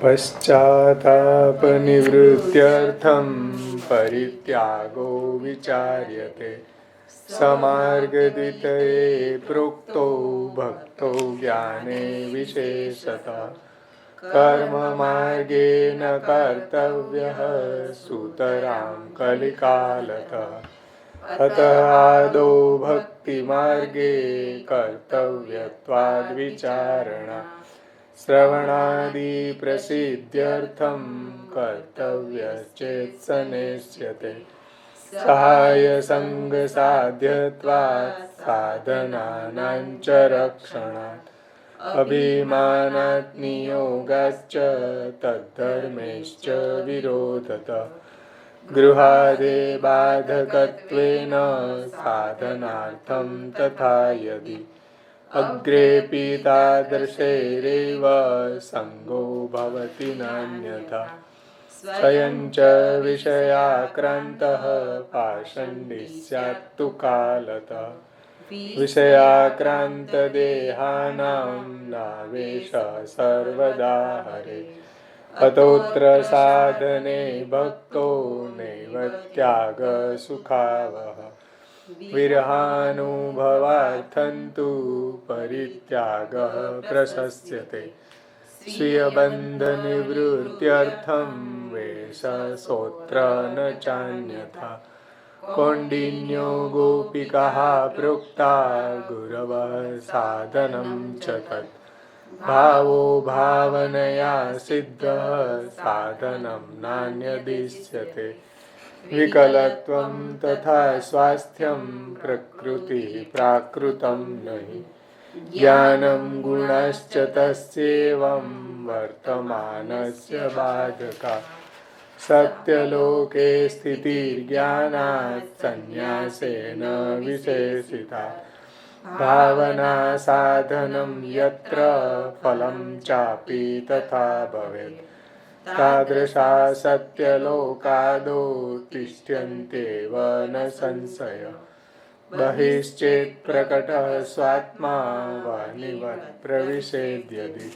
पश्चात्तापनिवृत्त्यर्थं परित्यागो विचार्यते। समार्गद्वितये प्रोक्तो भक्तो ज्ञाने विशेषतः। कर्ममार्गेण कर्तव्यः सुतरां कलिकालतः। अतः आदौ भक्तिमार्गे कर्तव्यत्वाद्विचारणा। श्रवणादि प्रसिद्ध्यर्थं कर्तव्यश्चेत् सनेष्यते। सहायसङ्गसाध्यत्वात् साधनानां च रक्षणात्। अभिमानात् नियोगाच्च तद्धर्मेश्च विरोधतः। गृहादे बाधकत्वेन साधनार्थं तथा यदि अग्रेपि तादृशैरेव संगो भवति नान्यथा। स्वयं च विषयाक्रान्तः पाषण्डी स्यात् तु कालतः। विषयाक्रान्तदेहानां नावेशः सर्वदा हरे। अतोऽत्र साधने भक्तो नैव त्यागसुखावहः। विरहानुभवार्थं तु परित्यागः प्रशस्यते। स्वीयबन्धनिवृत्त्यर्थं वेषसोऽत्र न चान्यथा। कौण्डिन्यो गोपिकाः प्रोक्ता गुरवः साधनं च तत्। भावो भावनया सिद्धः साधनं नान्यदिश्यते। विकलत्वं तथा स्वास्थ्यं प्रकृतिः प्राकृतं नहि। ज्ञानं गुणश्च तस्येवं वर्तमानस्य बाधका। सत्यलोके स्थितिर्ज्ञानात् संन्यासेन विशेषिता। भावना साधनं यत्र फलं चापि तथा भवेत्। तादृशा सत्यलोकादो तिष्ठन्त्येव न संशयः। बहिश्चेत् प्रकटः स्वात्मा वानिवत् प्रविशेद्यदि।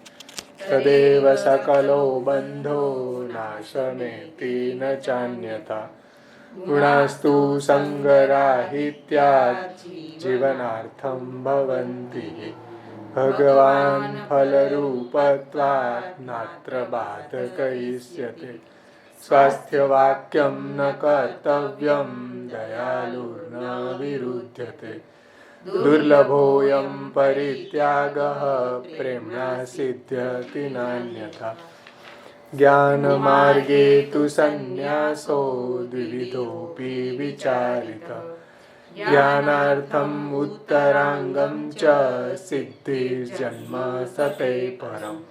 तदेव सकलो बन्धो नाशमेति न चान्यथा। गुणास्तु सङ्गराहित्यात् जीवनार्थं भवन्ति। भगवान् फलरूपत्वात् नात्र बाधकयिष्यते। स्वास्थ्यवाक्यं न कर्तव्यं दयालुर्न विरुध्यते। दुर्लभोऽयं परित्यागः प्रेम्णा सिद्ध्यति नान्यथा। ज्ञानमार्गे तु सन्न्यासो द्विविधोऽपि विचारितः। ज्ञानार्थम् उत्तराङ्गं च सिद्धिर्जन्म सते परम्।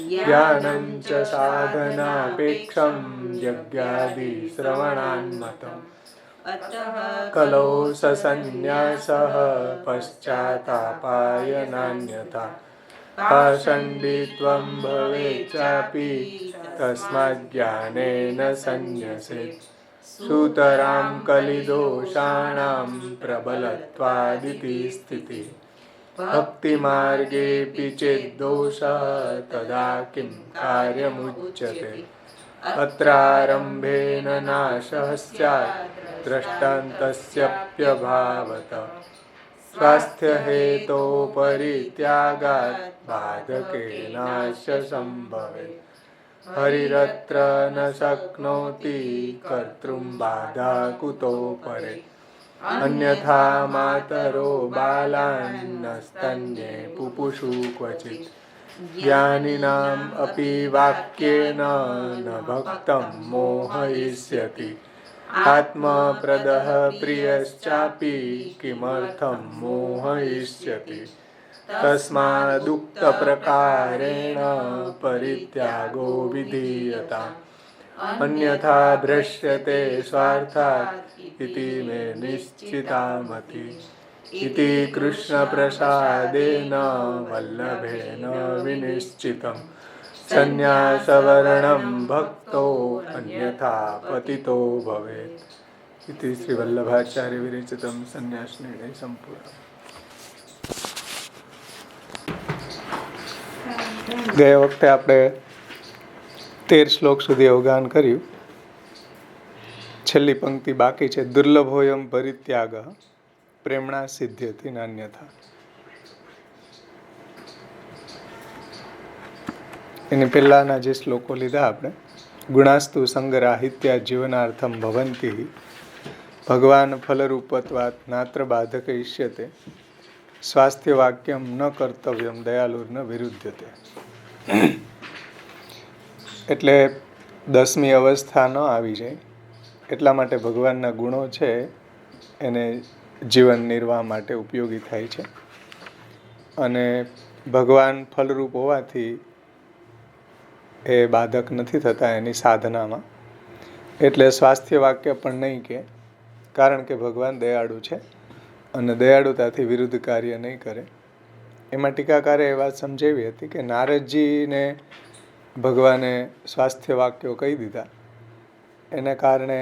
ज्ञानं च साधनापेक्षं यज्ञादि श्रवणान्मतम्। कलौ ससन्न्यासः पश्चात्तापाय नान्यथा। पाषण्डित्वं भवेत् चापि तस्मात् ज्ञानेन सन्न्यसेत्। सुतरां कलिदोषाणां प्रबलत्वादिति स्थितिः। भक्तिमार्गेऽपि चेद्दोषः तदा किं कार्यमुच्यते। अत्रारम्भेन नाशः स्यात् दृष्टान्तस्यप्यभावतः। स्वास्थ्यहेतो परित्यागात् बाधकेनास्य सम्भवेत्। हरिरत्र न शक्नोति कर्तुं बाधा कुतो परे। अन्यथा मातरो बालान्नस्तन्ये पुपुषु क्वचित्। ज्ञानिनाम् अपि वाक्येन न भक्तं मोहयिष्यति। आत्मप्रदः प्रियश्चापि किमर्थं मोहयिष्यति। तस्मादुक्तप्रकारेण परित्यागो विधीयताम्। अन्यथा दृश्यते स्वार्थात् इति मे निश्चिता मतिः। इति कृष्णप्रसादेन वल्लभेन विनिश्चितम्। संन्यासवर्णं भक्तो अन्यथा पतितो भवेत्। इति श्री वल्लभाचार्य विरचितं संन्यास निर्णय संपूर्ण। ગયા વખતે આપણે 13 શ્લોક સુધી અવગાહન કર્યું. છેલ્લી પંક્તિ બાકી છે. દુર્લભોયમ પરિત્યાગ પ્રેમણા સિદ્ધ્યતિ નાન્યથા. એની પહેલાના જે શ્લોકો લીધા આપણે, ગુણાસ્તુ સંગરાહિત્યા જીવનાર્થમ ભવંતી ભગવાન ફલરૂપત્વાત નાત્ર બાધક ઇષ્યતે સ્વાસ્થ્ય વાક્યમ ન કર્તવ્યમ દયાલુર્ન વિરુદ્ધતે. એટલે 10મી અવસ્થા ન આવી જાય એટલા માટે ભગવાનના ગુણો છે એને જીવન નિર્વાહ માટે ઉપયોગી થાય છે. અને ભગવાન ફલરૂપ હોવાથી એ બાધક નથી થતા એની સાધનામાં. એટલે સ્વાસ્થ્ય વાક્ય પણ નહીં કે, કારણ કે ભગવાન દયાળુ છે અને દયાળુતાથી વિરુદ્ધ કાર્ય નહીં કરે. એમાં ટીકાકારે એ વાત સમજાવી હતી કે નારદજીને ભગવાને સ્વાસ્થ્ય વાક્યો કહી દીધા, એના કારણે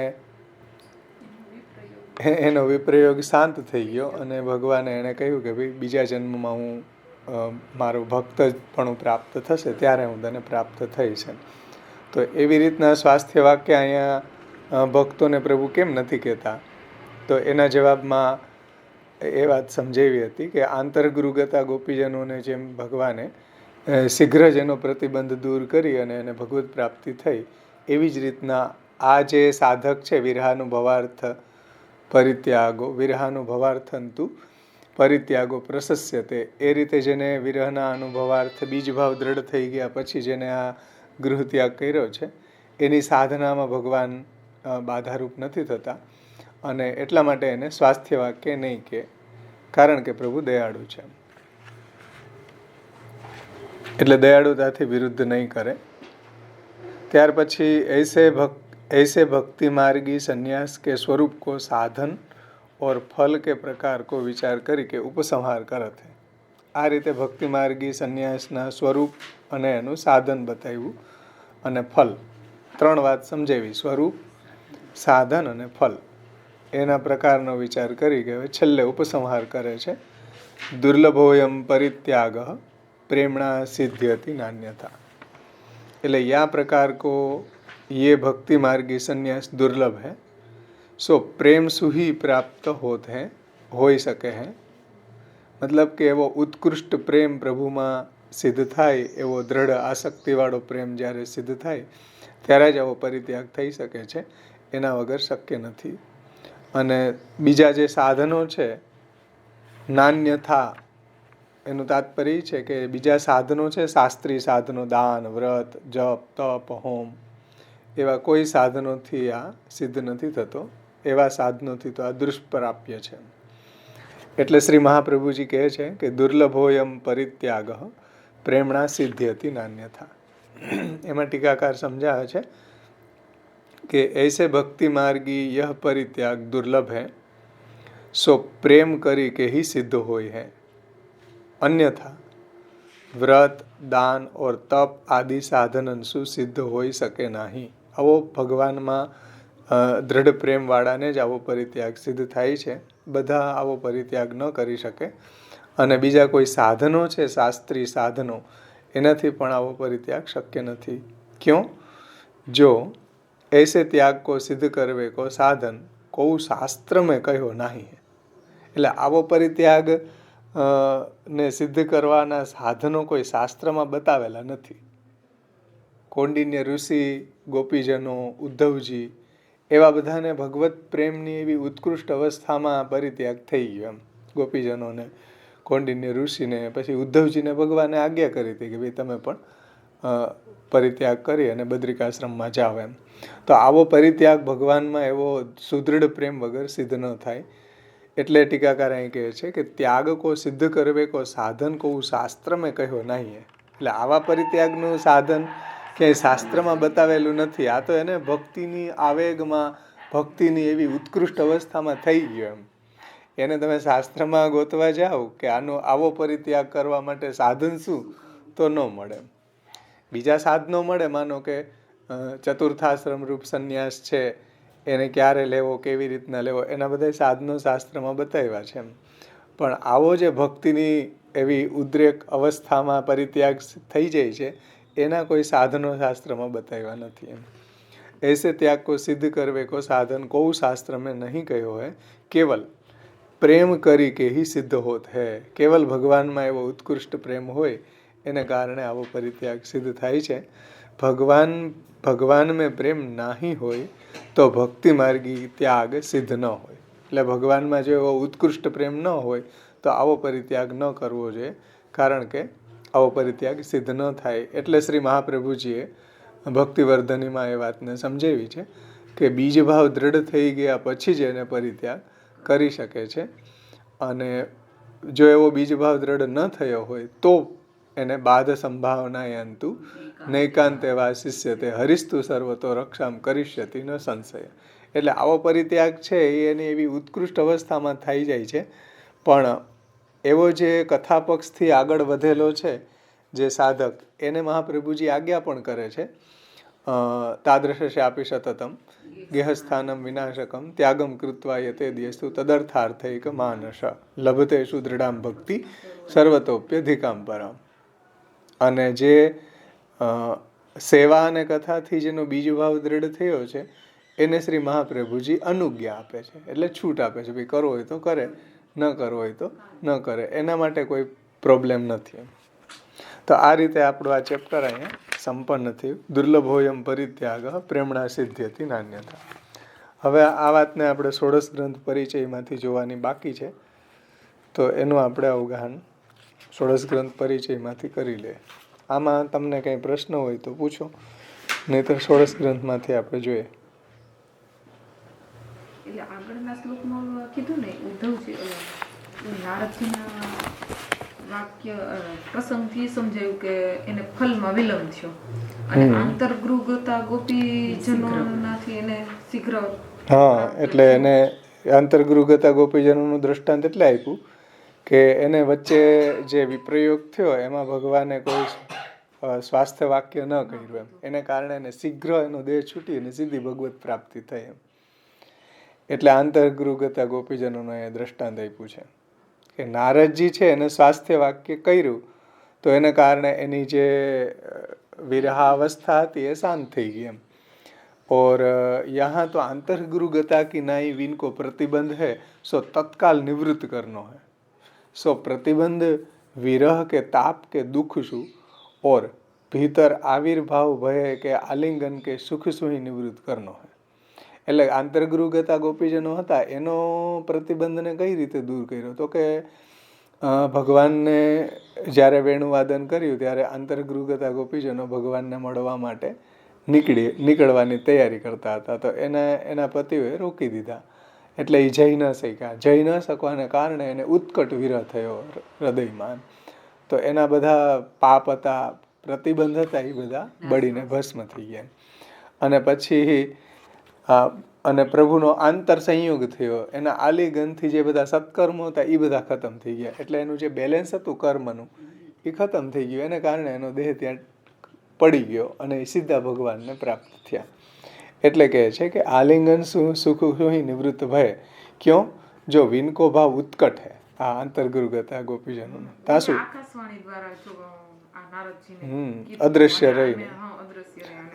એનો વિપ્રયોગ શાંત થઈ ગયો અને ભગવાને એણે કહ્યું કે ભાઈ બીજા જન્મમાં હું મારો ભક્ત પણ પ્રાપ્ત થશે ત્યારે હું તને પ્રાપ્ત થઈશ. તો એવી રીતના સ્વાસ્થ્ય વાક્ય અહીંયા ભક્તોને પ્રભુ કેમ નથી કહેતા? તો એના જવાબમાં એ વાત સમજાવી હતી કે આંતરગુરુગતા ગોપીજનોને જેમ ભગવાને શીઘ્ર જ એનો પ્રતિબંધ દૂર કરી અને એને ભગવત પ્રાપ્તિ થઈ, એવી જ રીતના આ જે સાધક છે વિરહાનુભવાર્થ પરિત્યાગો વિરહાનુભવાર્થંતુ પરિત્યાગો પ્રશસ્યતે, એ રીતે જેને વિરહના અનુભવાર્થ બીજભાવ દ્રઢ થઈ ગયા પછી જેને આ ગૃહત્યાગ કર્યો છે એની સાધનામાં ભગવાન બાધારૂપ નથી થતા અને એટલા માટે એને સ્વાસ્થ્ય વાક્ય નહીં કે, કારણ કે પ્રભુ દયાળુ છે. એટલે દયાળુતાથી વિરુદ્ધ નહીં કરે. ત્યાર પછી ऐसे भक्ति मार्गी संन्यास के स्वरूप को साधन और फल के प्रकार को विचार करके उपसंहार करत है. આ રીતે ભક્તિ માર્ગી સંન્યાસના સ્વરૂપ અને એનું સાધન બતાવ્યું અને ફલ, 3 વાત સમજાવી. સ્વરૂપ, સાધન અને ફલ, એના પ્રકારનો વિચાર કરી કે છેલ્લે ઉપસંહાર કરે છે. દુર્લભોયમ પરિત્યાગ પ્રેમણા સિદ્ધ્યતિ નાન્યથા. એટલે યા પ્રકાર કો ये भक्ति मार्गी संन्यास दुर्लभ है, सो प्रेम सु ही प्राप्त होत है होई सके है. मतलब કે એવો ઉત્કૃષ્ટ પ્રેમ પ્રભુમાં સિદ્ધ થાય, એવો દ્રઢ આસક્તિવાળો પ્રેમ જ્યારે સિદ્ધ થાય ત્યારે જ આવો પરિત્યાગ થઈ શકે છે, એના વગર શક્ય નથી. અને બીજા જે સાધનો છે નાન્યથા, એનું તાત્પર્ય છે કે બીજા સાધનો છે શાસ્ત્રીય સાધનો, દાન, વ્રત, જપ, તપ, હોમ, એવા કોઈ સાધનોથી આ સિદ્ધ નથી થતો. એવા સાધનોથી તો આ દુષ્પ્રાપ્ય છે. એટલે શ્રી મહાપ્રભુજી કહે છે કે દુર્લભોયમ પરિત્યાગ પ્રેમણા સિદ્ધ્યતિ નાન્યથા. એમાં ટીકાકાર સમજાવે છે કે ऐसे भक्ति मार्गी यह परित्याग दुर्लभ है, सो प्रेम કરી કે ही सिद्ध હોય है. अन्यथा व्रत, दान और तप आदि साधन सु सिद्ध હોઈ શકે નહીં. આવો ભગવાનમાં દ્રઢ પ્રેમવાળાને જ આવો પરિત્યાગ સિદ્ધ થાય છે. બધા આવો પરિત્યાગ ન કરી શકે. અને બીજા કોઈ સાધનો છે શાસ્ત્રીય સાધનો, એનાથી પણ આવો પરિત્યાગ શક્ય નથી. ક્यों? જો ऐसे त्याग को सिद्ध करवे को साधन को शास्त्र में कहो नहीं है. એટલે આવો પરિત્યાગ ને સિદ્ધ કરવાના સાધનો કોઈ શાસ્ત્રમાં બતાવેલા નથી. કૌંડિન્ય ઋષિ, ગોપીજનો, ઉદ્ધવજી, એવા બધાને ભગવત પ્રેમની એવી ઉત્કૃષ્ટ અવસ્થામાં પરિત્યાગ થઈ ગયો. એમ ગોપીજનોને, કૌંડિન્ય ઋષિને, પછી ઉદ્ધવજીને ભગવાને આજ્ઞા કરી હતી કે ભાઈ તમે પણ પરિત્યાગ કરી અને બદ્રિકાશ્રમમાં જાઓ. એમ તો આવો પરિત્યાગ ભગવાનમાં એવો સુદૃઢ પ્રેમ વગર સિદ્ધ ન થાય. એટલે ટીકાકાર અહીં કહે છે કે ત્યાગ કો સિદ્ધ કરવે કો સાધન કો શાસ્ત્ર મેં કહ્યો નહીં. એટલે આવા પરિત્યાગનું સાધન ક્યાંય શાસ્ત્રમાં બતાવેલું નથી. આ તો એને ભક્તિની આવેગમાં, ભક્તિની એવી ઉત્કૃષ્ટ અવસ્થામાં થઈ ગયો. એને તમે શાસ્ત્રમાં ગોતવા જાઓ કે આવો પરિત્યાગ કરવા માટે સાધન શું, તો ન મળે. બીજા સાધનો મળે, માનો કે ચતુર્થાશ્રમ રૂપ સંન્યાસ છે, એને ક્યારે લેવો, કેવી રીતના લેવો, એના બધા સાધનો શાસ્ત્રમાં બતાવ્યા છે. પણ આવો જે ભક્તિની એવી ઉદ્રેક અવસ્થામાં પરિત્યાગ થઈ જાય છે, એના કોઈ સાધનો શાસ્ત્રમાં બતાવ્યા નથી એમ. ऐसे त्याग को सिद्ध करवे को साधन को शास्त्र में नहीं कहो है, केवल પ્રેમ કરી કે ही સિદ્ધ હોત है. કેવલ ભગવાનમાં એવો ઉત્કૃષ્ટ પ્રેમ હોય એને કારણે આવો પરિત્યાગ સિદ્ધ થાય છે. ભગવાન में પ્રેમ નાહી હોય તો ભક્તિ માર્ગી ત્યાગ સિદ્ધ ન હોય. એટલે ભગવાનમાં જો એવો ઉત્કૃષ્ટ પ્રેમ ન હોય તો આવો પરિત્યાગ ન કરવો જોઈએ, કારણ કે આવો પરિત્યાગ સિદ્ધ ન થાય. એટલે શ્રી મહાપ્રભુજીએ ભક્તિવર્ધનીમાં એ વાતને સમજાવી છે કે બીજભાવ દ્રઢ થઈ ગયા પછી જ એને પરિત્યાગ કરી શકે છે. અને જો એવો બીજભાવ દ્રઢ ન થયો હોય તો એને બાધ સંભાવનાયંતુ નૈકાંતે વા શિષ્યતે હરિસ્તુ સર્વતો રક્ષામ કરિષ્યતિ ન સંશય. એટલે આવો પરિત્યાગ છે એ એની એવી ઉત્કૃષ્ટ અવસ્થામાં થઈ જાય છે. પણ એવો જે કથા પક્ષથી આગળ વધેલો છે જે સાધક, એને મહાપ્રભુજી આજ્ઞા પણ કરે છે, તાદૃશાપી સતતમ ગેહસ્થાનમ વિનાશકમ ત્યાગમ કૃત્વા યતે દ્યસ્તુ તદર્થાર્થૈક માનસ લભતે સુદૃઢામ ભક્તિ સર્વતોપ્યધિકામ પરમ. અને જે સેવા અને કથાથી જેનો બીજો ભાવ દ્રઢ થયો છે એને શ્રી મહાપ્રભુજી અનુજ્ઞા આપે છે, એટલે છૂટ આપે છે. ભાઈ કરવો હોય તો કરે, ન કરવો હોય તો ન કરે, એના માટે કોઈ પ્રોબ્લેમ નથી. તો આ રીતે આપણું આ ચેપ્ટર અહીંયા સંપન્ન થયું. દુર્લભોયમ પરિત્યાગ પ્રેમણા સિદ્ધ્યથી નાન્યતા. હવે આ વાતને આપણે ષોડશ ગ્રંથ પરિચયમાંથી જોવાની બાકી છે, તો એનું આપણે અવગાહન ષોડશ ગ્રંથ પરિચયમાંથી કરી લે. આમાં તમને કંઈ પ્રશ્ન હોય તો પૂછો, નહીંતર ષોડશ ગ્રંથમાંથી આપણે જોઈએ. એટલે આગળના શ્લોકમાં કીધું ને ઉદ્ધવજી નારદજીના વાક્ય પ્રસંગથી સમજાયું કે એને ફલમાં વિલંબ થયો અને આંતરગૃહગતા ગોપીજનોનાથી એને શીઘ્ર. હા, એટલે એને આંતરગૃહગતા ગોપીજનોનું દ્રષ્ટાંત એટલે આપ્યું કે એને વચ્ચે જે વિપ્રયોગ થયો એમાં ભગવાને કોઈ સ્વાસ્થ્ય વાક્ય ન કર્યું એમ, એને કારણે એને શીઘ્ર એનો દેહ છૂટી અને સીધી ભગવત પ્રાપ્તિ થઈ એમ. એટલે આંતરગૃહગતા ગોપીજનોનું એ દ્રષ્ટાંત આપ્યું છે કે નારદજી છે એને સ્વાસ્થ્ય વાક્ય કર્યું તો એને કારણે એની જે વિરહાવસ્થા હતી એ શાંત થઈ ગઈ એમ. और यहाँ तो आंतरगुरुगता की नाई विन को प्रतिबंध है, सो तत्काल निवृत्त करनो है. सो प्रतिबंध विरह के ताप के दुख सु और भीतर आविर्भाव भय के आलिंगन के सुख सु ही निवृत्त करनो है. એટલે આંતરગૃહગતા ગોપીજનો હતા એનો પ્રતિબંધને કઈ રીતે દૂર કર્યો? તો કે ભગવાનને જ્યારે વેણુવાદન કર્યું ત્યારે આંતરગૃહગતા ગોપીજનો ભગવાનને મળવા માટે નીકળવાની તૈયારી કરતા હતા, તો એના પતિઓએ રોકી દીધા. એટલે એ જઈ ન શક્યા. જઈ ન શકવાને કારણે એને ઉત્કટ વિરહ થયો હૃદયમાં. તો એના બધા પાપ હતા, પ્રતિબંધ હતા, એ બધા બળીને ભસ્મ થઈ ગયા. અને પછી અને પ્રભુનો આંતર સંયોગ થયો, એના આલિંગનથી જે બધા સત્કર્મો હતા એ બધા ખતમ થઈ ગયા. એટલે એનું જે બેલેન્સ હતું કર્મનું એ ખતમ થઈ ગયું. એને કારણે એનો દેહ ત્યાં પડી ગયો અને એ સીધા ભગવાનને પ્રાપ્ત થયા. એટલે કહે છે કે આલિંગન સુખ સુહી નિવૃત્ત ભય ક્યો જો વિनको ભાવ ઉત્કટ હે. આ આંતરગુરુગતા ગોપીજનોનો તાસુ અદ્રશ્ય રહીને,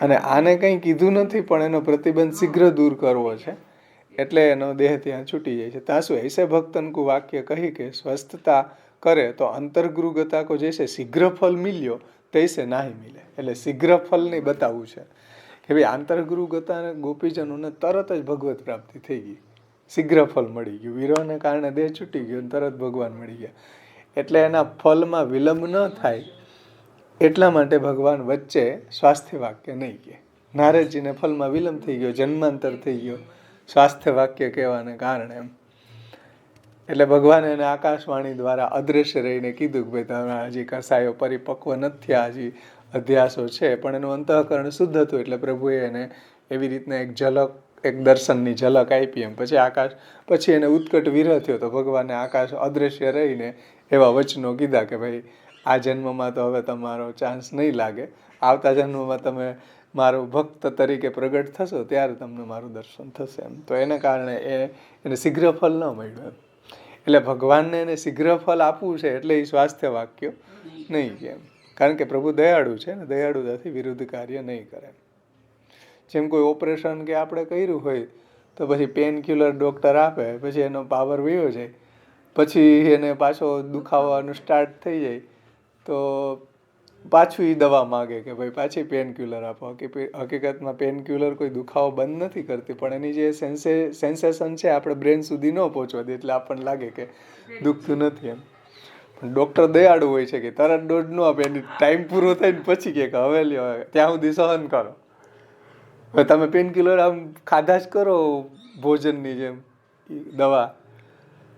અને આને કંઈ કીધું નથી પણ એનો પ્રતિબંધ શીઘ્ર દૂર કરવો છે, એટલે એનો દેહ ત્યાં છૂટી જાય છે. તાસુ ऐसे भक्तन को वाक्य કહી કે સ્વસ્થતા કરે તો અંતર્ગુરુગતા કો જૈસે શીઘ્ર ફલ મિલ્યો તૈસે નાહી મિલે. એટલે શીઘ્ર ફલ નહીં બતાવવું છે કે ભાઈ આંતરગુરુગતા ગોપીજનોને તરત જ ભગવત પ્રાપ્તિ થઈ ગઈ, શીઘ્ર ફલ મળી ગયું, વિરહને કારણે દેહ છૂટી ગયો અને તરત ભગવાન મળી ગયા. એટલે એના ફલમાં વિલંબ ન થાય એટલા માટે ભગવાન વચ્ચે સ્વાસ્થ્ય વાક્ય નહીં કહે. નારદજીને ફલમાં વિલંબ થઈ ગયો, જન્માંતર થઈ ગયો સ્વાસ્થ્ય વાક્ય કહેવાને કારણે એમ. એટલે ભગવાને એને આકાશવાણી દ્વારા અદ્રશ્ય રહીને કીધું કે ભાઈ તમે હજી કસાયો પરિપક્વ નથી થયા, હજી અધ્યાસો છે, પણ એનું અંતઃકરણ શુદ્ધ હતું. એટલે પ્રભુએ એને એવી રીતના એક ઝલક, એક દર્શનની ઝલક આપી એમ. પછી એને ઉત્કટ વિરહ થયો તો ભગવાને આકાશ અદ્રશ્ય રહીને એવા વચનો કીધા કે ભાઈ આ જન્મમાં તો હવે તમારો ચાન્સ નહીં લાગે, આવતા જન્મમાં તમે મારો ભક્ત તરીકે પ્રગટ થશો ત્યારે તમને મારું દર્શન થશે એમ. તો એને કારણે એને શીઘ્ર ફલ ન મળ્યું એમ. એટલે ભગવાનને એને શીઘ્ર ફલ આપવું છે એટલે એ સ્વાસ્થ્ય વાક્યો નહીં કે એમ. કારણ કે પ્રભુ દયાળુ છે ને, દયાળુતાથી વિરુદ્ધ કાર્ય નહીં કરે. જેમ કોઈ ઓપરેશન કે આપણે કર્યું હોય તો પછી પેન કિલર ડૉક્ટર આપે, પછી એનો પાવર વયો જાય, પછી એને પાછો દુખાવાનું સ્ટાર્ટ થઈ જાય તો પાછું એ દવા માગે કે ભાઈ પાછી પેન કિલર આપો. હકીકતમાં પેન કિલર કોઈ દુખાવો બંધ નથી કરતી, પણ એની જે સેન્સેશન છે આપણે બ્રેન સુધી ન પહોંચવા દે, એટલે આપણને લાગે કે દુખતું નથી એમ. પણ ડૉક્ટર દયાળુ હોય છે કે તરત ડોઝ ન આપે, એની ટાઈમ પૂરો થાય ને પછી કે હવે લ્યો ત્યાં સુધી સહન કરો. હવે તમે પેન કિલર આમ ખાધા જ કરો ભોજનની જેમ દવા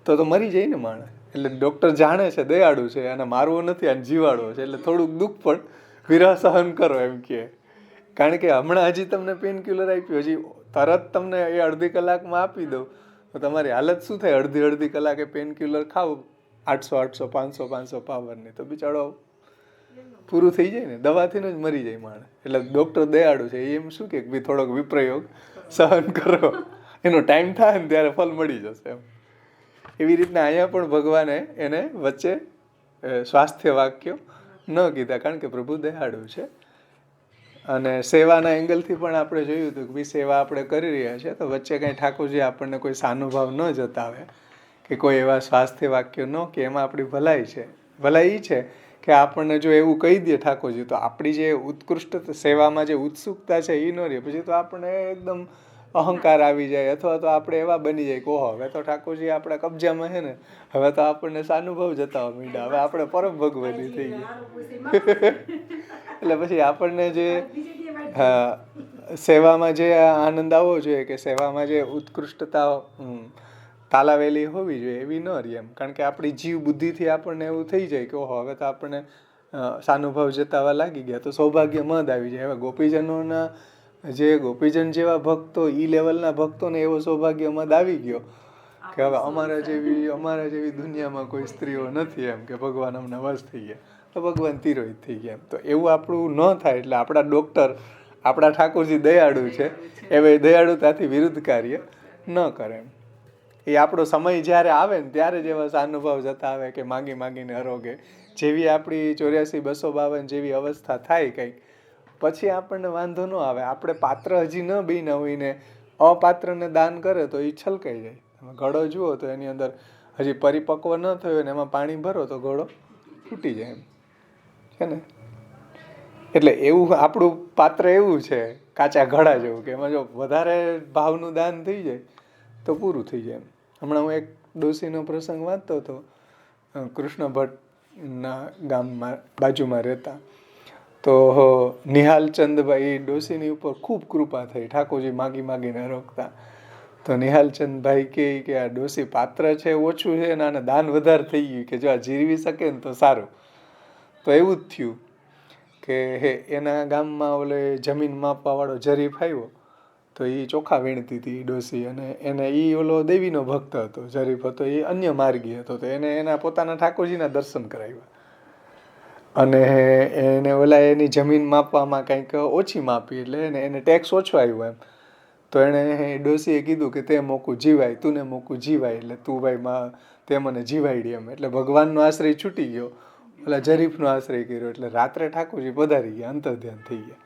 તો મરી જાય ને માણસ. એટલે ડૉક્ટર જાણે છે, દયાળુ છે, અને મારવો નથી, અને જીવાડવો છે, એટલે થોડુંક દુઃખ પણ વિરહ સહન કરો એમ કે. કારણ કે હમણાં હજી તમને પેન કિલર આપ્યું, હજી તરત તમને એ અડધી કલાકમાં આપી દઉં તો તમારી હાલત શું થાય? અડધી કલાકે પેન કિલર ખાવ 800 500 પાવરની, તો બિચારો પૂરું થઈ જાય ને, દવાથી જ મરી જાય માણસ. એટલે ડૉક્ટર દયાળુ છે, એમ શું કે ભાઈ થોડોક વિપ્રયોગ સહન કરો, એનો ટાઈમ થાય ને ત્યારે ફલ મળી જશે એમ. એવી રીતના અહીંયા પણ ભગવાને એને વચ્ચે સ્વાસ્થ્ય વાક્યો ન કીધા, કારણ કે પ્રભુ દયાળુ છે. અને સેવાના એંગલથી પણ આપણે જોયું હતું કે ભાઈ સેવા આપણે કરી રહ્યા છીએ તો વચ્ચે કંઈ ઠાકોરજી આપણને કોઈ સાનુભાવ ન જતાવે કે કોઈ એવા સ્વાસ્થ્ય વાક્યો ન કે એમાં આપણી ભલાઈ છે. ભલાઈ એ છે કે આપણને જો એવું કહી દે ઠાકોરજી તો આપણી જે ઉત્કૃષ્ટ સેવામાં જે ઉત્સુકતા છે એ ન રહે, પછી તો આપણને એકદમ અહંકાર આવી જાય, અથવા તો આપણે એવા બની જાય કે ઓહો હવે તો ઠાકોરજી આપણા કબજામાં છે ને, હવે તો આપણને સાનુભાવ જતાવા માંડ્યા, હવે આપણે પરમ ભગવતી થઈ ગયા. એટલે પછી આપણને જે સેવામાં જે આનંદ આવવો જોઈએ કે સેવામાં જે ઉત્કૃષ્ટતા તાલાવેલી હોવી જોઈએ એવી ન રહી એમ. કારણ કે આપણી જીવ બુદ્ધિથી આપણને એવું થઈ જાય કે ઓહો હવે તો આપણને સાનુભાવ જતાવા લાગી ગયા, તો સૌભાગ્ય મદ આવી જાય. હવે ગોપીજનોના જે ગોપીજન જેવા ભક્તો, ઈ લેવલના ભક્તોને એવો સૌભાગ્ય મદ આવી ગયો કે હવે અમારા જેવી દુનિયામાં કોઈ સ્ત્રીઓ નથી એમ, કે ભગવાન અમને વશ થઈ ગયા, તો ભગવાન તિરોહિત થઈ ગયા. તો એવું આપણું ન થાય. એટલે આપણા ડૉક્ટર, આપણા ઠાકોરજી દયાળુ છે, એવે દયાળુતાથી વિરુદ્ધ કાર્ય ન કરે એમ. એ આપણો સમય જ્યારે આવે ને ત્યારે જ એવા સાનુભાવ જતા આવે કે માગીને હરોગે. જેવી આપણી 84-252 જેવી અવસ્થા થાય કંઈક, પછી આપણને વાંધો ન આવે. આપણે પાત્ર હજી ન બન્યા હોય ને અપાત્રને દાન કરે તો એ છલકાઈ જાય. તમે ઘડો જુઓ તો એની અંદર હજી પરિપક્વ ન થયો ને એમાં પાણી ભરો તો ઘડો ફૂટી જાય એમ છે ને. એટલે એવું આપણું પાત્ર એવું છે, કાચા ઘડા જેવું, કે એમાં જો વધારે ભાવનું દાન થઈ જાય તો પૂરું થઈ જાય એમ. હમણાં હું એક ડોશીનો પ્રસંગ વાંચતો હતો, કૃષ્ણ ભટ્ટના ગામમાં બાજુમાં રહેતા. તો નિહાલચંદભાઈ ડોશીની ઉપર ખૂબ કૃપા થઈ, ઠાકોરજી માગીને રોકતા. તો નિહાલચંદભાઈ કહે કે આ ડોશી પાત્ર છે ઓછું છે ને આને દાન વધારે થઈ ગયું, કે જો આ જીરવી શકે ને તો સારું. તો એવું જ થયું કે એના ગામમાં ઓલે જમીન માપવાવાળો જરીફ આવ્યો તો એ ચોખા વીણતી હતી ડોશી, અને એને એ ઓલો દેવીનો ભક્ત હતો, જરીફ હતો, એ અન્ય માર્ગી હતો. તો એને એના પોતાના ઠાકોરજીના દર્શન કરાવ્યા, અને એને ઓલા એની જમીન માપવામાં કંઈક ઓછી માપી, એટલે એને ટેક્સ ઓછો આવ્યો એમ. તો એણે ડોશીએ કીધું કે તે મોકું જીવાય, તું ને મોકું જીવાય, એટલે તું ભાઈ તે મને જીવાડી એમ. એટલે ભગવાનનો આશ્રય છૂટી ગયો, ઓલા જરીફનો આશ્રય કર્યો. એટલે રાત્રે ઠાકોરજી પધારી ગયા, અંતર્ધ્યાન થઈ ગયા.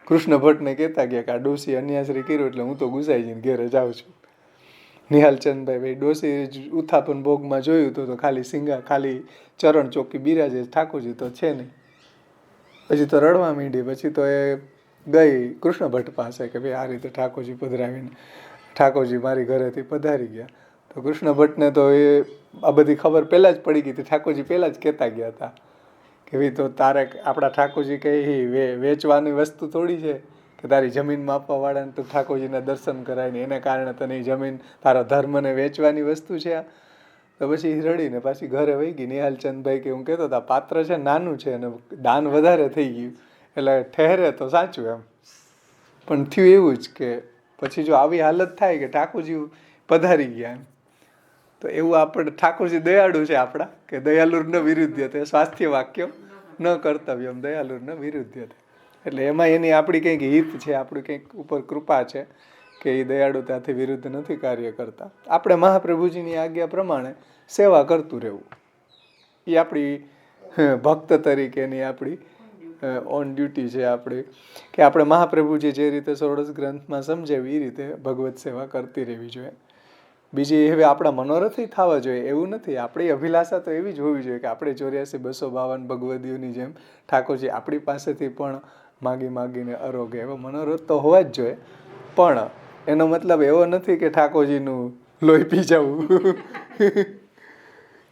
કૃષ્ણ ભટ્ટને કહેતા ગયા કે આ ડોશી અન્યાશ્રી કર્યો એટલે હું તો ગુસાઈજીને ઘેરે જાઉં છું. નિહાલચંદભાઈ ડોશી ઉત્થાપન ભોગમાં જોયું તો ખાલી ચરણ ચોકી બિરાજે, ઠાકોરજી તો છે નહીં. પછી તો રડવા માંડી. પછી તો એ ગઈ કૃષ્ણ ભટ્ટ પાસે કે ભાઈ આ રીતે ઠાકોરજી પધરાવીને ઠાકોરજી મારી ઘરેથી પધારી ગયા. તો કૃષ્ણ ભટ્ટને તો એ આ બધી ખબર પહેલાં જ પડી ગઈ હતી, ઠાકોરજી પહેલાં જ કહેતા ગયા હતા કે ભાઈ તો તારે આપણા ઠાકોરજી કંઈ વેચવાની વસ્તુ થોડી છે કે તારી જમીન માપવાવાળાને તો ઠાકોરજીના દર્શન કરાય ને એને કારણે તને જમીન તારા ધર્મને વેચવાની વસ્તુ છે આ. તો પછી રડીને પાછી ઘરે વહી ગઈ. નિહાલચંદભાઈ કે હું કહેતો હતા પાત્ર છે નાનું છે અને દાન વધારે થઈ ગયું, એટલે ઠહેરે તો સાચું એમ. પણ થયું એવું જ કે પછી જો આવી હાલત થાય કે ઠાકોરજી પધારી ગયા એમ, તો એવું આપણે ઠાકોરજી દયાળુ છે આપણા, કે દયાલુર વિરુદ્ધ તે સ્વાસ્થ્ય વાક્ય ન કર્તવ્યમ દયાલુર વિરુદ્ધ. એટલે એમાં એની આપણી કંઈક હિત છે, આપણી કંઈક ઉપર કૃપા છે કે એ દયાળુતાથી વિરુદ્ધ નથી કાર્ય કરતા. આપણે મહાપ્રભુજીની આજ્ઞા પ્રમાણે સેવા કરતું રહેવું, એ આપણી ભક્ત તરીકેની આપણી ઓન ડ્યુટી છે આપણી કે આપણે મહાપ્રભુજી જે રીતે ષોડશ ગ્રંથમાં સમજાવી એ રીતે ભગવત સેવા કરતી રહેવી જોઈએ. બીજી હવે આપણા મનોરથથી થવા જોઈએ એવું નથી. આપણી અભિલાષા તો એવી જ હોવી જોઈએ કે આપણે 84-252 ભગવદીઓની જેમ ઠાકોરજી આપણી પાસેથી પણ માગીને આરોગે એવો મનોરથ તો હોવા જ જોઈએ. પણ એનો મતલબ એવો નથી કે ઠાકોરજીનું લોહી પી જવું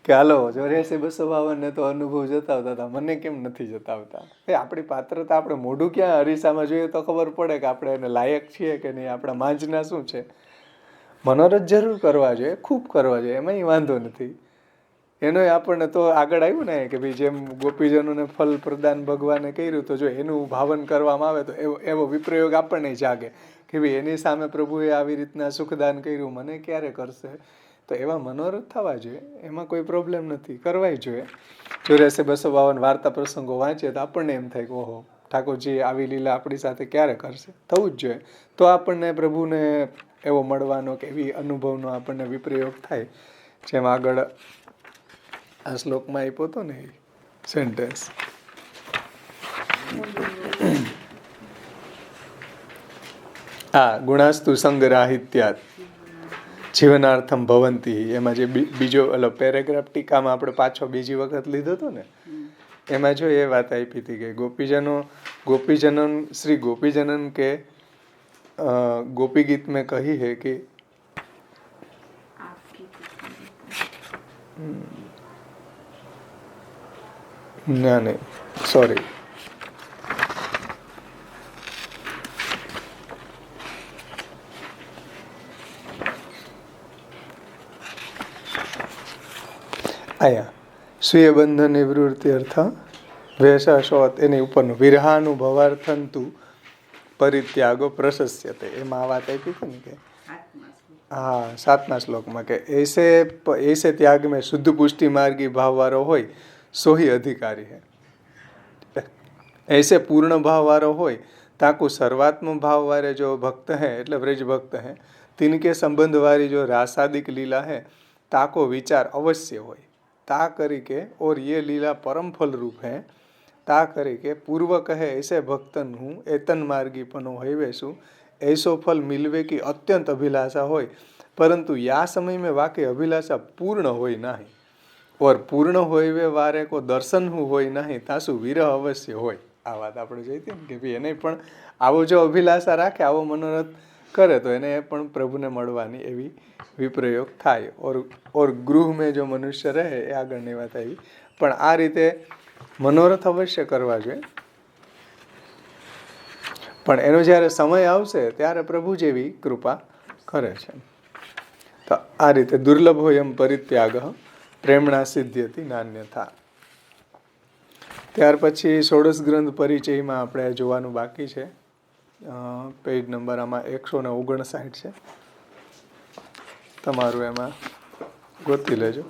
કે હાલો 84-252 તો અનુભવ જતાવતા હતા, મને કેમ નથી જતાવતા. એ આપણી પાત્રતા, આપણે મોઢું ક્યાં અરીસામાં જોઈએ તો ખબર પડે કે આપણે એને લાયક છીએ કે નહીં, આપણા માંજના શું છે. મનોરથ જરૂર કરવા જોઈએ, ખૂબ કરવા જોઈએ, એમાંય વાંધો નથી. એનોય આપણને તો આગળ આવ્યું ને કે ભાઈ જેમ ગોપીજનોને ફલ પ્રદાન ભગવાને કર્યું, તો જો એનું ભાવન કરવામાં આવે તો એવો વિપ્રયોગ આપણને જાગે કે ભાઈ એની સામે પ્રભુએ આવી રીતના સુખદાન કર્યું, મને ક્યારે કરશે. તો એવા મનોરથ થવા જોઈએ, એમાં કોઈ પ્રોબ્લેમ નથી, કરવાય જોઈએ. 84-252 વાર્તા પ્રસંગો વાંચીએ તો આપણને એમ થાય કે ઓહો, ઠાકોરજી આવી લીલા આપણી સાથે ક્યારે કરશે. થવું જ જોઈએ. તો આપણને પ્રભુને એવો મળવાનો કે એવી અનુભવનો આપણને વિપ્રયોગ થાય. જેમ આગળ આ શ્લોકમાં આપ્યો હતો ને એ સેન્ટેન્સ, ગુણાસ્તુ સંગરાહિત્યાત જીવનાર્થમ ભવંતી. એમાં જે બીજો પેરેગ્રાફ ટીકામાં આપણે પાછો બીજી વખત લીધો હતો ને, એમાં જો એ વાત આપી હતી કે ગોપીજનન શ્રી ગોપીજનન કે गोपी गीत में कही है कि ना नहीं सॉरी आया स्वीय बंधन निवृत्ति अर्थ वैसा शोत एनी उपरનું વિરહાનુભવાર્થંતુ પરિત્યાગો પ્રશસ્યતે. એમાં આ વાત આપી હતી ને કે हाँ 7મા શ્લોકમાં કે ऐसे त्याग में शुद्ध पुष्टि मार्गी भाव वारो होय सो ही अधिकारी है. ऐसे पूर्ण भाव वारो होय ताकू सर्वात्म भाव वाले जो भक्त हैं એટલે व्रज भक्त हैं तिनके संबंध वाली जो रासादिक लीला है ताको विचार अवश्य होय. ता करी के और ये लीला परम फल रूप है. ता करी के पूर्व कहे ऐसे भक्तन हूँ एतन मार्गी पनो हैवेशु ऐसो फल मिलवे की अत्यंत अभिलाषा होय परंतु या समय में वाके अभिलाषा पूर्ण होय नहीं और पूर्ण होयवे वारे को दर्शन हूँ होय नहीं तासु विरह अवश्य होय. आ बात આપણે જોઈ હતી ને કે ભાઈ એને પણ આવો જો અભિલાષા રાખે, આવો મનોરથ કરે તો એને પણ પ્રભુને મળવાની એવી વિપ્રયોગ થાય. ઓર ગૃહ મેં જો મનુષ્ય રહે એ આગળની વાત આવી. પણ આ રીતે મનોરથ અવશ્ય કરવા જોઈએ, પણ એનો જ્યારે સમય આવશે ત્યારે પ્રભુ જેવી કૃપા કરે છે. તો આ રીતે દુર્લભ હોય એમ પરિત્યાગ પ્રેમણા સિદ્ધ્યથી નાન્યથા. ત્યાર પછી ષોડશ ગ્રંથ પરિચયમાં આપણે જોવાનું બાકી છે. પેજ નંબર આમાં 159 છે, તમારું એમાં ગોતી લેજો.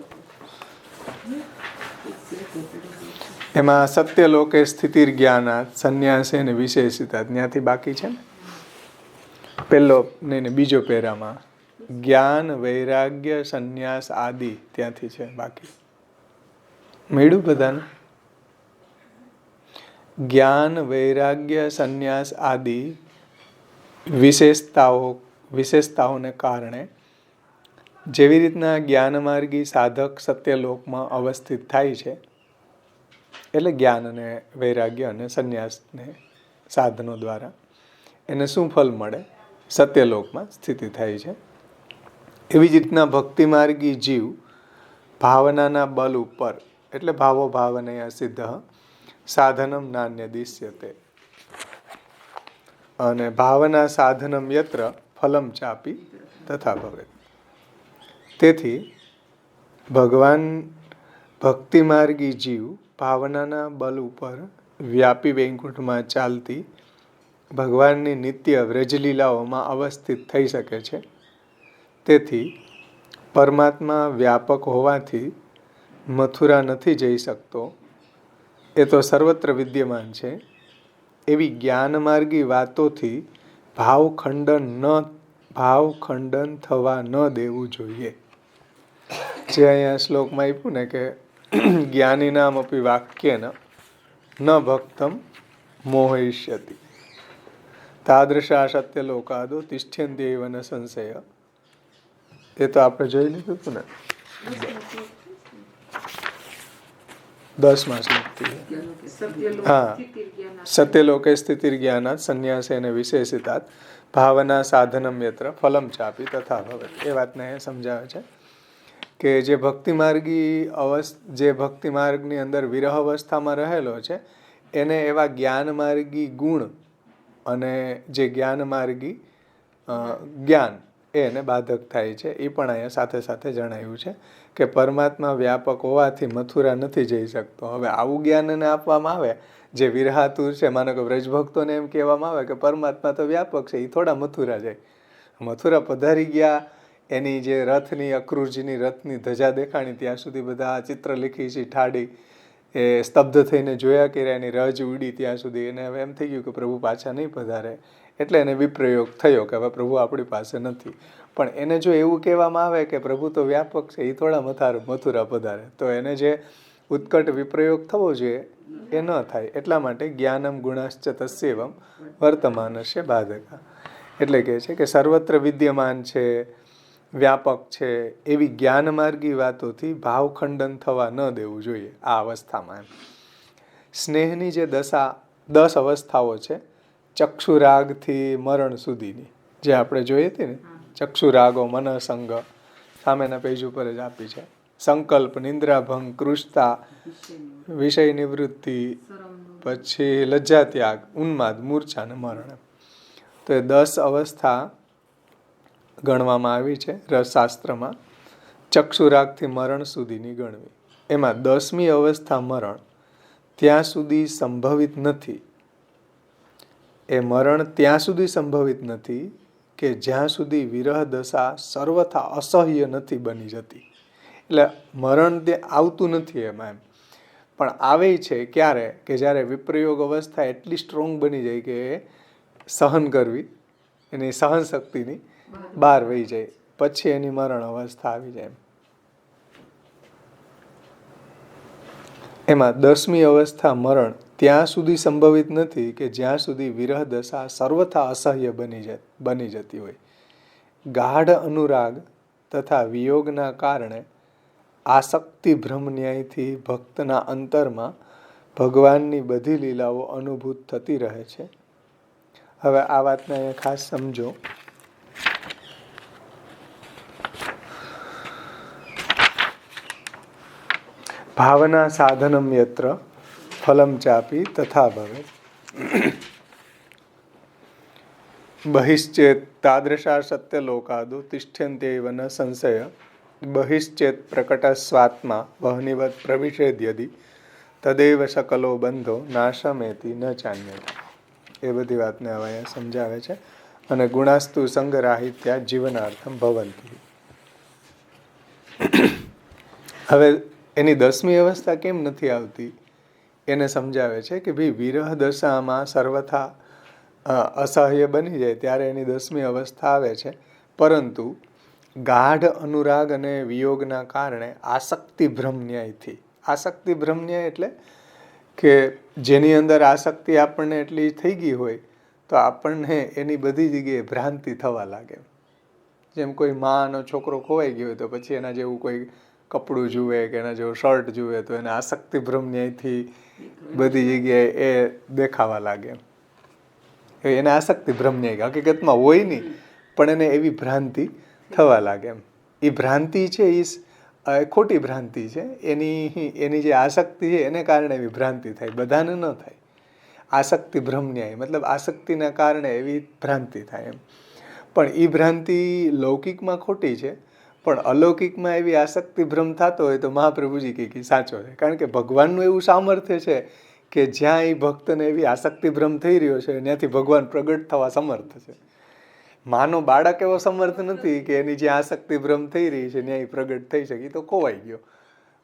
એમાં સત્યલોકે સ્થિતિર જ્ઞાનાત સંન્યાસે ને વિશેષિતા ત્યાંથી બાકી છે ને. પહેલો ને બીજો પેરામાં જ્ઞાન વૈરાગ્ય સંન્યાસ આદિ ત્યાંથી છે બાકી. મળ્યું બધાને? જ્ઞાન વૈરાગ્ય સંન્યાસ આદિ વિશેષતાઓને કારણે જેવી રીતના જ્ઞાનમાર્ગી સાધક સત્યલોકમાં અવસ્થિત થાય છે, એટલે જ્ઞાન અને વૈરાગ્ય અને સંન્યાસને સાધનો દ્વારા એને શું ફલ મળે? સત્યલોકમાં સ્થિતિ થાય છે. એવી જ રીતના ભક્તિમાર્ગી જીવ ભાવનાના બલ ઉપર એટલે ભાવો ભાવનયા સિદ્ધ સાધનમ નાન્ય દિશ્યતે અને ભાવના સાધનમ યત્ર ફલમ ચાપી તથા ભવેત. તેથી ભગવાન ભક્તિમાર્ગી જીવ ભાવનાના બલ ઉપર વ્યાપી વૈકુંઠમાં ચાલતી ભગવાનની નિત્ય વ્રજલીલાઓમાં અવસ્થિત થઈ શકે છે. તેથી પરમાત્મા વ્યાપક હોવાથી મથુરા નથી જઈ શકતો એ તો સર્વત્ર વિદ્યમાન છે. એવી જ્ઞાનમાર્ગી વાતોથી ભાવખંડન થવા ન દેવું જોઈએ. જે અહીંયા શ્લોકમાં આપ્યું ને કે જ્ઞાનીનામ અપી વાક્યેન ન ભક્તમ મોહયિષ્યતિ તાદૃશા સત્યલોકાદો તિષ્ઠ્યન્તિ એવ ન સંશય. એ તો આપણે જોઈ લીધું હતું ને 10મા શ્લોકથી. હા, સત્યલોકે સ્થિતિર્જ્ઞાનાત સંન્યાસેન વિશેષિતાત ભાવના સાધનમ યત્ર ફલમ ચાપી તથા ભવેત. એ વાતને સમજાવે છે કે જે ભક્તિ માર્ગની અંદર વિરહ અવસ્થામાં રહેલો છે એને એવા જ્ઞાન માર્ગી ગુણ અને જે જ્ઞાન માર્ગી જ્ઞાન એને બાધક થાય છે. એ પણ અહીંયા સાથે સાથે જણાવ્યું છે કે પરમાત્મા વ્યાપક હોવાથી મથુરા નથી જઈ શકતો. હવે આવું જ્ઞાન એને આપવામાં આવે જે વિરહાતુર છે. માનો કે વ્રજભક્તોને એમ કહેવામાં આવે કે પરમાત્મા તો વ્યાપક છે, એ થોડા મથુરા જાય. મથુરા પધારી ગયા, એની જે રથની અક્રૂરજીની રથની ધજા દેખાણી ત્યાં સુધી બધા ચિત્ર લીખી છે ઠાડી એ સ્તબ્ધ થઈને જોયા કર્યા, એની રજ ઉડી ત્યાં સુધી. એને હવે એમ થઈ ગયું કે પ્રભુ પાછા નહીં પધારે, એટલે એને વિપ્રયોગ થયો કે હવે પ્રભુ આપણી પાસે નથી. પણ એને જો એવું કહેવામાં આવે કે પ્રભુ તો વ્યાપક છે, એ થોડા મથુરા પધારે, તો એને જે ઉત્કટ વિપ્રયોગ થવો જોઈએ એ ન થાય. એટલા માટે જ્ઞાનમ ગુણાશ્ચ તસ્યવમ વર્તમાનસ્ય બાધકા. એટલે કહે છે કે સર્વત્ર વિદ્યમાન છે, વ્યાપક છે, એવી જ્ઞાન માર્ગી વાતોથી ભાવખંડન થવા ન દેવું જોઈએ આ અવસ્થામાં. સ્નેહની જે 10 અવસ્થાઓ છે ચક્ષુરાગથી મરણ સુધીની, જે આપણે જોઈએ હતી ને, ચક્ષુરાગો મનસંગ સામેના પેજ ઉપર જ આપી છે. સંકલ્પ, નિંદ્રાભંગ, કૃષ્તા, વિષય નિવૃત્તિ, પછી લજ્જાત્યાગ, ઉન્માદ, મૂર્છા અને મરણ. તો એ 10 અવસ્થા ગણવામાં આવી છે રસશાસ્ત્રમાં, ચક્ષુરાગથી મરણ સુધીની ગણવી. એમાં 10મી અવસ્થા મરણ ત્યાં સુધી સંભવિત નથી. એ મરણ ત્યાં સુધી સંભવિત નથી કે જ્યાં સુધી વિરહ દશા સર્વથા અસહ્ય નથી બની જતી. એટલે મરણ તે આવતું નથી એમાં એમ, પણ આવે છે ક્યારે કે જ્યારે વિપ્રયોગ અવસ્થા એટલી સ્ટ્રોંગ બની જાય કે સહન કરવી એની સહન શક્તિની બહાર વહી જાય, પછી એની મરણ અવસ્થા આવી જાય. એમાં 10મી અવસ્થા મરણ ત્યાં સુધી સંભવિત નથી કે જ્યાં સુધી વિરહ દશા સર્વથા અસહ્ય બની જતી હોય. ગાઢ અનુરાગ તથા વિયોગના કારણે આસક્તિ ભ્રમ ન્યાયથી ભક્તના અંતરમાં ભગવાનની બધી લીલાઓ અનુભૂત થતી રહે છે. હવે આ વાતને અહીંયા ખાસ સમજો. ભાવના સાધનમ યત્ર ફલમ ચાપી તથા ભવે બહિશ્ચેત તાદૃશા સત્યલોકાદો તિષ્ઠ્યન્ત્યૈવ ન સંશય બહિશ્ચેત પ્રકટસ્વાત્મા વહનિવત પ્રવિશેદ્યદિ તદેવ સકલો બંધો નાશમેતિ ન ચાન્યતા. એ બધી વાતને હવે અહીંયા સમજાવે છે. અને ગુણાસ્તુ સંગરાહિત્યા જીવનાર્થમ ભવંતી. હવે એની 10મી અવસ્થા કેમ નથી આવતી એને સમજાવે છે કે ભાઈ વિરહ દશામાં સર્વથા અસહ્ય બની જાય ત્યારે એની 10મી અવસ્થા આવે છે, પરંતુ ગાઢ અનુરાગ અને વિયોગના કારણે આસક્તિ ભ્રમ ન્યાયથી. આસક્તિ ભ્રમ ન્યાય એટલે કે જેની અંદર આસક્તિ આપણને એટલી થઈ ગઈ હોય તો આપણને એની બધી જગ્યાએ ભ્રાંતિ થવા લાગે. જેમ કોઈ માનો છોકરો ખોવાઈ ગયો હોય તો પછી એના જેવું કોઈ કપડું જુએ કે એના જેવો શર્ટ જુએ તો એને આસક્તિ ભ્રમ ન્યાયથી બધી જગ્યાએ એ દેખાવા લાગે. એને આસક્તિ ભ્રમ ન્યાય હકીકતમાં હોય નહીં, પણ એને એવી ભ્રાંતિ થવા લાગે. એ ભ્રાંતિ છે એ ખોટી ભ્રાંતિ છે. એની જે આસક્તિ છે એને કારણે એવી ભ્રાંતિ થાય, બધાને ન થાય. આસક્તિ ભ્રમ ન્યાય મતલબ આસક્તિના કારણે એવી ભ્રાંતિ થાય એમ. પણ એ ભ્રાંતિ લૌકિકમાં ખોટી છે, પણ અલૌકિકમાં એવી આસક્તિ ભ્રમ થતો હોય તો મહાપ્રભુજી કે સાચો છે. કારણ કે ભગવાનનું એવું સામર્થ્ય છે કે જ્યાં એ ભક્તને એવી આસક્તિ ભ્રમ થઈ રહ્યો છે ત્યાંથી ભગવાન પ્રગટ થવા સમર્થ છે. માનો બાળક એવો સમર્થ નથી કે એની જે આસક્તિ ભ્રમ થઈ રહી છે ત્યાં એ પ્રગટ થઈ શકે, તો ખોવાઈ ગયો,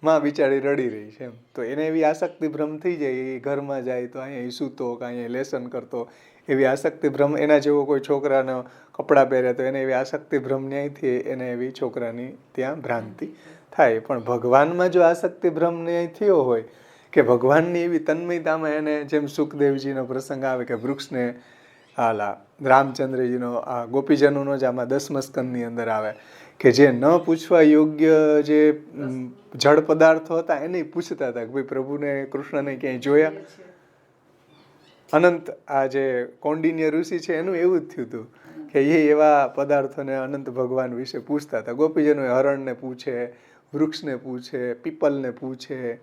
માં બિચારી રડી રહી છે એમ. તો એને એવી આસક્તિ ભ્રમ થઈ જાય, એ ઘરમાં જાય તો અહીંયા એ સૂતો કે અહીંયા લેસન કરતો, એવી આસક્તિ ભ્રમ. એના જેવો કોઈ છોકરાનો કપડાં પહેરે તો એને એવી આસક્તિ ભ્રમ ન્યાયથી એને એવી છોકરાની ત્યાં ભ્રાંતિ થાય. પણ ભગવાનમાં જો આસક્તિ ભ્રમ ન્યાય થયો હોય કે ભગવાનની એવી તન્મયતામાં એને, જેમ સુખદેવજીનો પ્રસંગ આવે કે વૃક્ષને રામચંદ્રજીનો ગોપીજનોનો જ આમાં 10મ સ્કંદની અંદર આવે કે જે ન પૂછવા યોગ્ય જે જળ પદાર્થો હતા એને પૂછતા હતા કે ભાઈ પ્રભુને કૃષ્ણને ક્યાંય જોયા. અનંત આ જે કૌંડિન્ય ઋષિ છે એનું એવું જ થયું હતું કે એ એવા પદાર્થોને અનંત ભગવાન વિશે પૂછતા હતા. ગોપીજનો હરણને પૂછે, વૃક્ષને પૂછે, પીપલને પૂછે,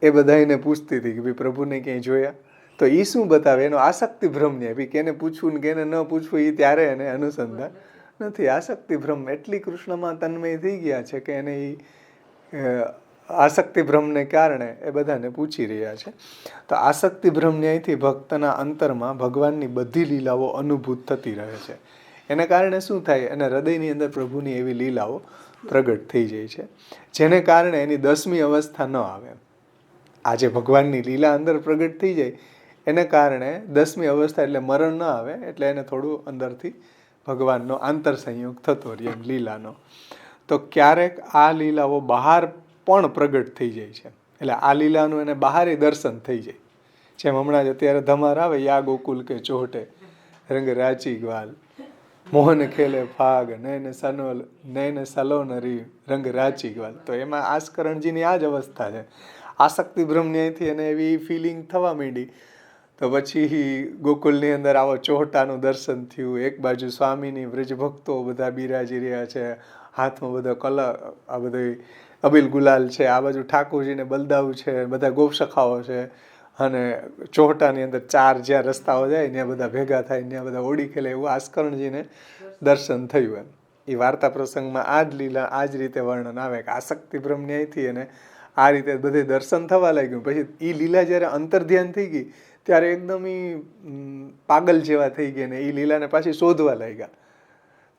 એ બધાને પૂછતી હતી કે ભાઈ પ્રભુને ક્યાંય જોયા. તો એ શું બતાવે? એનો આસક્તિ ભ્રમ ને ભાઈ કેને પૂછવું ને કેને ન પૂછવું એ ત્યારે એને અનુસંધાન નથી. આસક્તિ ભ્રમ એટલી કૃષ્ણમાં તન્મય થઈ ગયા છે કે એને આસક્તિ ભ્રમને કારણે એ બધાને પૂછી રહ્યા છે. તો આસક્તિ ભ્રમ ન્યાયથી ભક્તના અંતરમાં ભગવાનની બધી લીલાઓ અનુભૂત થતી રહે છે. એને કારણે શું થાય? એને હૃદયની અંદર પ્રભુની એવી લીલાઓ પ્રગટ થઈ જાય છે, જેને કારણે એની 10મી અવસ્થા ન આવે. આજે ભગવાનની લીલા અંદર પ્રગટ થઈ જાય એને કારણે 10મી અવસ્થા એટલે મરણ ન આવે, એટલે એને થોડું અંદરથી ભગવાનનો આંતર સંયોગ થતો રહે એમ લીલાનો. તો ક્યારેક આ લીલાઓ બહાર પણ પ્રગટ થઈ જાય છે, એટલે આ લીલાનું એને બહારે દર્શન થઈ જાય. જેમ હમણાં જ અત્યારે ધમાર આવે, યા ગોકુલ કે ચોહટે રંગ રાચી ગ્વાલ, મોહન ખેલે ફાગ, નયન સલો નરી રંગ રાચી ગ્વાલ. તો એમાં આસ્કરણજીની આ જ અવસ્થા છે. આસક્તિ ભ્રમ ન્યાયથી એને એવી ફિલિંગ થવા માંડી. તો પછી ગોકુલની અંદર આવો ચોહટાનું દર્શન થયું. એક બાજુ સ્વામીની વ્રજ ભક્તો બધા બિરાજી રહ્યા છે, હાથમાં બધો કલર, આ બધું અબીલ ગુલાલ છે, આ બાજુ ઠાકોરજીને બલદાવ છે, બધા ગોપસખાઓ છે, અને ચોહટાની અંદર 4 જ્યાં રસ્તાઓ જાય ત્યાં બધા ભેગા થાય, ત્યાં બધા હોળી ખેલે. એવું આસ્કરણજીને દર્શન થયું. એમ એ વાર્તા પ્રસંગમાં આ જ લીલા આ જ રીતે વર્ણન આવે કે આસક્તિ ભ્રમ ન્યાયથી એને આ રીતે બધે દર્શન થવા લાગ્યું. પછી એ લીલા જ્યારે અંતર્ધ્યાન થઈ ગઈ ત્યારે એકદમ એ પાગલ જેવા થઈ ગયા ને એ લીલાને પાછી શોધવા લાગ્યા.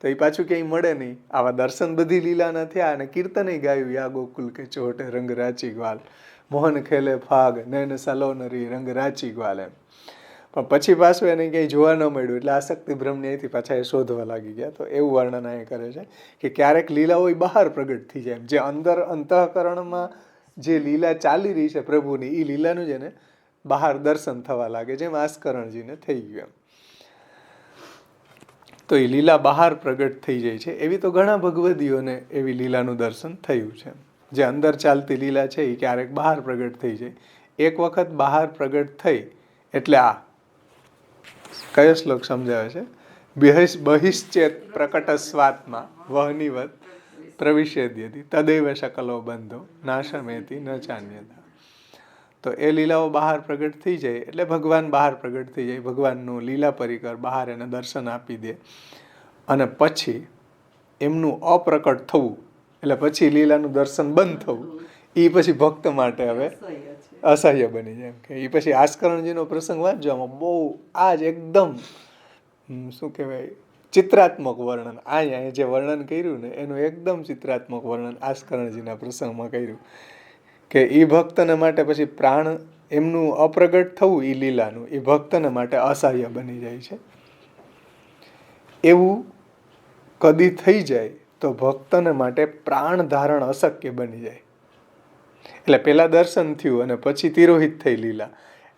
તો એ પાછું ક્યાંય મળે નહીં. આવા દર્શન બધી લીલાના થયા અને કીર્તને ગાયું, યા ગોકુલ કે ચોહટે રંગ રાચી ગ્વાલ, મોહન ખેલે ફાગ, નયન સલો નરી રંગ રાચી ગ્વાલ. એમ પણ પછી પાછું એને ક્યાંય જોવા ન મળ્યું, એટલે આસક્તિ ભ્રમ ન્યાયથી પાછા એ શોધવા લાગી ગયા. તો એવું વર્ણન અહીં કરે છે કે ક્યારેક લીલાઓ બહાર પ્રગટ થઈ જાય. જે અંદર અંતઃકરણમાં જે લીલા ચાલી રહી છે પ્રભુની, એ લીલાનું જ એને બહાર દર્શન થવા લાગે, જેમ આસ્કરણજીને થઈ ગયું. તો એ લીલા બહાર પ્રગટ થઈ જાય છે. એવી તો ઘણા ભગવદીઓને એવી લીલાનું દર્શન થયું છે. જે અંદર ચાલતી લીલા છે એ ક્યારેક બહાર પ્રગટ થઈ જાય. એક વખત બહાર પ્રગટ થઈ એટલે આ કયો શ્લોક સમજાવે છે? બહિશ્ચેત પ્રકટ સ્વાત્મા વહનિવત પ્રવિશેદ્યતિ તદૈવ શકલો બંધો નાશમેતિ ન ચાન્યતા. તો એ લીલાઓ બહાર પ્રગટ થઈ જાય એટલે ભગવાન બહાર પ્રગટ થઈ જાય. ભગવાનનું લીલા પરિકર બહાર એને દર્શન આપી દે અને પછી એમનું અપ્રકટ થવું, એટલે પછી લીલાનું દર્શન બંધ થવું, એ પછી ભક્ત માટે હવે અસહ્ય બની જાય. કે એ પછી આસ્કરણજીનો પ્રસંગ વાંચજો, આમાં બહુ આ જ એકદમ શું કહેવાય ચિત્રાત્મક વર્ણન. અહીંયા જે વર્ણન કર્યું ને એનું એકદમ ચિત્રાત્મક વર્ણન આસ્કરણજીના પ્રસંગમાં કર્યું કે એ ભક્તને માટે પછી પ્રાણ એમનું અપ્રગટ થવું એ લીલાનું એ ભક્તને માટે અસહ્ય બની જાય છે. એવું કદી થઈ જાય તો ભક્તને માટે પ્રાણ ધારણ અશક્ય બની જાય. એટલે પેલા દર્શન થયું અને પછી તિરોહિત થઈ લીલા,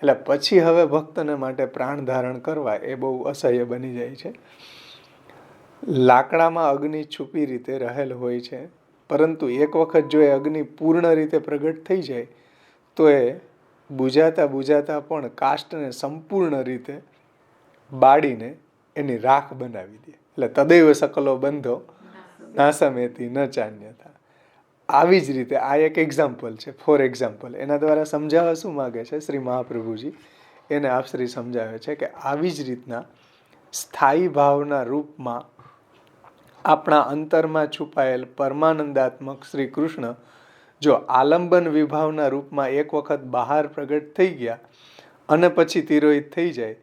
એટલે પછી હવે ભક્તને માટે પ્રાણ ધારણ કરવા એ બહુ અસહ્ય બની જાય છે. લાકડામાં અગ્નિ છુપી રીતે રહેલ હોય છે, પરંતુ એક વખત જો એ અગ્નિ પૂર્ણ રીતે પ્રગટ થઈ જાય તો એ બુઝાતા બુઝાતા પણ કાષ્ટને સંપૂર્ણ રીતે બાળીને એની રાખ બનાવી દે. એટલે તદૈવ સકલો બંધો નાસમેતી ન ચાન્યતા. આવી જ રીતે આ એક એક્ઝામ્પલ છે, ફોર એક્ઝામ્પલ. એના દ્વારા સમજાવવા શું માગે છે શ્રી મહાપ્રભુજી? એને આપશ્રી સમજાવે છે કે આવી જ રીતના સ્થાયી ભાવના રૂપમાં આપણા અંતરમાં છુપાયેલ પરમાનંદાત્મક શ્રી કૃષ્ણ જો આલંબન વિભાવના રૂપમાં એક વખત બહાર પ્રગટ થઈ ગયા અને પછી તિરોહિત થઈ જાય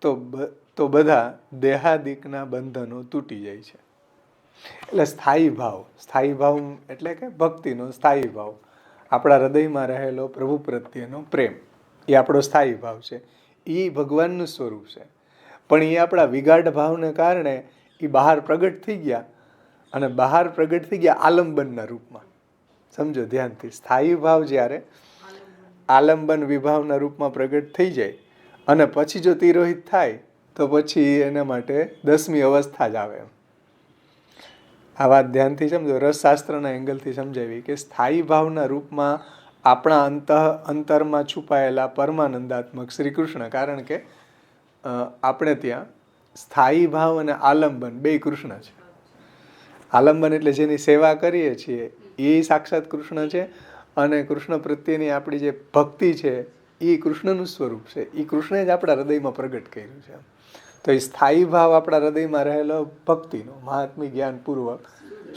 તો બધા દેહાદિકના બંધનો તૂટી જાય છે. એટલે સ્થાયી ભાવ એટલે કે ભક્તિનો સ્થાયી ભાવ, આપણા હૃદયમાં રહેલો પ્રભુ પ્રત્યેનો પ્રેમ, એ આપણો સ્થાયી ભાવ છે. એ ભગવાનનું સ્વરૂપ છે. પણ એ આપણા વિગાઢ ભાવને કારણે એ બહાર પ્રગટ થઈ ગયા અને બહાર પ્રગટ થઈ ગયા આલંબનના રૂપમાં. સમજો ધ્યાનથી, સ્થાયી ભાવ જ્યારે આલંબન વિભાવના રૂપમાં પ્રગટ થઈ જાય અને પછી જો તિરોહિત થાય તો પછી એના માટે 10મી અવસ્થા જ આવે. આ વાત ધ્યાનથી સમજો. રસશાસ્ત્રના એંગલથી સમજાવી કે સ્થાયી ભાવના રૂપમાં આપણા અંતરમાં છુપાયેલા પરમાનંદાત્મક શ્રી કૃષ્ણ, કારણ કે આપણે ત્યાં સ્થાયી ભાવ અને આલંબન બે કૃષ્ણ છે. આલંબન એટલે જેની સેવા કરીએ છીએ એ સાક્ષાત કૃષ્ણ છે, અને કૃષ્ણ પ્રત્યેની આપણી જે ભક્તિ છે એ કૃષ્ણનું સ્વરૂપ છે. એ કૃષ્ણે જ આપણા હૃદયમાં પ્રગટ કર્યું છે. તો એ સ્થાયી ભાવ આપણા હૃદયમાં રહેલો ભક્તિનો, મહાત્મી જ્ઞાનપૂર્વક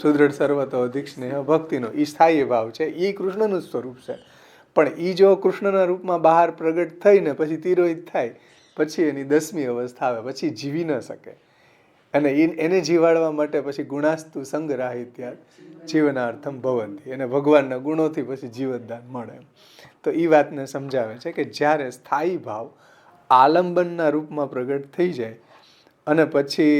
સુદૃઢ સર્વતો અધિક સ્નેહ ભક્તિનો એ સ્થાયી ભાવ છે. એ કૃષ્ણનું સ્વરૂપ છે. પણ એ જો કૃષ્ણના રૂપમાં બહાર પ્રગટ થઈને પછી તિરોહિત થાય પછી એની 10મી અવસ્થા આવે, પછી જીવી ન શકે. અને એને જીવાડવા માટે પછી ગુણાસ્તુ સંગરાહિત્યા જીવનાર્થમ ભવંતી, એને ભગવાનના ગુણોથી પછી જીવતદાન મળે. તો એ વાતને સમજાવે છે કે જ્યારે સ્થાયી ભાવ આલંબનના રૂપમાં પ્રગટ થઈ જાય અને પછી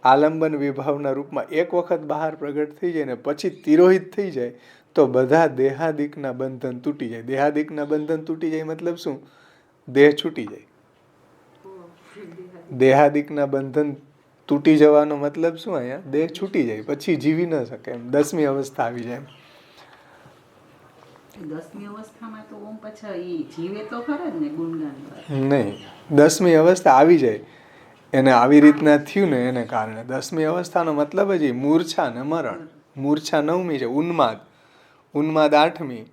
આલંબન વિભાવના રૂપમાં એક વખત બહાર પ્રગટ થઈ જાય ને પછી તિરોહિત થઈ જાય તો બધા દેહાદિકના બંધન તૂટી જાય. દેહાદિકના બંધન તૂટી જાય મતલબ શું? દેહ છૂટી જાય. દેહાદિકના બંધન તૂટી જવાનો મતલબ શું? અહીંયા દેહ છૂટી જાય, પછી જીવી ન શકે એમ. 10મી અવસ્થા આવી જાય. 10મી અવસ્થામાં તો ઓમ પાછા ઈ જીવે તો ખરા જ ને ગુણગાન નહીં, 10મી અવસ્થા આવી જાય એને આવી રીતના થયું ને એને કારણે 10મી અવસ્થાનો મતલબ જ મૂર્છા ને મરણ. મૂર્છા 9મી છે, ઉન્માદ 8મી,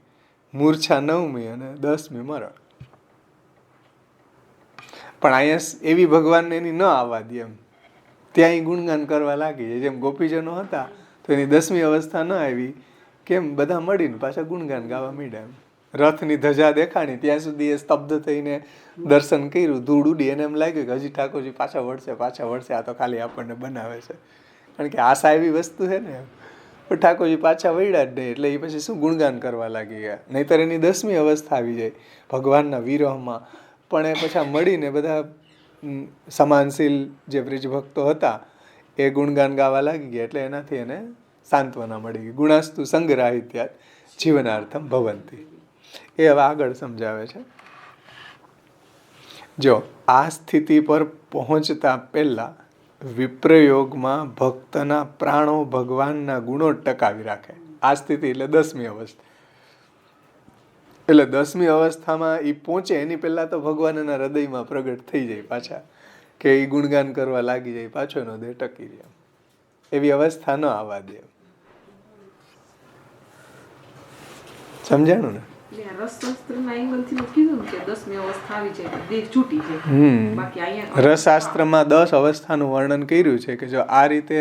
મૂર્છા 9મી અને 10મી મરણ. પણ અહીંયા એવી ભગવાનને એની ન આવવા દે એમ, ત્યાં ગુણગાન કરવા લાગી જાય. જેમ ગોપીજનો હતા તો એની 10મી અવસ્થા ન આવી, કેમ? બધા મળીને પાછા ગુણગાન ગાવા માંડ્યા એમ. રથની ધજા દેખાણી ત્યાં સુધી એ સ્તબ્ધ થઈને દર્શન કર્યું, ધૂળ ઉડી. એને એમ લાગ્યું કે હજી ઠાકોરજી પાછા વળશે, આ તો ખાલી આપણને બનાવે છે. કારણ કે આશા એવી વસ્તુ છે ને. પણ ઠાકોરજી પાછા વળ્યા જ નહીં, એટલે એ પછી શું ગુણગાન કરવા લાગી ગયા. નહીંતર એની 10મી અવસ્થા આવી જાય ભગવાનના વિરહમાં. પણ એ પછી મળીને બધા સમાનશીલ જે બ્રિજ ભક્તો હતા એ ગુણગાન ગાવા લાગી ગયા, એટલે એનાથી એને સાંત્વના મળી ગઈ. ગુણાસ્તુ સંગરાહિત્યાત જીવનાર્થમ ભવંતી. એ હવે આગળ સમજાવે છે. જો આ સ્થિતિ પર પહોંચતા પહેલા વિપ્રયોગમાં ભક્તના પ્રાણો ભગવાનના ગુણો ટકાવી રાખે. આ સ્થિતિ એટલે 10મી અવસ્થા. એટલે 10મી અવસ્થામાં એ પહોંચે એની પહેલા તો ભગવાન એના હૃદયમાં પ્રગટ થઈ જાય પાછા, કે એ ગુણગાન કરવા લાગી જાય, પાછો એનો દેહ ટકી રહે. એવી અવસ્થા ન આવવા દે. સમજાણું ને? રસશાસ્ત્રમાં 10 અવસ્થાનું વર્ણન કર્યું છે કે જો આ રીતે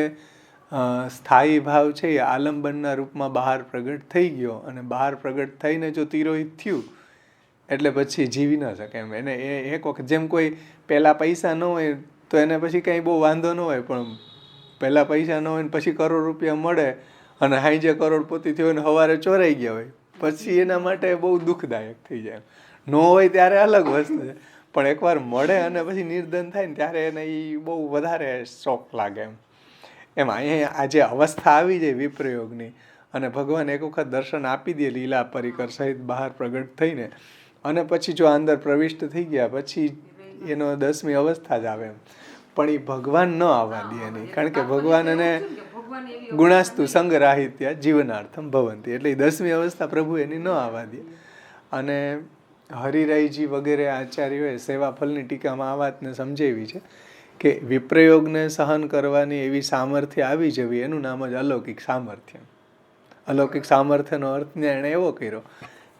સ્થાયી ભાવ છે એ આલંબનના રૂપમાં બહાર પ્રગટ થઈ ગયો અને બહાર પ્રગટ થઈને જો તિરોહિત થયું એટલે પછી જીવી ન શકે એમ. એને એક વખત જેમ કોઈ પહેલા પૈસા ન હોય તો એને પછી કંઈ બહુ વાંધો ન હોય, પણ પહેલા પૈસા ન હોય ને પછી કરોડ રૂપિયા મળે અને હાઈ જે કરોડપતિ થયો ને સવારે ચોરાઈ ગયા હોય પછી એના માટે બહુ દુઃખદાયક થઈ જાય. ન હોય ત્યારે અલગ વસ્તુ છે, પણ એકવાર મળે અને પછી નિર્ધન થાય ને ત્યારે એને એ બહુ વધારે શોખ લાગે એમ. એમ અહીંયા આ જે અવસ્થા આવી જાય વિપ્રયોગની અને ભગવાન એક વખત દર્શન આપી દે લીલા પરિકર સહિત બહાર પ્રગટ થઈને અને પછી જો અંદર પ્રવિષ્ટ થઈ ગયા પછી એનો 10મી અવસ્થા જ આવે એમ. પણ એ ભગવાન ન આવવા દે એની, કારણ કે ભગવાન એને ગુણાસ્તુ સંગરાહિત્યા જીવનાર્થમ ભવંતી, એટલે એ 10મી અવસ્થા પ્રભુ એની ન આવવા દે. અને હરિરાયજી વગેરે આચાર્યોએ સેવાફલની ટીકામાં આ વાતને સમજાવી છે કે વિપ્રયોગને સહન કરવાની એવી સામર્થ્ય આવી જવી એનું નામ જ અલૌકિક સામર્થ્ય. અલૌકિક સામર્થ્યનો અર્થ એણે એવો કર્યો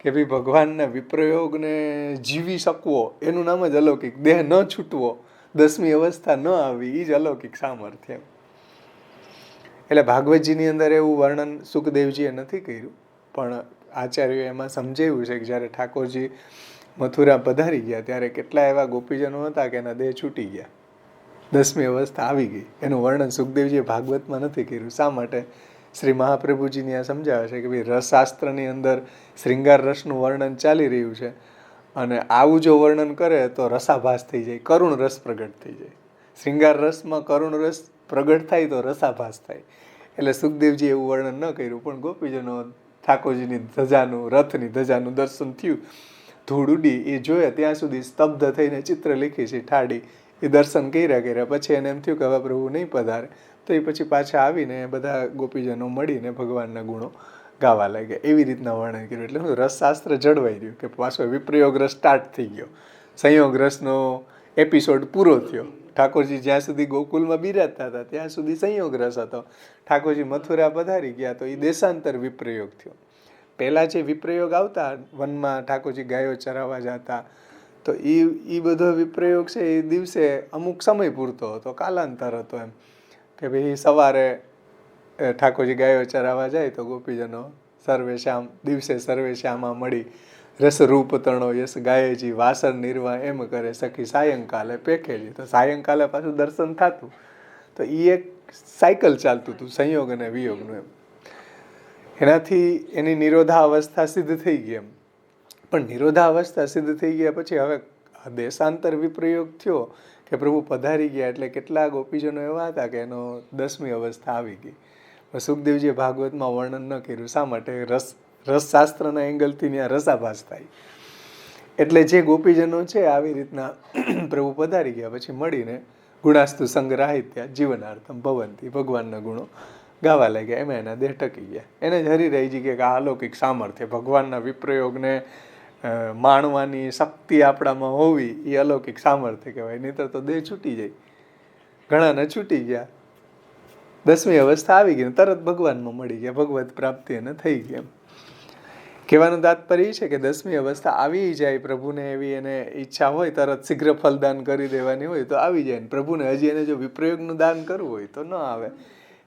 કે ભાઈ ભગવાનના વિપ્રયોગને જીવી શકવો એનું નામ જ અલૌકિક. દેહ ન છૂટવો, 10મી અવસ્થા ન આવી, એ જ અલૌકિક સામર્થ્ય. એટલે ભાગવતજીની અંદર એવું વર્ણન સુખદેવજીએ નથી કર્યું, પણ આચાર્યોએ એમાં સમજાવ્યું છે કે જ્યારે ઠાકોરજી મથુરા પધારી ગયા ત્યારે કેટલા એવા ગોપીજનો હતા કે એના દેહ છૂટી ગયા, 10મી અવસ્થા આવી ગઈ. એનું વર્ણન સુખદેવજીએ ભાગવતમાં નથી કર્યું. શા માટે? શ્રી મહાપ્રભુજીની આ સમજાવે છે કે ભાઈ રસશાસ્ત્રની અંદર શ્રૃંગાર રસનું વર્ણન ચાલી રહ્યું છે અને આવું જો વર્ણન કરે તો રસાભાસ થઈ જાય, કરુણ રસ પ્રગટ થઈ જાય. શ્રૃંગાર રસમાં કરુણ રસ પ્રગટ થાય તો રસાભાસ થાય. એટલે સુખદેવજી એવું વર્ણન ન કર્યું, પણ ગોપીજનો ઠાકોરજીની ધજાનું, રથની ધજાનું દર્શન થયું ધૂળ ઉડી એ જોયા ત્યાં સુધી સ્તબ્ધ થઈને ચિત્ર લીખી છે ઠાડી. એ દર્શન કર્યા પછી એને એમ થયું કે હવે પ્રભુ નહીં પધારે, તો એ પછી પાછા આવીને બધા ગોપીજનો મળીને ભગવાનના ગુણો ગાવા લાગ્યા. એવી રીતના વર્ણન કર્યું. એટલે શું રસશાસ્ત્ર જળવાઈ રહ્યું કે પાછો વિપ્રયોગ રસ સ્ટાર્ટ થઈ ગયો, સંયોગ રસનો એપિસોડ પૂરો થયો. ઠાકોરજી જ્યાં સુધી ગોકુલમાં બિરાજતા હતા ત્યાં સુધી સંયોગ રસ હતો. ઠાકોરજી મથુરા પધારી ગયા તો એ દેશાંતર વિપ્રયોગ થયો. પહેલાં જે વિપ્રયોગ આવતા વનમાં ઠાકોરજી ગાયો ચરાવવા જતા, તો એ બધો વિપ્રયોગ છે એ દિવસે અમુક સમય પૂરતો હતો, કાલાંતર હતો. એમ કે ભાઈ સવારે ઠાકોરજી ગાયો ચરાવવા જાય તો ગોપીજનો સર્વે શ્યામ દિવસે સર્વે શ્યામાં મળી રસરૂપ તણો યશ ગાયેજી વાસર નિર્વાહ એમ કરે સખી સાયંકાલે પેખેજી. તો સાયંકાલે પાછું દર્શન થતું. તો એ એક સાયકલ ચાલતું હતું સંયોગ અને વિયોગનું. એમ એનાથી એની નિરોધાવસ્થા સિદ્ધ થઈ ગઈ. એમ પણ નિરોધાવસ્થા સિદ્ધ થઈ ગયા પછી હવે દેશાંતર વિપ્રયોગ થયો કે પ્રભુ પધારી ગયા, એટલે કેટલા ગોપીજનો એવા હતા કે એનો 10મી અવસ્થા આવી ગઈ. સુખદેવજીએ ભાગવતમાં વર્ણન ન કર્યું. શા માટે? રસશાસ્ત્રના એંગલથી ત્યાં રસાભાસ થાય. એટલે જે ગોપીજનો છે આવી રીતના પ્રભુ પધારી ગયા પછી મળીને ગુણાસ્તુ સંગ્રાહિત્યા જીવનાર્થમ ભવંતી, ભગવાનના ગુણો ગાવા લાગ્યા. એમાં એના દેહ ટકી ગયા. એને જ હરિરાયજી કે આ અલૌકિક સામર્થ્ય ભગવાનના વિપ્રયોગને માણવાની શક્તિ આપણામાં હોવી એ અલૌકિક સામર્થ્ય કહેવાય. નહીંતર તો દેહ છૂટી જાય. ઘણાને છૂટી ગયા, 10મી અવસ્થા આવી ગઈ, તરત ભગવાનમાં મળી ગયા, ભગવત પ્રાપ્તિ એને થઈ ગઈ. એમ કહેવાનું તાત્પર્ય એ છે કે 10મી અવસ્થા આવી જાય, પ્રભુને એવી એને ઈચ્છા હોય તરત શીઘ્ર ફલદાન કરી દેવાની હોય તો આવી જાય. પ્રભુને હજી એને જો વિપ્રયોગનું દાન કરવું હોય તો ન આવે.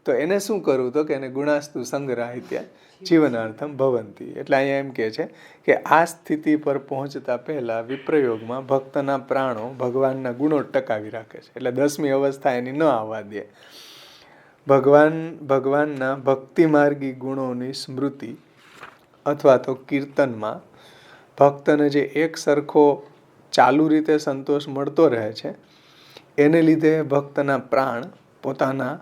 તો એને શું કરવું? તો કે એને ગુણાસ્તુ સંગ્રાહિત્યા જીવનાર્થમ ભવંતી. એટલે અહીંયા એમ કહે છે કે આ સ્થિતિ પર પહોંચતા પહેલા વિપ્રયોગમાં ભક્તના પ્રાણો ભગવાનના ગુણો ટકાવી રાખે છે. એટલે 10મી અવસ્થા એની ન આવવા દે. ભગવાનના ભક્તિમાર્ગી ગુણોની સ્મૃતિ અથવા તો કીર્તનમાં ભક્તને જે એક સરખો ચાલુ રીતે સંતોષ મળતો રહે છે, એને લીધે ભક્તના પ્રાણ પોતાના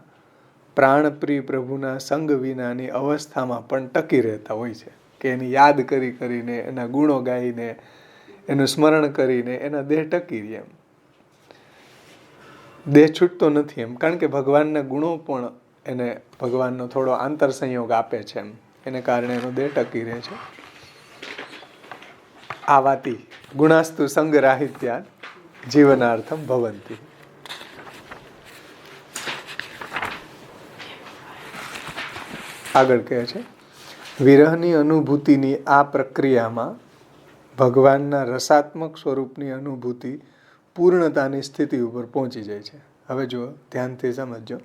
પ્રાણપ્રિય પ્રભુના સંગ વિનાની અવસ્થામાં પણ ટકી રહેતા હોય છે. કે એની યાદ કરીને એના ગુણો ગાઈને એનું સ્મરણ કરીને એના દેહ ટકી રહે. એમ દેહ છૂટતો નથી. એમ કારણ કે ભગવાનના ગુણો પણ એને ભગવાનનો થોડો આંતર સંયોગ આપે છે. એમ એને કારણે એનો દેહ ટકી રહે છે. આવાતી ગુણાસ્તુ સંગ્રાહિત્યા જીવનાર્થમ ભવંતી. આગળ કહે છે વિરહની અનુભૂતિની આ પ્રક્રિયામાં ભગવાનના રસાત્મક સ્વરૂપની અનુભૂતિ પૂર્ણતાની સ્થિતિ ઉપર પહોંચી જાય છે. હવે જો ધ્યાનથી સમજો,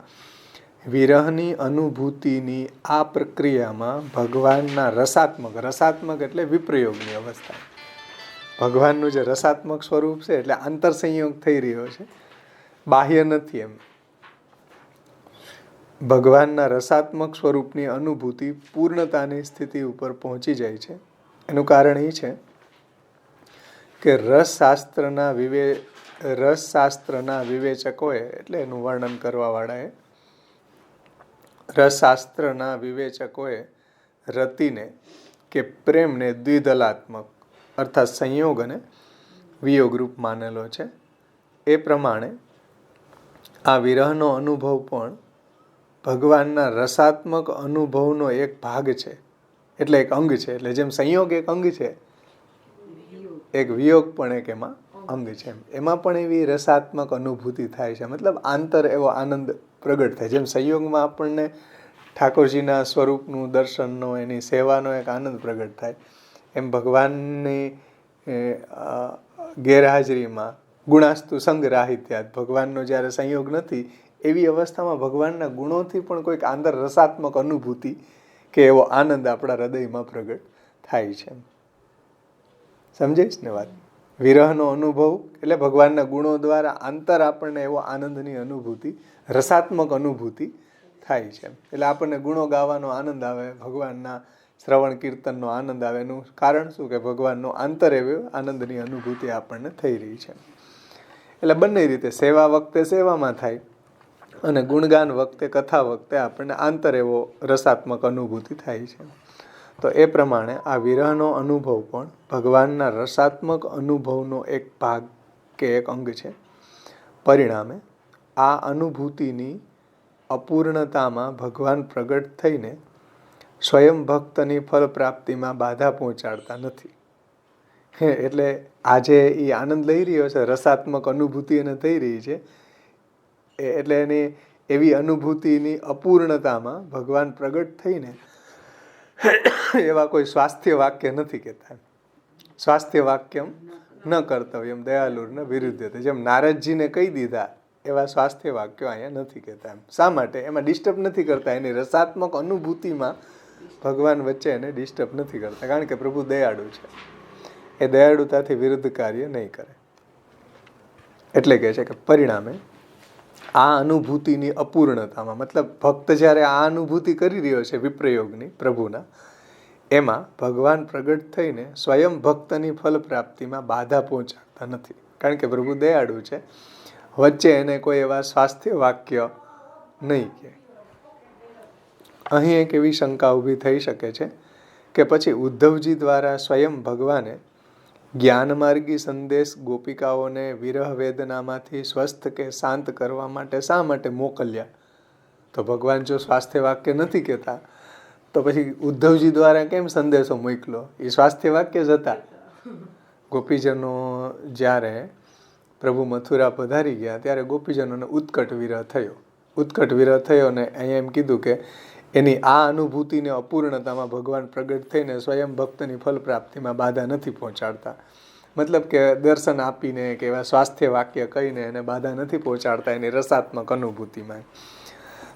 વિરહની અનુભૂતિની આ પ્રક્રિયામાં ભગવાનના રસાત્મક એટલે વિપ્રયોગની અવસ્થા, ભગવાનનું જે રસાત્મક સ્વરૂપ છે એટલે આંતર સંયોગ થઈ રહ્યો છે, બાહ્ય નથી. એમ ભગવાનના રસાત્મક સ્વરૂપની અનુભૂતિ પૂર્ણતાની સ્થિતિ ઉપર પહોંચી જાય છે. એનું કારણ એ છે કે રસશાસ્ત્રના વિવેચકોએ એટલે એનું વર્ણન કરવાવાળાએ રસશાસ્ત્રના વિવેચકોએ રતિને કે પ્રેમને દ્વિદલાત્મક અર્થાત સંયોગ અને વિયોગરૂપ માનેલો છે. એ પ્રમાણે આ વિરહનો અનુભવ પણ ભગવાનના રસાત્મક અનુભવનો એક ભાગ છે, એટલે એક અંગ છે. એટલે જેમ સંયોગ એક અંગ છે, એક વિયોગ પણ એક એમાં અંગ છે. એમાં પણ એવી રસાત્મક અનુભૂતિ થાય છે, મતલબ આંતર એવો આનંદ પ્રગટ થાય. જેમ સંયોગમાં આપણને ઠાકોરજીના સ્વરૂપનું દર્શનનો, એની સેવાનો એક આનંદ પ્રગટ થાય, એમ ભગવાનની ગેરહાજરીમાં ગુણાસ્તુ સંગ્રાહિત્યા ભગવાનનો જ્યારે સંયોગ નથી એવી અવસ્થામાં ભગવાનના ગુણોથી પણ કોઈક આંતર રસાત્મક અનુભૂતિ કે એવો આનંદ આપણા હૃદયમાં પ્રગટ થાય છે. સમજાઈશ ને વાત? વિરહનો અનુભવ એટલે ભગવાનના ગુણો દ્વારા આંતર આપણને એવો આનંદની અનુભૂતિ, રસાત્મક અનુભૂતિ થાય છે. એટલે આપણને ગુણો ગાવાનો આનંદ આવે, ભગવાનના શ્રવણ કીર્તનનો આનંદ આવે. એનું કારણ શું? કે ભગવાનનો આંતર એવો આનંદની અનુભૂતિ આપણને થઈ રહી છે. એટલે બંને રીતે સેવા વખતે સેવામાં થાય અને ગુણગાન વખતે, કથા વખતે આપણને આંતર એવો રસાત્મક અનુભૂતિ થાય છે. તો એ પ્રમાણે આ વિરહનો અનુભવ પણ ભગવાનના રસાત્મક અનુભવનો એક ભાગ કે એક અંગ છે. પરિણામે આ અનુભૂતિની અપૂર્ણતામાં ભગવાન પ્રગટ થઈને સ્વયં ભક્તની ફળ પ્રાપ્તિમાં બાધા પહોંચાડતા નથી. એટલે આજે એ આનંદ લઈ રહ્યો છે, રસાત્મક અનુભૂતિ એને થઈ રહી છે, એટલે એની એવી અનુભૂતિની અપૂર્ણતામાં ભગવાન પ્રગટ થઈને એવા કોઈ સ્વાસ્થ્ય વાક્ય નથી કહેતા. સ્વાસ્થ્ય વાક્યમ ન કર્તવ્યમ દયાલુર વિરુદ્ધ, જેમ નારદજીને કહી દીધા એવા સ્વાસ્થ્ય વાક્યો અહીંયા નથી કહેતા. શા માટે? એમાં ડિસ્ટર્બ નથી કરતા, એની રસાત્મક અનુભૂતિમાં ભગવાન વચ્ચે એને ડિસ્ટર્બ નથી કરતા, કારણ કે પ્રભુ દયાળુ છે. એ દયાળુતાથી વિરુદ્ધ કાર્ય નહીં કરે. એટલે કહે છે કે પરિણામે આ અનુભૂતિની અપૂર્ણતામાં, મતલબ ભક્ત જ્યારે આ અનુભૂતિ કરી રહ્યો છે વિપ્રયોગની પ્રભુના, એમાં ભગવાન પ્રગટ થઈને સ્વયં ભક્તની ફલ પ્રાપ્તિમાં બાધા પહોંચાડતા નથી, કારણ કે પ્રભુ દયાળુ છે. વચ્ચે એને કોઈ એવા સ્વાસ્થ્ય વાક્ય નહીં કહે. અહીં એક એવી શંકા ઊભી થઈ શકે છે કે પછી ઉદ્ધવજી દ્વારા સ્વયં ભગવાને જ્ઞાનમાર્ગી સંદેશ ગોપિકાઓને વિરહ વેદનામાંથી સ્વસ્થ કે શાંત કરવા માટે શા માટે મોકલ્યા? તો ભગવાન જો સ્વાસ્થ્ય વાક્ય નથી કહેતા તો પછી ઉદ્ધવજી દ્વારા કેમ સંદેશો મોકલ્યો? એ સ્વાસ્થ્ય વાક્ય જ હતા. ગોપીજનો જ્યારે પ્રભુ મથુરા પધારી ગયા ત્યારે ગોપીજનોને ઉત્કટ વિરહ થયો. ઉત્કટ વિરહ થયો ને અહીંયા એમ કીધું કે એની આ અનુભૂતિને અપૂર્ણતામાં ભગવાન પ્રગટ થઈને સ્વયં ભક્તની ફલ પ્રાપ્તિમાં બાધા નથી પહોંચાડતા. મતલબ કે દર્શન આપીને કે એવા સ્વાસ્થ્ય વાક્ય કહીને એને બાધા નથી પહોંચાડતા એની રસાત્મક અનુભૂતિમાં.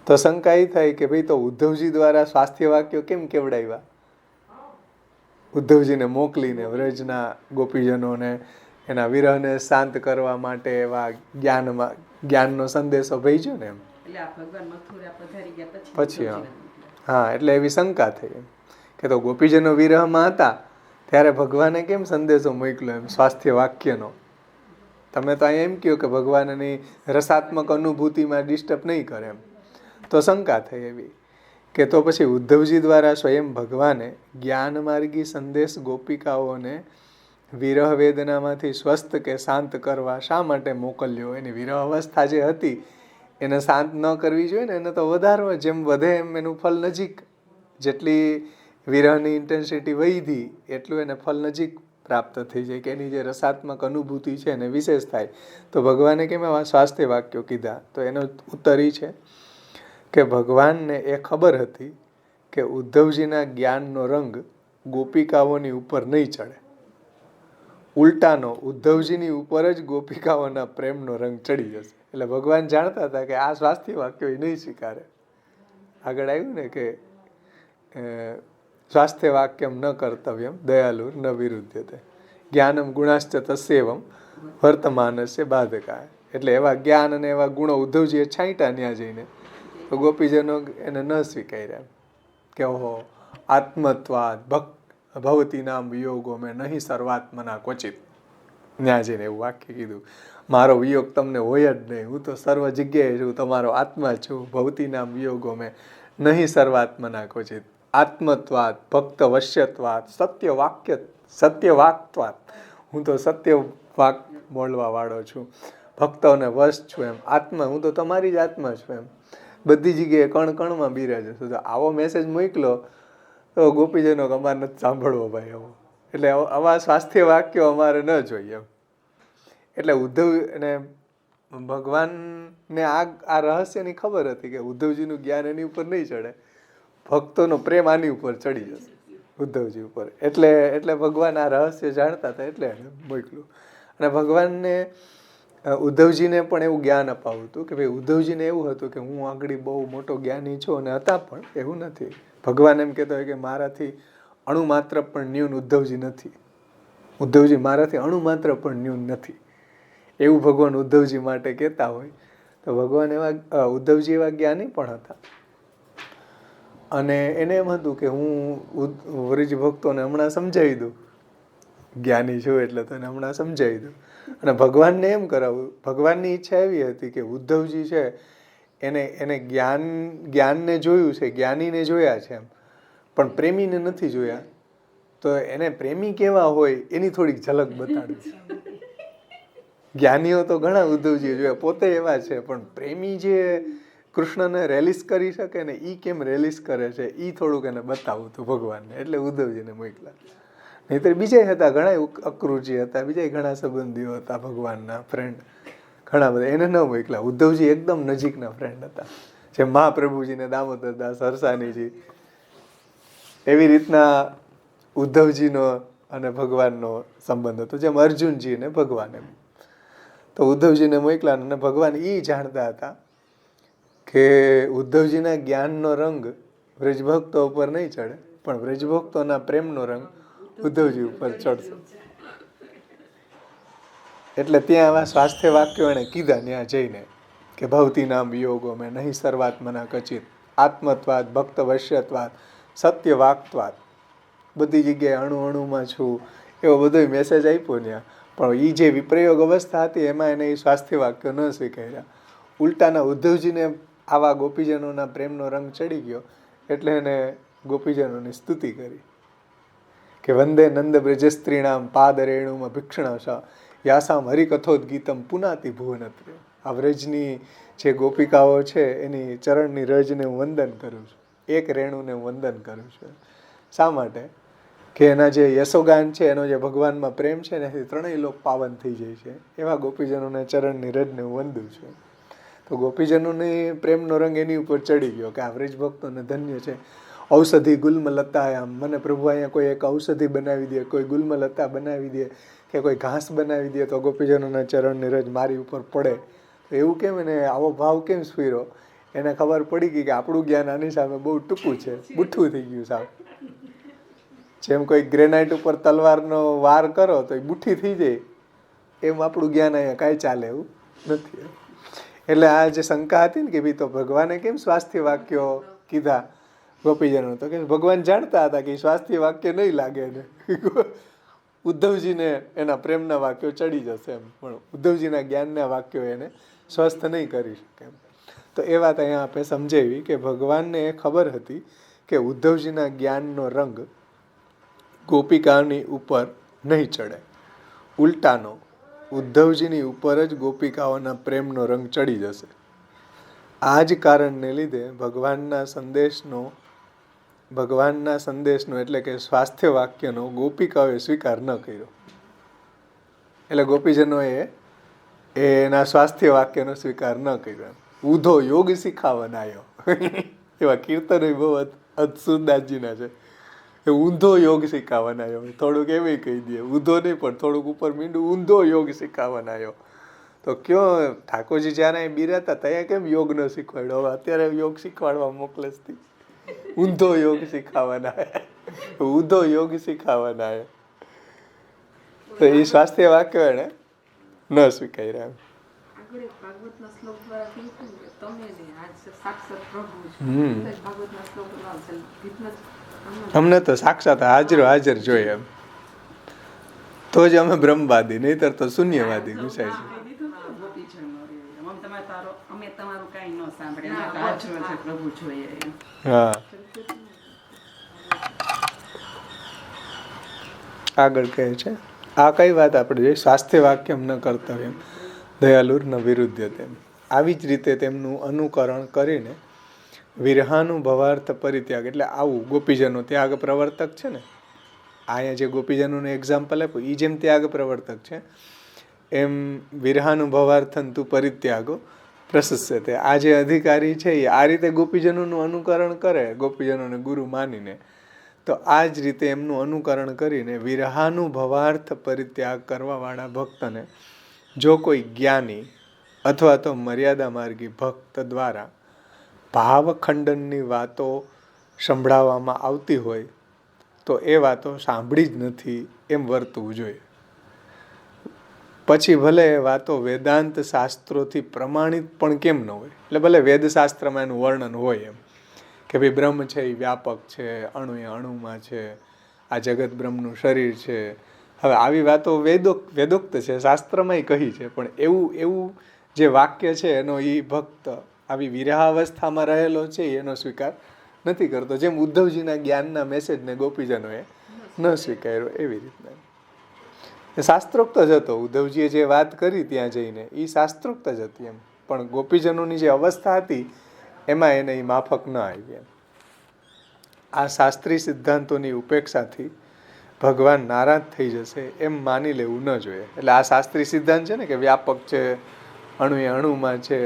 તો શંકા એ થાય કે ભાઈ તો ઉદ્ધવજી દ્વારા સ્વાસ્થ્ય વાક્યો કેમ કેવડાવ્યા? ઉદ્ધવજીને મોકલીને વ્રજના ગોપીજનોને એના વિરહને શાંત કરવા માટે એવા જ્ઞાનનો સંદેશો ભેજ્યો ને એમ. પછી હા, એટલે એવી શંકા થઈ કે તો ગોપીજનો વિરહમાં હતા ત્યારે ભગવાને કેમ સંદેશો મોકલ્યો એમ સ્વાસ્થ્ય વાક્યનો? તમે તો અહીંયા એમ કહ્યું કે ભગવાન એની રસાત્મક અનુભૂતિમાં ડિસ્ટર્બ નહીં કરે એમ. તો શંકા થઈ એવી કે તો પછી ઉદ્ધવજી દ્વારા સ્વયં ભગવાને જ્ઞાનમાર્ગી સંદેશ ગોપિકાઓને વિરહ વેદનામાંથી સ્વસ્થ કે શાંત કરવા શા માટે મોકલ્યો? એની વિરહ અવસ્થા જે હતી એને શાંત ન કરવી જોઈએ ને, એને તો વધારવા, જેમ વધે એમ એનું ફલ નજીક, જેટલી વિરહની ઇન્ટેન્સિટી વધી એટલું એને ફલ નજીક પ્રાપ્ત થઈ જાય, કે એની જે રસાત્મક અનુભૂતિ છે એને વિશેષ થાય. તો ભગવાને કેમ એવા સ્વાસ્થ્ય વાક્યો કીધા? તો એનો ઉત્તર એ છે કે ભગવાનને એ ખબર હતી કે ઉદ્ધવજીના જ્ઞાનનો રંગ ગોપિકાઓની ઉપર નહીં ચડે, ઉલટાનો ઉદ્ધવજીની ઉપર જ ગોપિકાઓના પ્રેમનો રંગ ચડી જશે. એટલે ભગવાન જાણતા હતા કે આ સ્વાસ્થ્ય વાક્યો એ નહીં સ્વીકારે. આગળ આવ્યું ને કે સ્વાસ્થ્ય વાક્યમ ન કર્તવ્યમ દયાલુર ન વિરુદ્ધતે જ્ઞાનમ ગુણાશ્ચ તસ્યવમ વર્તમાનસ્ય બાધકાય. એટલે એવા જ્ઞાન અને એવા ગુણો ઉદ્ધવજીએ છાંટ્યા ત્યાં જઈને, તો ગોપીજનો એને ન સ્વીકાર્યા કે ઓહો આત્મત્વાદ ભવતી નામ વિયોગો મેં નહીં સર્વાત્મના ક્વચિત. ત્યાં જઈને એવું વાક્ય કીધું, મારો વિયોગ તમને હોય જ નહીં, હું તો સર્વ જગ્યાએ છું, તમારો આત્મા છું. ભવતી નામ વિયોગો મેં નહીં સર્વાત્મના ક્વચિત. આત્મત્વાદ ભક્ત વશ્યત્વાદ સત્ય વાક્ત્વાદ, હું તો સત્ય વાક બોલવા વાળો છું, ભક્તોને વશ છું એમ. આત્મા, હું તો તમારી જ આત્મા છું એમ. બધી જગ્યાએ કણ કણમાં બિરાજે છું. તો આવો મેસેજ મોકલો તો ગોપીજનો અમારે નથી સાંભળવો ભાઈ આવો. એટલે આવા સ્વાસ્થ્ય વાક્યો અમારે ન જોઈએ એમ. એટલે ઉદ્ધવ અને ભગવાનને આ રહસ્યની ખબર હતી કે ઉદ્ધવજીનું જ્ઞાન એની ઉપર નહીં ચડે, ભક્તોનો પ્રેમ આની ઉપર ચડી જશે, ઉદ્ધવજી ઉપર. એટલે ભગવાન આ રહસ્ય જાણતા હતા, એટલે એને મોકલ્યું. અને ભગવાનને ઉદ્ધવજીને પણ એવું જ્ઞાન અપાવું હતું કે ભાઈ ઉદ્ધવજીને એવું હતું કે હું આગળ બહુ મોટો જ્ઞાની છું, અને હતા પણ એવું નથી. ભગવાન એમ કહેતો હોય કે મારાથી અણુ માત્ર પણ ન્યૂન ઉદ્ધવજી નથી. ઉદ્ધવજી મારાથી અણુ માત્ર પણ ન્યૂન નથી, એવું ભગવાન ઉદ્ધવજી માટે કહેતા હોય. તો ભગવાન એવા ઉદ્ધવજી એવા જ્ઞાની પણ હતા, અને એને એમ હતું કે હું વરિજ ભક્તોને હમણાં સમજાવી દઉં, જ્ઞાની છું એટલે તને હમણાં સમજાવી દઉં. અને ભગવાનને એમ કરાવું. ભગવાનની ઈચ્છા એવી હતી કે ઉદ્ધવજી છે એને જ્ઞાનને જોયું છે, જ્ઞાનીને જોયા છે એમ, પણ પ્રેમીને નથી જોયા, તો એને પ્રેમી કેવા હોય એની થોડીક ઝલક બતાડે છે. જ્ઞાનીઓ તો ઘણા ઉદ્ધવજી જોયા, પોતે એવા છે, પણ પ્રેમી જે કૃષ્ણને રેલિસ કરી શકે ને એ કેમ રેલિસ કરે છે એ થોડુંક એને બતાવું હતું ભગવાનને, એટલે ઉદ્ધવજીને મોકલા. નહીંતર બીજા હતા ઘણા અક્રૂરજી હતા, બીજા ઘણા સંબંધીઓ હતા ભગવાનના ફ્રેન્ડ ઘણા બધા, એને ન મોકલા. ઉદ્ધવજી એકદમ નજીકના ફ્રેન્ડ હતા, જેમ મહાપ્રભુજીને દામોદરદાસ હરસાનીજી, એવી રીતના ઉદ્ધવજીનો અને ભગવાનનો સંબંધ હતો, જેમ અર્જુનજી ને ભગવાન. એમ તો ઉદ્ધવજીને મોકલા, અને ભગવાન એ જાણતા હતા કે ઉદ્ધવજીના જ્ઞાનનો રંગ વ્રજભક્તો ઉપર નહીં ચડે, પણ વ્રજભક્તોના પ્રેમનો રંગ ઉદ્ધવજી ઉપર ચડશે. એટલે ત્યાં આવા સ્વાસ્થ્ય વાક્યો એને કીધા ત્યાં જઈને કે ભવતી નામ વિયોગો મેં નહીં સર્વાત્મના કચિત, આત્મત્વાદ, ભક્ત વશ્યત્વાદ, સત્ય વાક્તવાદ, બધી જગ્યાએ અણુ અણુમાં છું, એવો બધો મેસેજ આપ્યો ત્યાં. પણ એ જે વિપ્રયોગ અવસ્થા હતી એમાં એને એ સ્વાસ્થ્ય વાક્યો ન સ્વીકાર્યા. ઉલટાના ઉદ્ધવજીને આવા ગોપીજનોના પ્રેમનો રંગ ચડી ગયો, એટલે એને ગોપીજનોની સ્તુતિ કરી કે વંદે નંદ બ્રજસ્ત્રીણામ પાદ રેણુમાં ભિક્ષણશ યાસામ હરિકથોદગીતમ પુનાતિ ભુવનત્રે. આ વ્રજની જે ગોપિકાઓ છે એની ચરણની રજને હું વંદન કરું છું, એક રેણુને હું વંદન કરું છું. શા માટે? કે એના જે યશોગાન છે, એનો જે ભગવાનમાં પ્રેમ છે એનાથી ત્રણેય લોક પાવન થઈ જાય છે. એવા ગોપીજનોને ચરણની રજને હું વંદું છું. તો ગોપીજનોની પ્રેમનો રંગ એની ઉપર ચડી ગયો કે આ વ્રજ ભક્તોને ધન્ય છે. ઔષધિ ગુલ્મલતા, મને પ્રભુ અહીંયા કોઈ એક ઔષધિ બનાવી દે, કોઈ ગુલ્મલતા બનાવી દે કે કોઈ ઘાસ બનાવી દે તો ગોપીજનોના ચરણની રજ મારી ઉપર પડે. તો એવું કેમ એને આવો ભાવ કેમ સ્ફીરો? એને ખબર પડી ગઈ કે આપણું જ્ઞાન આની સામે બહુ ટૂંકું છે, બુઠ્ઠું થઈ ગયું સાવ. જેમ કોઈ ગ્રેનાઇટ ઉપર તલવારનો વાર કરો તો એ બુઠ્ઠી થઈ જાય, એમ આપણું જ્ઞાન અહીંયા કાંઈ ચાલે એવું નથી. એટલે આ જે શંકા હતી ને કે ભાઈ તો ભગવાને કેમ સ્વાસ્થ્ય વાક્યો કીધા ગોપીજનો, તો કે ભગવાન જાણતા હતા કે સ્વાસ્થ્ય વાક્ય નહીં લાગે ને ઉદ્ધવજીને એના પ્રેમના વાક્યો ચડી જશે એમ, પણ ઉદ્ધવજીના જ્ઞાનના વાક્યો એને સ્વસ્થ નહીં કરી શકે એમ. તો એ વાત અહીંયા આપણે સમજાવી કે ભગવાનને એ ખબર હતી કે ઉદ્ધવજીના જ્ઞાનનો રંગ ગોપિકાની ઉપર નહીં ચડે, ઉલટાનો ઉદ્ધવજીની ઉપર જ ગોપિકાઓના પ્રેમનો રંગ ચડી જશે. આ જ કારણને લીધે ભગવાનના સંદેશનો એટલે કે સ્વાસ્થ્ય વાક્યનો ગોપિકાઓએ સ્વીકાર ન કર્યો. એટલે ગોપીજનોએ એના સ્વાસ્થ્ય વાક્યનો સ્વીકાર ન કર્યો. ઉધો યોગ શીખાવનાયો એવા કીર્તનો બહુ સુરદાસજીના છે. એ ઊંધો યોગ શીખાવનાયો, થોડુંક એવી કહી દે, ઊંધો નહીં પણ થોડુંક ઉપર મીંડું, ઊંધો યોગ શીખાવનાયો. તો કયો ઠાકોરજી જ્યારે અહીં બિરાતા ત્યાં કેમ યોગ ન શીખવાડ્યો? હવે અત્યારે યોગ શીખવાડવા મોકલે છે. ઊંધો યોગ શીખાવાના, ઊંધો યોગ શીખાવાના. તો એ સ્વાસ્થ્ય વાક્ય એને ન સ્વીકાર્યા. ભાગવતના શ્લોક દ્વારા કીધું કે તમે સાક્ષાત પ્રભુ છો. ભાગવતના શ્લોક અમને તો સાક્ષાત હાજર જોઈએ એમ, તો જ અમે બ્રહ્મવાદી, નહીતર તો શૂન્યવાદી ગુસાય છે. હા, આગળ કહે છે આ કઈ વાત આપણે જોઈએ, સ્વાસ્થ્ય વાક્યમ ન કર્તવ્યમ દયાલુર ન વિરુદ્ધ તેમ. આવી જ રીતે તેમનું અનુકરણ કરીને વિરહાનુભવાર્થ પરિત્યાગ, એટલે આવું ગોપીજનો ત્યાગ પ્રવર્તક છે ને, અહીંયા જે ગોપીજનોને એક્ઝામ્પલ આપ્યું એ જેમ ત્યાગ પ્રવર્તક છે એમ વિરહાનુભવાર્થન તું પરિત્યાગો પ્રશસ્ય. તે આ જે અધિકારી છે એ આ રીતે ગોપીજનોનું અનુકરણ કરે, ગોપીજનોને ગુરુ માનીને, તો આ જ રીતે એમનું અનુકરણ કરીને વિરહાનુભવાર્થ પરિત્યાગ કરવાવાળા ભક્તને જો કોઈ જ્ઞાની અથવા તો મર્યાદા માર્ગી ભક્ત દ્વારા ભાવખંડનની વાતો સંભળાવવામાં આવતી હોય તો એ વાતો સાંભળી જ નથી એમ વર્તવું જોઈએ. પછી ભલે એ વાતો વેદાંત શાસ્ત્રોથી પ્રમાણિત પણ કેમ ન હોય, એટલે ભલે વેદશાસ્ત્રમાં એનું વર્ણન હોય એમ કે ભાઈ બ્રહ્મ છે એ વ્યાપક છે, અણુ એ અણુમાં છે, આ જગત બ્રહ્મનું શરીર છે. હવે આવી વાતો વેદોક્ત છે, શાસ્ત્રમાંય કહી છે, પણ એવું જે વાક્ય છે એનો એ ભક્ત આવી વિરહાવસ્થામાં રહેલો છે એનો સ્વીકાર નથી કરતો. જેમ ઉદ્ધવજીના જ્ઞાનના મેસેજને ગોપીજનોએ ન સ્વીકાર્યો એવી રીતના શાસ્ત્રોક્ત જ હતો. ઉદ્ધવજીએ જે વાત કરી ત્યાં જઈને એ શાસ્ત્રોક્ત જ હતી એમ, પણ ગોપીજનોની જે અવસ્થા હતી એમાં એને એ માફક ન આવી એમ. આ શાસ્ત્રી સિદ્ધાંતોની ઉપેક્ષાથી ભગવાન નારાજ થઈ જશે એમ માની લેવું ન જોઈએ. એટલે આ શાસ્ત્રી સિદ્ધાંત છે ને કે વ્યાપક છે, અણુ એ અણુમાં છે,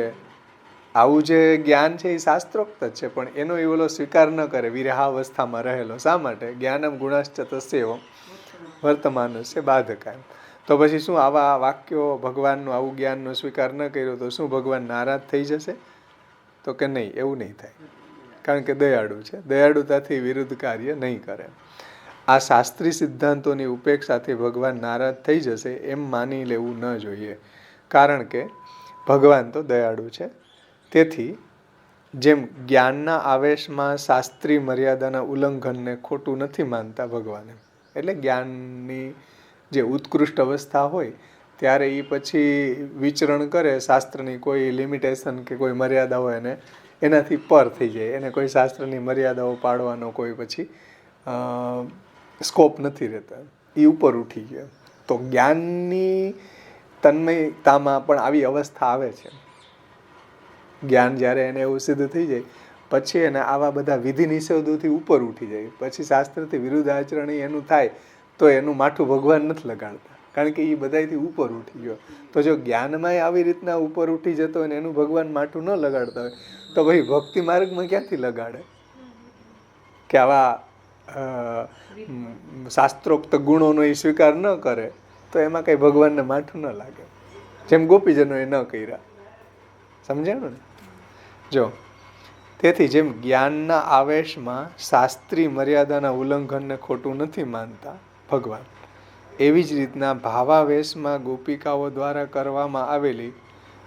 આવું જે જ્ઞાન છે એ શાસ્ત્રોક્ત જ છે, પણ એનો એ ઓલો સ્વીકાર ન કરે વિરહાવસ્થામાં રહેલો. શા માટે? જ્ઞાનમ ગુણાશ્ચ તસ્યૈવ વર્તમાનસ્ય બાધકા. તો પછી શું આવા વાક્યો ભગવાનનું આવું જ્ઞાનનો સ્વીકાર ન કર્યો તો શું ભગવાન નારાજ થઈ જશે? તો કે નહીં, એવું નહીં થાય, કારણ કે દયાળુ છે, દયાળુતાથી વિરુદ્ધ કાર્ય નહીં કરે. આ શાસ્ત્રી સિદ્ધાંતોની ઉપેક્ષાથી ભગવાન નારાજ થઈ જશે એમ માની લેવું ન જોઈએ, કારણ કે ભગવાન તો દયાળુ છે. તેથી જેમ જ્ઞાનના આવેશમાં શાસ્ત્રી મર્યાદાના ઉલ્લંઘનને ખોટું નથી માનતા ભગવાને, એટલે જ્ઞાનની જે ઉત્કૃષ્ટ અવસ્થા હોય ત્યારે એ પછી વિચરણ કરે, શાસ્ત્રની કોઈ લિમિટેશન કે કોઈ મર્યાદા હોય એને એનાથી પર થઈ જાય, એને કોઈ શાસ્ત્રની મર્યાદાઓ પાડવાનો કોઈ પછી સ્કોપ નથી રહેતા, એ ઉપર ઉઠી ગયો. તો જ્ઞાનની તન્મયતામાં પણ આવી અવસ્થા આવે છે. જ્ઞાન જ્યારે એને એવું સિદ્ધ થઈ જાય પછી એને આવા બધા વિધિ નિષેધોથી ઉપર ઉઠી જાય, પછી શાસ્ત્રથી વિરુદ્ધ આચરણ એનું થાય તો એનું માથું ભગવાન નથી લગાડતા, કારણ કે એ બધાથી ઉપર ઉઠી ગયો. તો જો જ્ઞાનમાં આવી રીતના ઉપર ઉઠી જતો હોય ને એનું ભગવાન માથું ન લગાડતા હોય તો ભાઈ ભક્તિ માર્ગમાં ક્યાંથી લગાડે? કે આવા શાસ્ત્રોક્ત ગુણોનો એ સ્વીકાર ન કરે તો એમાં કંઈ ભગવાનને માથું ન લાગે, જેમ ગોપીજનોએ ન કર્યા. સમજાણું ને? જો તેથી જેમ જ્ઞાનના આવેશમાં શાસ્ત્રી મર્યાદાના ઉલ્લંઘનને ખોટું નથી માનતા ભગવાન, એવી જ રીતના ભાવાવેશમાં ગોપિકાઓ દ્વારા કરવામાં આવેલી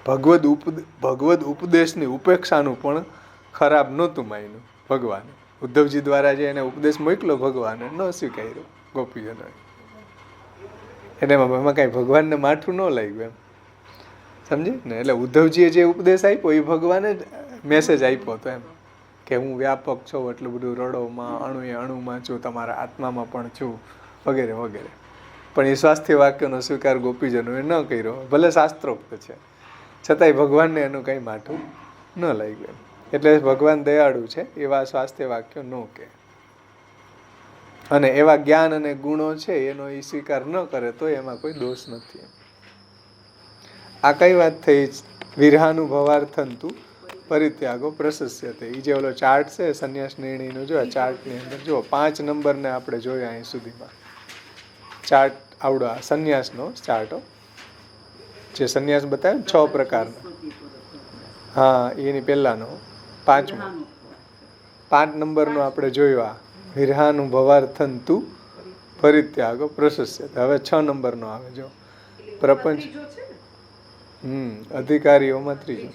ભગવદ ઉપદેશની ઉપેક્ષાનું પણ ખરાબ નહોતું માન્યું ભગવાને. ઉદ્ધવજી દ્વારા જે એને ઉપદેશ મોકલો ભગવાને ન સ્વીકાર્યો ગોપીજનોએ, એમાં કાંઈ ભગવાનને માઠું ન લાગ્યું એમ. સમજી ને? એટલે ઉદ્ધવજીએ જે ઉપદેશ આપ્યો એ ભગવાને જ મેસેજ આપ્યો હતો એમ, કે હું વ્યાપક છું, એટલું બધું રડોમાં, અણુએ અણુમાં છું, તમારા આત્મામાં પણ છું, વગેરે વગેરે. પણ એ સ્વાસ્થ્ય વાક્યનો સ્વીકાર ગોપીજનોએ ન કર્યો, ભલે શાસ્ત્રોક્ત છે છતાંય ભગવાનને એનું કંઈ માઠું ન લાગ્યું. એટલે ભગવાન દયાળુ છે એવા સ્વાસ્થ્ય વાક્યો ન કહે, અને એવા જ્ઞાન અને ગુણો છે એનો એ સ્વીકાર ન કરે તો એમાં કોઈ દોષ નથી. આ કઈ વાત થઈ? વિરહાનુભવાર્થંતુ પરિત્યાગો પ્રશસ્યતે. એ જે ઓલો ચાર્ટ છે સંન્યાસ નિર્ણયનો, જો આ ચાર્ટની અંદર જો 5 નંબરને આપણે જોયા અહીં સુધીમાં. ચાર્ટ આવડો આ સંન્યાસનો ચાર્ટ, જે સંન્યાસ બતાવે ને 6 પ્રકારનો. હા, એની પહેલાનો 5 નંબરનો આપણે જોયો. આ વિરહાનુભવાર્થંતુ પરિત્યાગો પ્રશસ્યતે. હવે 6 નંબરનો આવે જો પ્રપંચ. અધિકારીઓમાં ત્રીજો.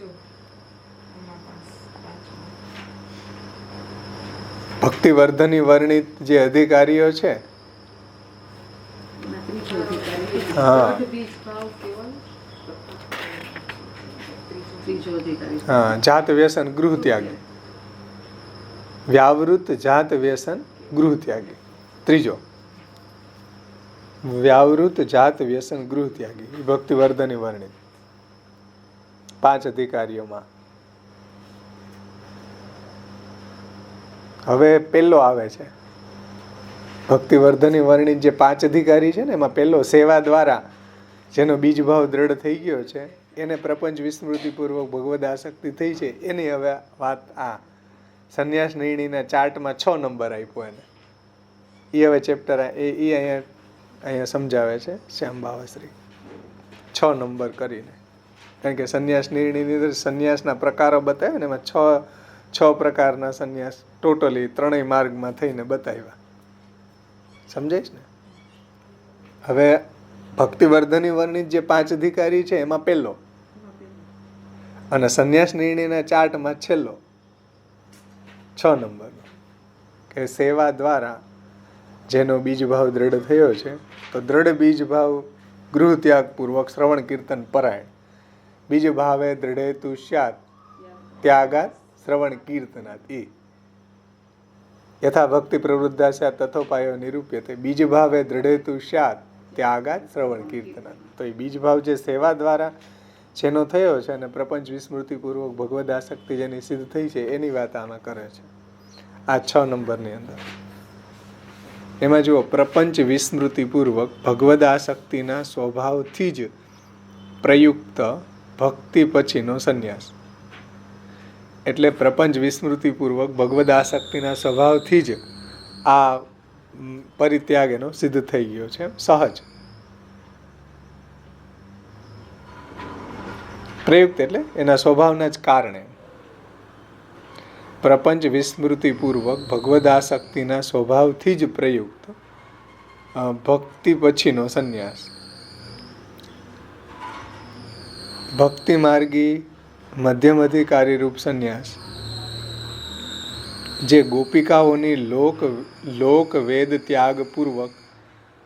ભક્તિવર્ધની વર્ણિત જે અધિકારીઓ છે, હા હા, જાત વ્યસન ગૃહ ત્યાગી, વ્યાવૃત જાત વ્યસન ગૃહ ત્યાગી. ત્રીજો વ્યાવૃત જાત વ્યસન ગૃહ ત્યાગી, એ ભક્તિવર્ધની વર્ણિત 5 અધિકારીઓમાં. હવે પહેલો આવે છે ભક્તિવર્ધની વર્ણિત જે 5 અધિકારી છે ને, એમાં પહેલો સેવા દ્વારા જેનો બીજ ભાવ દ્રઢ થઈ ગયો છે, એને પ્રપંચ વિસ્મૃતિપૂર્વક ભગવદ આસક્તિ થઈ છે, એની હવે વાત આ સંન્યાસ નિર્ણયના ચાર્ટમાં 6 નંબર આપ્યો એને. એ હવે ચેપ્ટર એ અહીંયા સમજાવે છે શ્યામ બાવાશ્રી 6 નંબર કરીને. કારણ કે સંન્યાસ નિર્ણયની અંદર સંન્યાસના પ્રકારો બતાવ્યા ને, એમાં 6 પ્રકારના સંન્યાસ ટોટલી 3 માર્ગમાં થઈને બતાવ્યા. સમજાઈશ ને? હવે ભક્તિવર્ધની વર્ણિત જે 5 અધિકારી છે એમાં પહેલો, અને સંન્યાસ નિર્ણયના ચાર્ટમાં છેલ્લો 6 નંબરનો, કે સેવા દ્વારા જેનો બીજ ભાવ દ્રઢ થયો છે, તો દ્રઢ બીજ ભાવ ગૃહ ત્યાગ પૂર્વક શ્રવણ કીર્તન પરાયણ. બીજ ભાવે દ્રઢેતુ સ્યાત ત્યાગાત શ્રવણ કીર્તનાત. યથા ભક્તિ પ્રવૃદ્ધા સ્યાત તથોપાયો નિરૂપ્યતે બીજ ભાવે દૃઢેતુ સ્યાત ત્યાગાત શ્રવણ કીર્તન. તો એ બીજ ભાવ જે સેવા દ્વારા જેનો થયો છે અને પ્રપંચ વિસ્મૃતિપૂર્વક ભગવદ આસક્તિ જેની સિદ્ધ થઈ છે એની વાત આમાં કરે છે આ 6 નંબરની અંદર. એમાં જુઓ, પ્રપંચ વિસ્મૃતિપૂર્વક ભગવદ આસક્તિના સ્વભાવથી જ પ્રયુક્ત ભક્તિ પછીનો સંન્યાસ. એટલે પ્રપંચ વિસ્મૃતિપૂર્વક ભગવદ આસક્તિના સ્વભાવથી જ આ પરિત્યાગ એનો સિદ્ધ થઈ ગયો છે સહજ. પ્રયુક્ત એટલે એના સ્વભાવના જ કારણે. પ્રપંચ વિસ્મૃતિપૂર્વક ભગવદ આસક્તિના સ્વભાવથી જ પ્રયુક્ત ભક્તિ પછીનો સંન્યાસ. ભક્તિ માર્ગી મધ્યમ અધિકારી રૂપ સંન્યાસ જે ગોપિકાઓની લોક વેદ ત્યાગ પૂર્વક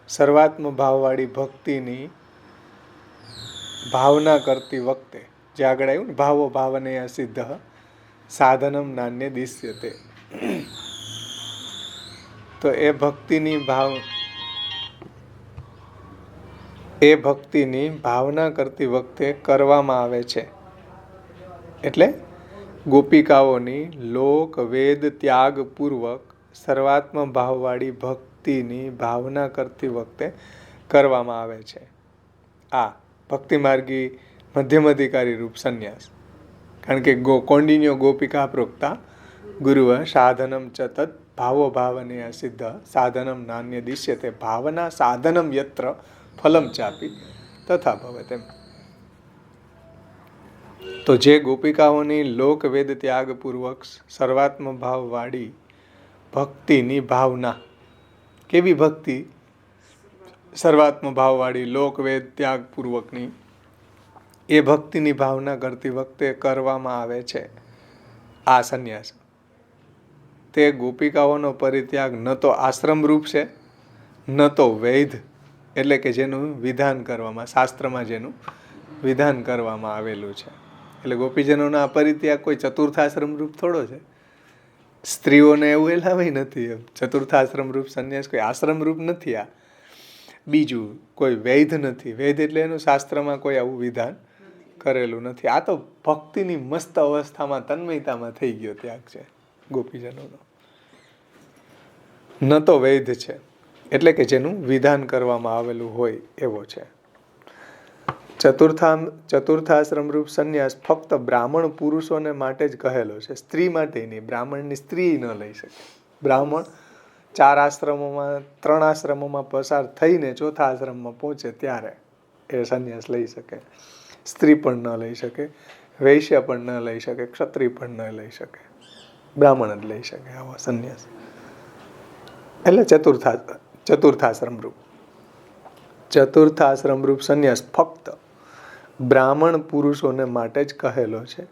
સર્વાત્મ ભાવવાળી ભક્તિની ભાવના કરતી વખતે, જે આગળ આવ્યું ને, ભાવો ભાવનયા સિદ્ધ સાધનમ નાન્ય દિશ્યતે. તો એ ભક્તિની ભાવના કરતી વખતે કરવામાં આવે છે. એટલે ગોપિકાઓની લોક વેદ ત્યાગ પૂર્વક સર્વાત્મ ભાવવાળી ભક્તિની ભાવના કરતી વખતે કરવામાં આવે છે આ ભક્તિ માર્ગી મધ્યમ અધિકારી રૂપ સંન્યાસ. કારણ કે કૌંડિન્યો ગોપિકા પ્રોક્તા ગુરુવ સાધનમ ચ તત્ ભાવો ભાવનયા સિદ્ધ સાધનમ નાન્ય દિશ્યતે ભાવના સાધનમ યત્ર ફલમ ચાપી તથા ભવતે. તો જે ગોપિકાઓની લોક વેદ ત્યાગ પૂર્વક સર્વાત્મ ભાવવાળી ભક્તિની ભાવના, કેવી ભક્તિ? સર્વાત્મ ભાવવાળી લોક વેદ ત્યાગ પૂર્વકની, એ ભક્તિની ભાવના કરતી વખતે કરવામાં આવે છે આ સંન્યાસ. તે ગોપિકાઓનો પરિત્યાગ ન તો આશ્રમ રૂપ છે, ન તો વૈધ એટલે કે જેનું વિધાન કરવામાં, શાસ્ત્રમાં જેનું વિધાન કરવામાં આવેલું છે. એટલે ગોપીજનોના પરિત્યાગ કોઈ ચતુર્થાશ્રમ રૂપ થોડો છે. સ્ત્રીઓને એવું એલાવે નથી. એમ ચતુર્થાશ્રમ રૂપ સંન્યાસ કોઈ આશ્રમ રૂપ નથી. આ બીજું કોઈ વૈધ નથી. વૈધ એટલે એનું શાસ્ત્રમાં કોઈ આવું વિધાન કરેલું નથી. આ તો ભક્તિની મસ્ત અવસ્થામાં તન્મયતામાં થઈ ગયો ત્યાગ છે ગોપીજનોનો. ન તો વૈધ છે એટલે કે જેનું વિધાન કરવામાં આવેલું હોય એવો છે. ચતુર્થાશ્રમ રૂપ સંન્યાસ ફક્ત બ્રાહ્મણ પુરુષોને માટે જ કહેલો છે, સ્ત્રી માટે નહીં. બ્રાહ્મણની સ્ત્રી ન લઈ શકે. બ્રાહ્મણ 3 આશ્રમોમાં પસાર થઈને 4થા આશ્રમમાં પહોંચે ત્યારે એ સંન્યાસ લઈ શકે. સ્ત્રી પણ ન લઈ શકે, વૈશ્ય પણ ન લઈ શકે, ક્ષત્રિય પણ ન લઈ શકે. બ્રાહ્મણ જ લઈ શકે આવો સંન્યાસ. એટલે ચતુર્થાશ્રમ રૂપ સંન્યાસ ફક્ત બ્રાહ્મણ પુરુષોને માટે જ કહેલો છે.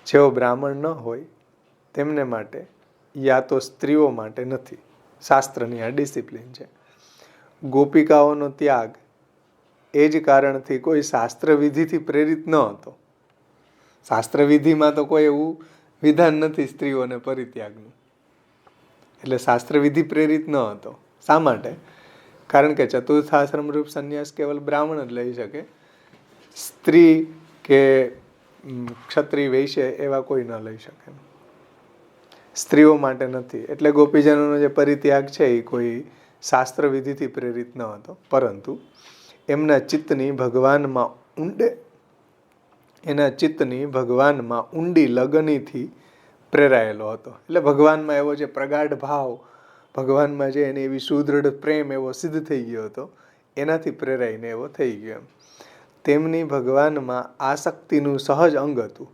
જેઓ બ્રાહ્મણ ન હોય તેમને માટે, યા તો સ્ત્રીઓ માટે નથી. શાસ્ત્રની આ ડિસિપ્લિન છે. ગોપિકાઓનો ત્યાગ એ જ કારણથી કોઈ શાસ્ત્ર વિધિથી પ્રેરિત ન હતો. શાસ્ત્ર વિધિમાં તો કોઈ એવું વિધાન નથી સ્ત્રીઓને પરિત્યાગનું. એટલે શાસ્ત્ર વિધિ પ્રેરિત ન હતો. શા માટે? કારણ કે ચતુર્થાશ્રમ રૂપ સંન્યાસ કેવલ બ્રાહ્મણ જ લઈ શકે. સ્ત્રી કે ક્ષત્રિય વૈશ્ય એવા કોઈ ન લઈ શકે. સ્ત્રીઓ માટે નથી. એટલે ગોપીજનોનો જે પરિત્યાગ છે એ કોઈ શાસ્ત્ર વિધિથી પ્રેરિત ન હતો, પરંતુ એમના ચિત્તની ભગવાનમાં ઊંડી લગનીથી પ્રેરાયેલો હતો. એટલે ભગવાનમાં એવો જે પ્રગાઢ ભાવ, ભગવાનમાં જે એની એવી સુદૃઢ પ્રેમ એવો સિદ્ધ થઈ ગયો હતો, એનાથી પ્રેરાઈને એવો થઈ ગયો. તેમની ભગવાનમાં આસક્તિનું સહજ અંગ હતું.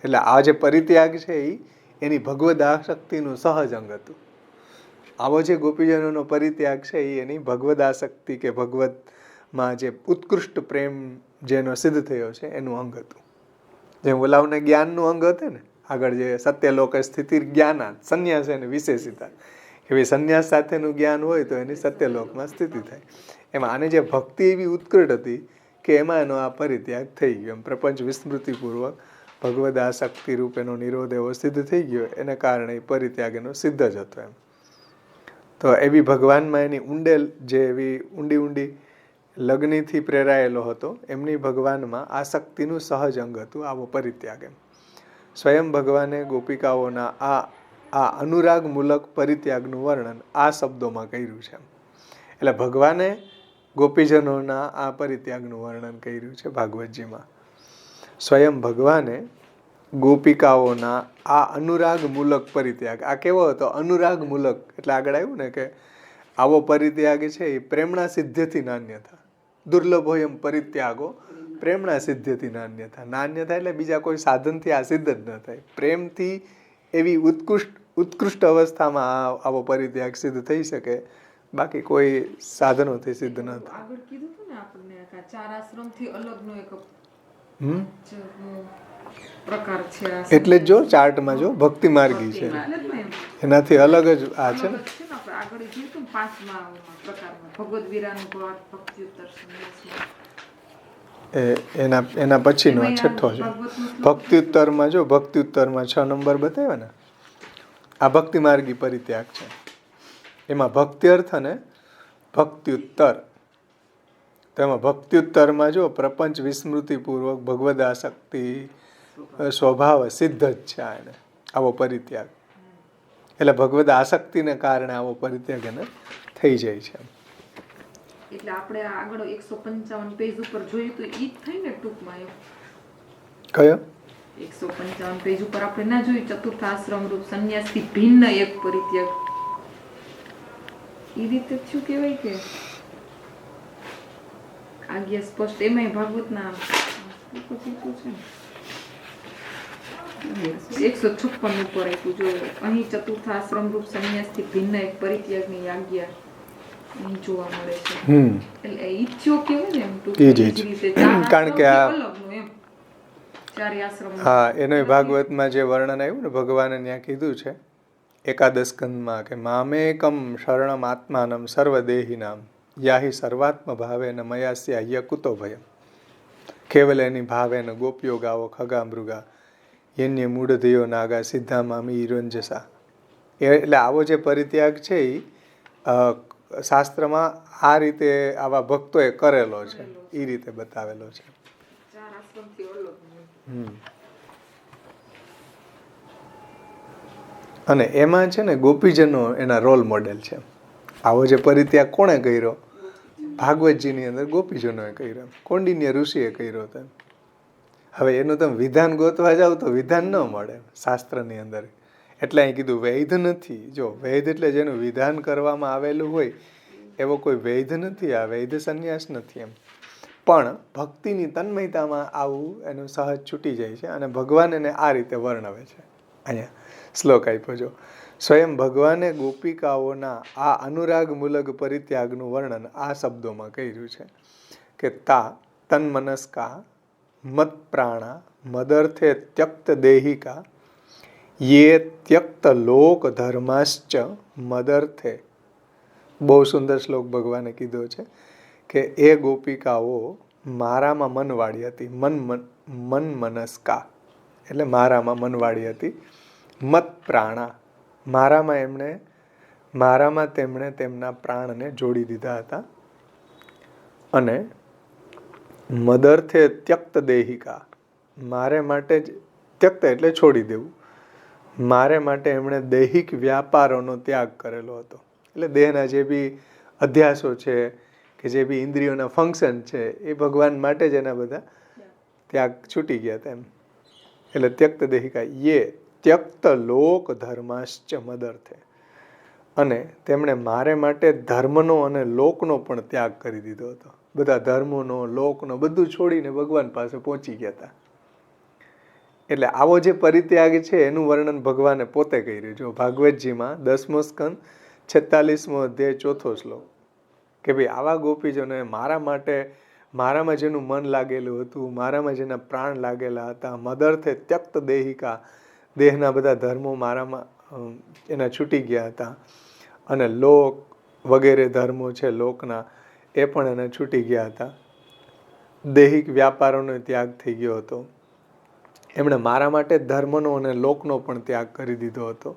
એટલે આ જે પરિત્યાગ છે એની ભગવદ આસક્તિનું સહજ અંગ હતું. આવો જે ગોપીજનોનો પરિત્યાગ છે એની ભગવદ આસક્તિ કે ભગવદમાં જે ઉત્કૃષ્ટ પ્રેમ જેનો સિદ્ધ થયો છે એનું અંગ હતું. જેમ ઓલાવને જ્ઞાનનું અંગ હતું ને, આગળ જે સત્યલોક સ્થિતિ જ્ઞાનાત સંન્યાસ એને વિશેષિતા, એવી સંન્યાસ સાથેનું જ્ઞાન હોય તો એની સત્યલોકમાં સ્થિતિ થાય. એમાં આને જે ભક્તિ એવી ઉત્કૃષ્ટ હતી કે એમાં એનો આ પરિત્યાગ થઈ ગયો. એમ પ્રપંચ વિસ્મૃતિપૂર્વક ભગવદ આસક્તિ રૂપ એનો નિરોધ એવો સિદ્ધ થઈ ગયો. એને કારણે પરિત્યાગ એનો સિદ્ધ જ હતો. એમ તો એવી ભગવાનમાં એની એવી ઊંડી લગ્નથી પ્રેરાયેલો હતો, એમની ભગવાનમાં આસક્તિનું સહજ અંગ હતું આવો પરિત્યાગ. એમ સ્વયં ભગવાને ગોપિકાઓના આ અનુરાગમૂલક પરિત્યાગનું વર્ણન આ શબ્દોમાં કર્યું છે. એટલે ભગવાને ગોપીજનોના આ પરિત્યાગનું વર્ણન કર્યું છે ભાગવતજીમાં. સ્વયં ભગવાને ગોપિકાઓના આ અનુરાગમૂલક પરિત્યાગ, આ કેવો હતો? અનુરાગમૂલક એટલે આગળ આવ્યું ને કે આવો પરિત્યાગ છે એ પ્રેમણા સિદ્ધ્યથી નાન્યથા. દુર્લભોયમ પરિત્યાગો પ્રેમણા સિદ્ધ્યથી નાન્યથા. નાન્યથા એટલે બીજા કોઈ સાધનથી આ સિદ્ધ જ ન થાય. પ્રેમથી એવી ઉત્કૃષ્ટ અવસ્થામાં આવો પરિત્યાગ સિદ્ધ થઈ શકે, બાકી કોઈ સાધનોથી સિદ્ધ ન થાય. આગળ કીધું હતું ને આપણને કે 4 આશ્રમથી અલગનો એક પ્રકાર છે આ. એટલે જ જો ચાર્ટમાં જો ભક્તિ માર્ગી છે, એનાથી અલગ જ આ છે ને. આગળ જોયું હતું 5મા પ્રકારમાં ભગવદ વીરાનુભવ ભક્તિયુત્તર સંન્યાસમાં. એના પછીનો 6થો છે ભક્તિયુત્તરમાં. જો ભક્તિયુત્તરમાં 6 નંબર બતાવ્યા ને, આ ભક્તિ માર્ગી પરિત્યાગ છે. એમાં ભક્તિ અર્થ અને ભક્તિયુત્તર. તો એમાં ભક્તિયુત્તરમાં જો પ્રપંચ વિસ્મૃતિપૂર્વક ભગવદ આસક્તિ સ્વભાવ સિદ્ધ જ છે એને આવો પરિત્યાગ. એટલે ભગવદ આસક્તિને કારણે આવો પરિત્યાગ એને થઈ જાય છે. એટલે આપણે આગળ 155 પેજ ઉપર જોયું તો ઈ જ થઈ ને ટૂંકમાં. એમ કયો 155 પેજ ઉપર આપણે ના જોયું ચતુર્થ આશ્રમ રૂપ સંન્યાસથી ભિન્ન એક પરિત્યાગ. ઈ રીતે શું કહેવાય કે આજ્ઞા સ્પષ્ટ એમાંય ભાગવતના 156 ઉપર આપ્યું. જો અહીં ચતુર્થ આશ્રમ રૂપ સંન્યાસથી ભિન્ન એક પરિત્યાગની આજ્ઞા અહીં જોવા મળે છે. એટલે ઈચ્છો કેવું ને એમ ટૂંકમાં, કારણ કે આ અલગનું એમ ચારે આશ્રમ. હા, એનો ભાગવતમાં જે વર્ણન આવ્યું ને, ભગવાને ત્યાં કીધું છે એકાદશ સ્કંદમાં કે મામેકમ શરણમ આત્માનમ સર્વદેહિનામ યાહી સર્વાત્મ ભાવેન મયાસ્યાહ્ય કુતો ભયમ કેવલેની ભાવેન ગોપ્યો ગાવો ખગા મૃગા યન્ય મૂઢધયો નાગા સિદ્ધામામી ઈરોંજસા. એટલે આવો જે પરિત્યાગ છે એ શાસ્ત્રમાં આ રીતે આવા ભક્તોએ કરેલો છે, એ રીતે બતાવેલો છે. અને એમાં છે ને ગોપીજનો એના રોલ મોડેલ છે. આવો જે પરિત્યાગ કોણે કર્યો? ભાગવતજીની અંદર ગોપીજનોએ કર્યો, કૌંડિન્ય ઋષિએ કર્યો હતો. હવે એનું તમે વિધાન ગોતવા જાવ તો વિધાન ન મળે શાસ્ત્રની અંદર. એટલે અહીં કીધું વૈધ નથી. જો વૈધ એટલે જેનું વિધાન કરવામાં આવેલું હોય એવો કોઈ વૈધ નથી. આ વૈધ સંન્યાસ નથી એમ. પણ ભક્તિની તન્મયતામાં આવું એનું સહજ છૂટી જાય છે અને ભગવાન એને આ રીતે વર્ણવે છે. અહીંયા શ્લોક આપ્યો જો, સ્વયં ભગવાને ગોપિકાઓના આ અનુરાગમૂલક પરિત્યાગનું વર્ણન આ શબ્દોમાં કર્યું છે કે તા તન્મનસ્કા મત પ્રાણા મદર્થે ત્યક્ત દેહિકા યે ત્યક્ત લોક ધર્માશ્ચ મદર્થે. બહુ સુંદર શ્લોક ભગવાને કીધો છે કે એ ગોપિકાઓ મારામાં મનવાળી હતી. મન મનસ્કા એટલે મારામાં મનવાળી હતી. મત પ્રાણા મારામાં તેમણે તેમના પ્રાણને જોડી દીધા હતા. અને મદર્થે ત્યક્ત દેહિકા, મારે માટે જ ત્યક્ત એટલે છોડી દેવું. મારે માટે એમણે દૈહિક વ્યાપારોનો ત્યાગ કરેલો હતો. એટલે દેહના જે બી અધ્યાસો છે કે જે બી ઇન્દ્રિયોના ફંક્શન છે એ ભગવાન માટે જ એના બધા ત્યાગ છૂટી ગયા હતા એમ. એટલે ત્યક્ત દેહિકા યે ત્યક્ત લોક ધર્માશ્ચ મદર્થે. અને તેમણે મારે માટે ધર્મનો અને લોકનો પણ ત્યાગ કરી દીધો હતો. બધા ધર્મોનો, લોકનો બધું છોડીને ભગવાન પાસે પહોંચી ગયા હતા. એટલે આવો જે પરિત્યાગ છે એનું વર્ણન ભગવાને પોતે કર્યું. જો ભાગવતજીમાં 10મો સ્કંદ 46મો અધ્યાય 4થો શ્લોક કે ભાઈ આવા ગોપીજનોએ મારા માટે, મારામાં જેનું મન લાગેલું હતું, મારામાં જેના પ્રાણ લાગેલા હતા, મદર્થે ત્યક્ત દેહિકા, દેહના બધા ધર્મો મારામાં એના છૂટી ગયા હતા. અને લોક વગેરે ધર્મો છે લોકના એ પણ એને છૂટી ગયા હતા. દૈહિક વ્યાપારોનો ત્યાગ થઈ ગયો હતો. એમણે મારા માટે ધર્મનો અને લોકનો પણ ત્યાગ કરી દીધો હતો.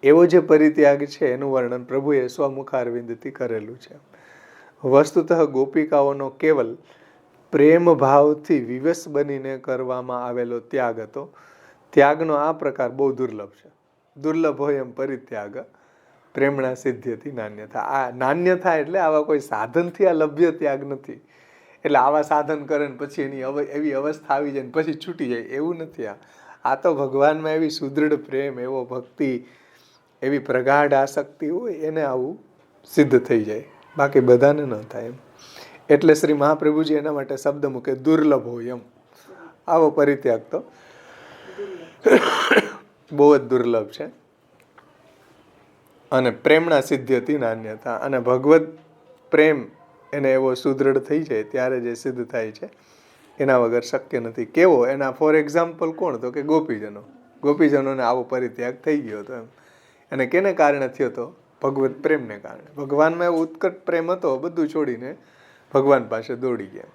એવો જે પરિત્યાગ છે એનું વર્ણન પ્રભુએ સ્વમુખારવિંદથી કરેલું છે. વસ્તુતઃ ગોપિકાઓનો કેવલ પ્રેમ ભાવથી વિવશ બનીને કરવામાં આવેલો ત્યાગ હતો. ત્યાગનો આ પ્રકાર બહુ દુર્લભ છે. દુર્લભ હોય એમ પરિત્યાગ પ્રેમણા સિદ્ધ્યથી નાન્યથા. આ નાન્યથા એટલે આવા કોઈ સાધનથી આ લભ્ય ત્યાગ નથી. એટલે આવા સાધન કરે ને પછી એની એવી અવસ્થા આવી જાય ને પછી છૂટી જાય એવું નથી. આ તો ભગવાનમાં એવી સુદૃઢ પ્રેમ, એવો ભક્તિ, એવી પ્રગાઢ આસક્તિ હોય એને આવું સિદ્ધ થઈ જાય, બાકી બધાને ન થાય એમ. એટલે શ્રી મહાપ્રભુજી એના માટે શબ્દ મૂકે દુર્લભ હોય એમ. આવો પરિત્યાગ તો બહુ જ દુર્લભ છે. અને પ્રેમના સિદ્ધ્યથી નાન્યતા, અને ભગવત પ્રેમ એને એવો સુદૃઢ થઈ જાય ત્યારે જે સિદ્ધ થાય છે એના વગર શક્ય નથી. કેવો? એના ફોર એક્ઝામ્પલ કોણ? તો કે ગોપીજનો. ગોપીજનોને આવો પરિત્યાગ થઈ ગયો હતો એમ. અને કેને કારણે થયો હતો? ભગવત પ્રેમને કારણે. ભગવાનમાં એવો ઉત્કટ પ્રેમ હતો, બધું છોડીને ભગવાન પાસે દોડી ગયા.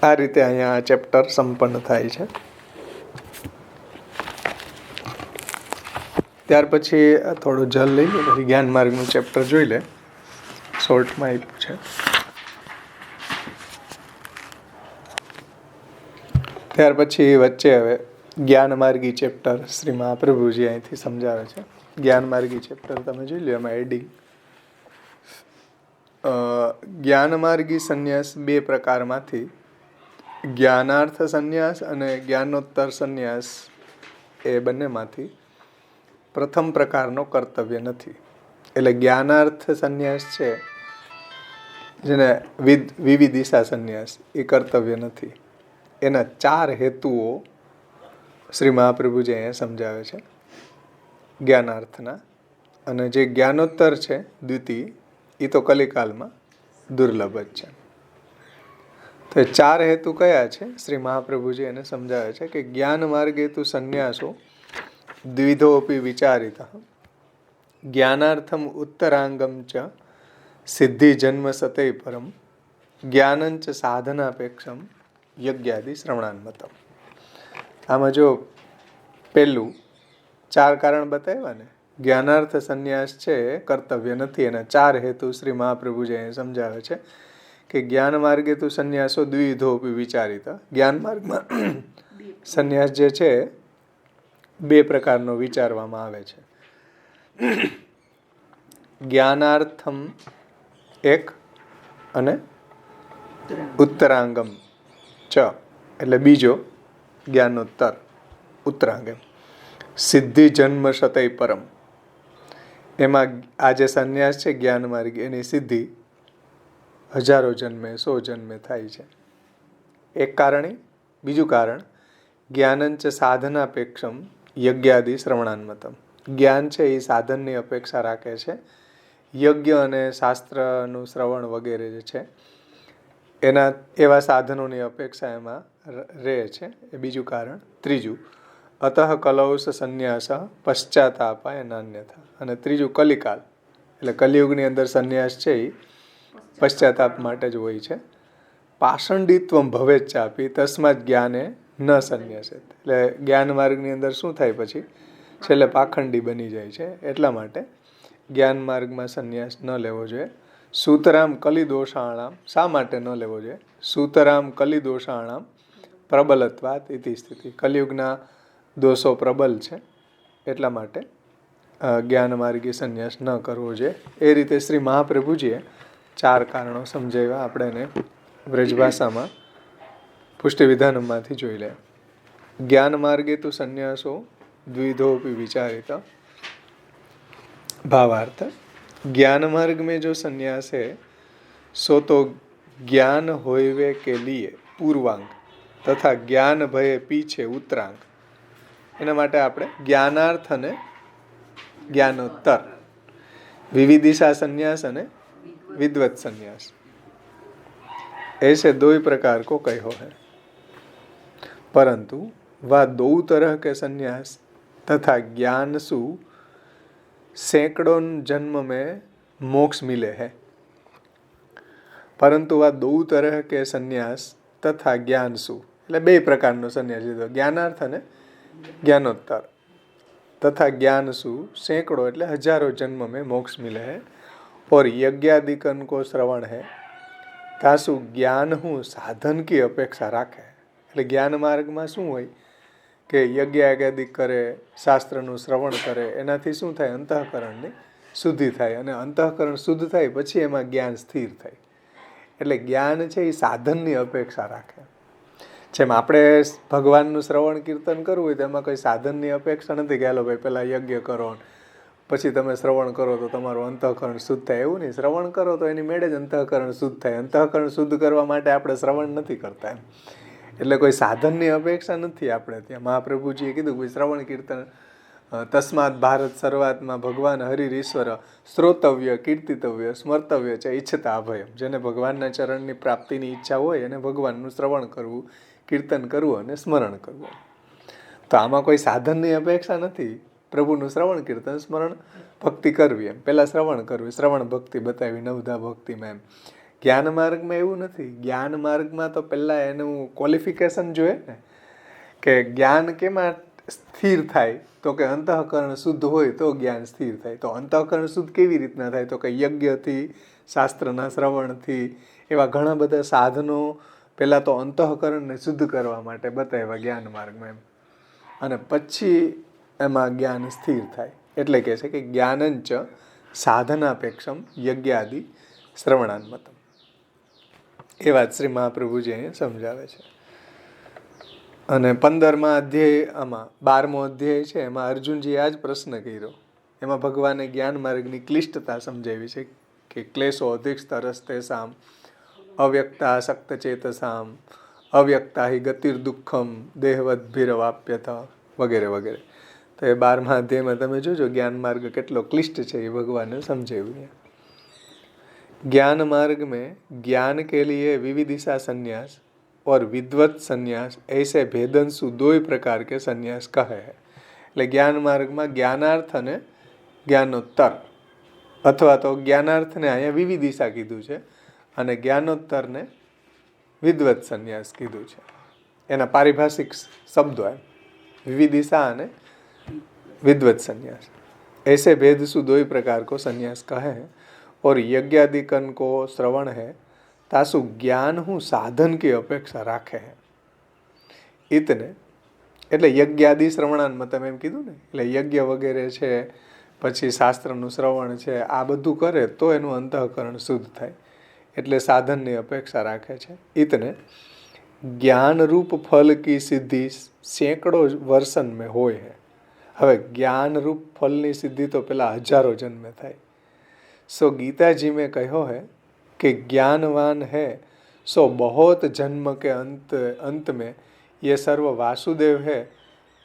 આ રીતે અહીંયા આ ચેપ્ટર સંપન્ન થાય છે. ત્યાર પછી થોડું જલ લઈ લે, પછી જ્ઞાન માર્ગનું ચેપ્ટર જોઈ લે. શોર્ટમાં આપ્યું છે. ત્યાર પછી વચ્ચે હવે જ્ઞાન માર્ગી ચેપ્ટર શ્રી મહાપ્રભુજી અહીંથી સમજાવે છે. જ્ઞાન માર્ગી ચેપ્ટર તમે જોઈ લો, એમાં એડિંગ જ્ઞાન માર્ગી સંન્યાસ બે પ્રકારમાંથી જ્ઞાનાર્થ સંન્યાસ અને જ્ઞાનોત્તર સંન્યાસ એ બંનેમાંથી પ્રથમ પ્રકારનો કર્તવ્ય નથી. એટલે જ્ઞાનાર્થ સંન્યાસ છે જેને વિવિદિશા સંન્યાસ, એ કર્તવ્ય નથી. એના 4 હેતુઓ શ્રી મહાપ્રભુજી અહીંયા સમજાવે છે જ્ઞાનાર્થના. અને જે જ્ઞાનોત્તર છે દ્વિતીય, એ તો કલિકાલમાં દુર્લભ જ છે. તો 4 હેતુ કયા છે? શ્રી મહાપ્રભુજી એને સમજાવે છે કે જ્ઞાન માર્ગે તુ સંન્યાસો દ્વિધોપી વિચારિતઃ જ્ઞાનાર્થમ ઉત્તરાંગમ ચ સિદ્ધિ જન્મ સતય પરમ જ્ઞાનંચ સાધનાપેક્ષમ યજ્ઞાદિ શ્રવણાન્મતમ. આમાં જો પહેલું 4 કારણ બતાવ્યા ને, જ્ઞાનાર્થ સંન્યાસ છે કર્તવ્ય નથી. એના 4 હેતુ શ્રી મહાપ્રભુજી અહીં સમજાવે છે કે જ્ઞાન માર્ગે તું સંન્યાસો દ્વિધોપી વિચારિતા. જ્ઞાન માર્ગમાં સંન્યાસ જે છે 2 પ્રકારનો વિચારવામાં આવે છે. જ્ઞાનાર્થમ એક અને ઉત્તરાંગમ ચ એટલે બીજો જ્ઞાનોત્તર ઉત્તરાંગમ. સિદ્ધિ જન્મ સતય પરમ, એમાં આ જે સંન્યાસ છે જ્ઞાન માર્ગ, એની સિદ્ધિ હજારો જન્મે 100 જન્મે થાય છે. એક કારણ. બીજું કારણ જ્ઞાનંચ સાધનાપેક્ષમ યજ્ઞાદિ શ્રવણાન્મતમ. જ્ઞાન છે એ સાધનની અપેક્ષા રાખે છે. યજ્ઞ અને શાસ્ત્રનું શ્રવણ વગેરે જે છે એના એવા સાધનોની અપેક્ષા એમાં રહે છે. એ બીજું કારણ. ત્રીજું અતઃ કલૌસ સંન્યાસ પશ્ચાતાપાય નાન્યથા. અને ત્રીજું કલિકાલ, એટલે કલિયુગની અંદર સંન્યાસ છે એ પશ્ચાતાપ માટે જ હોય છે. પાષંડિત્વમ ભવેત ચાપી તસ્માત જ્ઞાને ન સંન્યાસેત. એટલે જ્ઞાન માર્ગની અંદર શું થાય પછી? છેલ્લે પાખંડી બની જાય છે. એટલા માટે જ્ઞાન માર્ગમાં સંન્યાસ ન લેવો જોઈએ. સૂતરામ કલિદોષાણામ. શા માટે ન લેવો જોઈએ? સૂતરામ કલિદોષાણામ પ્રબલત્વાત ઇતિ સ્થિતિ. કલિયુગના દોષો પ્રબલ છે, એટલા માટે જ્ઞાન માર્ગી સંન્યાસ ન કરવો જોઈએ. એ રીતે શ્રી મહાપ્રભુજીએ 4 કારણો સમજાવ્યા. આપણે એને વ્રજભાષામાં પુષ્ટિ વિધાનમાંથી જોઈ લે. જ્ઞાન માર્ગે તું સંન્યાસો દ્વિધોપી વિચારિત. भावार्थ ज्ञान मार्ग में जो संन्यास है सो तो ज्ञान होवे के लिए पूर्वांग तथा ज्ञान भये पीछे उत्तरांग. એના માટે આપણે જ્ઞાનાર્થ અને જ્ઞાનોત્તર, વિવિદિશા संन्यास અને विद्वत संन्यास, ऐसे 2 प्रकार को कहो है. परंतु वह 2 तरह के संन्यास तथा ज्ञान सु सैकड़ों जन्म में मोक्ष मिले हैं. परंतु वह 2 तरह के संन्यास तथा ज्ञान सु એટલે 2 પ્રકારનો સંન્યાસ લીધો, જ્ઞાનાર્થ અને ज्ञानोत्तर तथा ज्ञान सु सैकड़ों એટલે हजारों जन्म में मोक्ष मिले है और यज्ञादिकन को श्रवण है तासु ज्ञान हूँ साधन की अपेक्षा राखे એટલે જ્ઞાન માર્ગમાં શું હોય કે યજ્ઞ આદિક કરે, શાસ્ત્રનું શ્રવણ કરે, એનાથી શું થાય? અંતઃકરણની શુદ્ધિ થાય અને અંતઃકરણ શુદ્ધ થાય પછી એમાં જ્ઞાન સ્થિર થાય. એટલે જ્ઞાન છે એ સાધનની અપેક્ષા રાખે. જેમ આપણે ભગવાનનું શ્રવણ કીર્તન કરવું હોય તો એમાં કોઈ સાધનની અપેક્ષા નથી કે હાલો ભાઈ પહેલાં યજ્ઞ કરો પછી તમે શ્રવણ કરો તો તમારું અંતઃકરણ શુદ્ધ થાય. એવું નહીં, શ્રવણ કરો તો એની મેળે જ અંતઃકરણ શુદ્ધ થાય. અંતઃકરણ શુદ્ધ કરવા માટે આપણે શ્રવણ નથી કરતા એમ. એટલે કોઈ સાધનની અપેક્ષા નથી આપણે ત્યાં. મહાપ્રભુજીએ કીધું કોઈ શ્રવણ કીર્તન તસ્માત ભારત શરૂઆતમાં ભગવાન હરિર ઈશ્વર શ્રોતવ્ય કીર્તિતવ્ય સ્મર્તવ્ય છે ઈચ્છતા અભયમ. જેને ભગવાનના ચરણની પ્રાપ્તિની ઈચ્છા હોય એને ભગવાનનું શ્રવણ કરવું, કીર્તન કરવું અને સ્મરણ કરવું. તો આમાં કોઈ સાધનની અપેક્ષા નથી. પ્રભુનું શ્રવણ કીર્તન સ્મરણ ભક્તિ કરવી એમ. પહેલાં શ્રવણ કરવી, શ્રવણ ભક્તિ બતાવી નવધા ભક્તિમાં એમ. જ્ઞાન માર્ગમાં એવું નથી. જ્ઞાન માર્ગમાં તો પહેલાં એનું ક્વોલિફિકેશન જોઈએ ને કે જ્ઞાન કેમાં સ્થિર થાય તો કે અંતઃકરણ શુદ્ધ હોય તો જ્ઞાન સ્થિર થાય. તો અંતઃકરણ શુદ્ધ કેવી રીતના થાય? તો કે યજ્ઞથી, શાસ્ત્રના શ્રવણથી, એવા ઘણા બધા સાધનો પહેલાં તો અંતઃકરણને શુદ્ધ કરવા માટે બતાવ્યા જ્ઞાન માર્ગમાં એમ. અને પછી એમાં જ્ઞાન સ્થિર થાય. એટલે કહે છે કે જ્ઞાનંચ સાધનાપેક્ષમ યજ્ઞાદિ શ્રવણાન્મતમ. એ વાત શ્રી મહાપ્રભુજી અહીંયા સમજાવે છે. અને 15મા અધ્યાય, આમાં 12મો અધ્યાય છે, એમાં અર્જુનજીએ આ જ પ્રશ્ન કર્યો. એમાં ભગવાને જ્ઞાન માર્ગની ક્લિષ્ટતા સમજાવી છે કે ક્લેશો અધિકસ્તરસ્તેષામ અવ્યક્તા સક્ત ચેતસામ અવ્યક્તા હિ ગતિર દુઃખમ દેહવદ્ભિરવાપ્યથ વગેરે વગેરે. તો એ 12મા અધ્યાયમાં તમે જોજો જ્ઞાન માર્ગ કેટલો ક્લિષ્ટ છે એ ભગવાને સમજાવ્યું. ज्ञान मार्ग में ज्ञान के लिए विविदिशा संन्यास और विद्वत संन्यास ऐसे भेदंशु दो प्रकार के संन्यास कहे है. એટલે જ્ઞાન માર્ગમાં જ્ઞાનાર્થ અને જ્ઞાનોત્તર, અથવા તો જ્ઞાનાર્થને અહીંયા વિવિદિશા કીધું છે અને જ્ઞાનોત્તરને વિદ્વત સંન્યાસ કીધું છે. એના પારિભાષિક શબ્દો એમ વિવિદિશા અને विद्वत संन्यास. ऐसे भेदसु दो प्रकार को संन्यास कहे हैं और यज्ञादिकन को श्रवण है तासु ज्ञान हूँ साधन की अपेक्षा राखे है. इतने એટલે યજ્ઞાદિ શ્રવણાનમાં તમે એમ કીધું ને, એટલે યજ્ઞ વગેરે છે, પછી શાસ્ત્રનું શ્રવણ છે, આ બધું કરે તો એનું અંતઃકરણ શુદ્ધ થાય. એટલે સાધનની અપેક્ષા રાખે છે. ઇતને જ્ઞાન રૂપ ફલ કી સિદ્ધિ સેંકડો વર્ષન મેં હોય है. હવે જ્ઞાન રૂપ ફલની સિદ્ધિ તો પેલા હજારો જન્મે થાય. सो गीता जी में कहो है कि ज्ञानवान है सो बहुत जन्म के अंत में ये सर्व वासुदेव है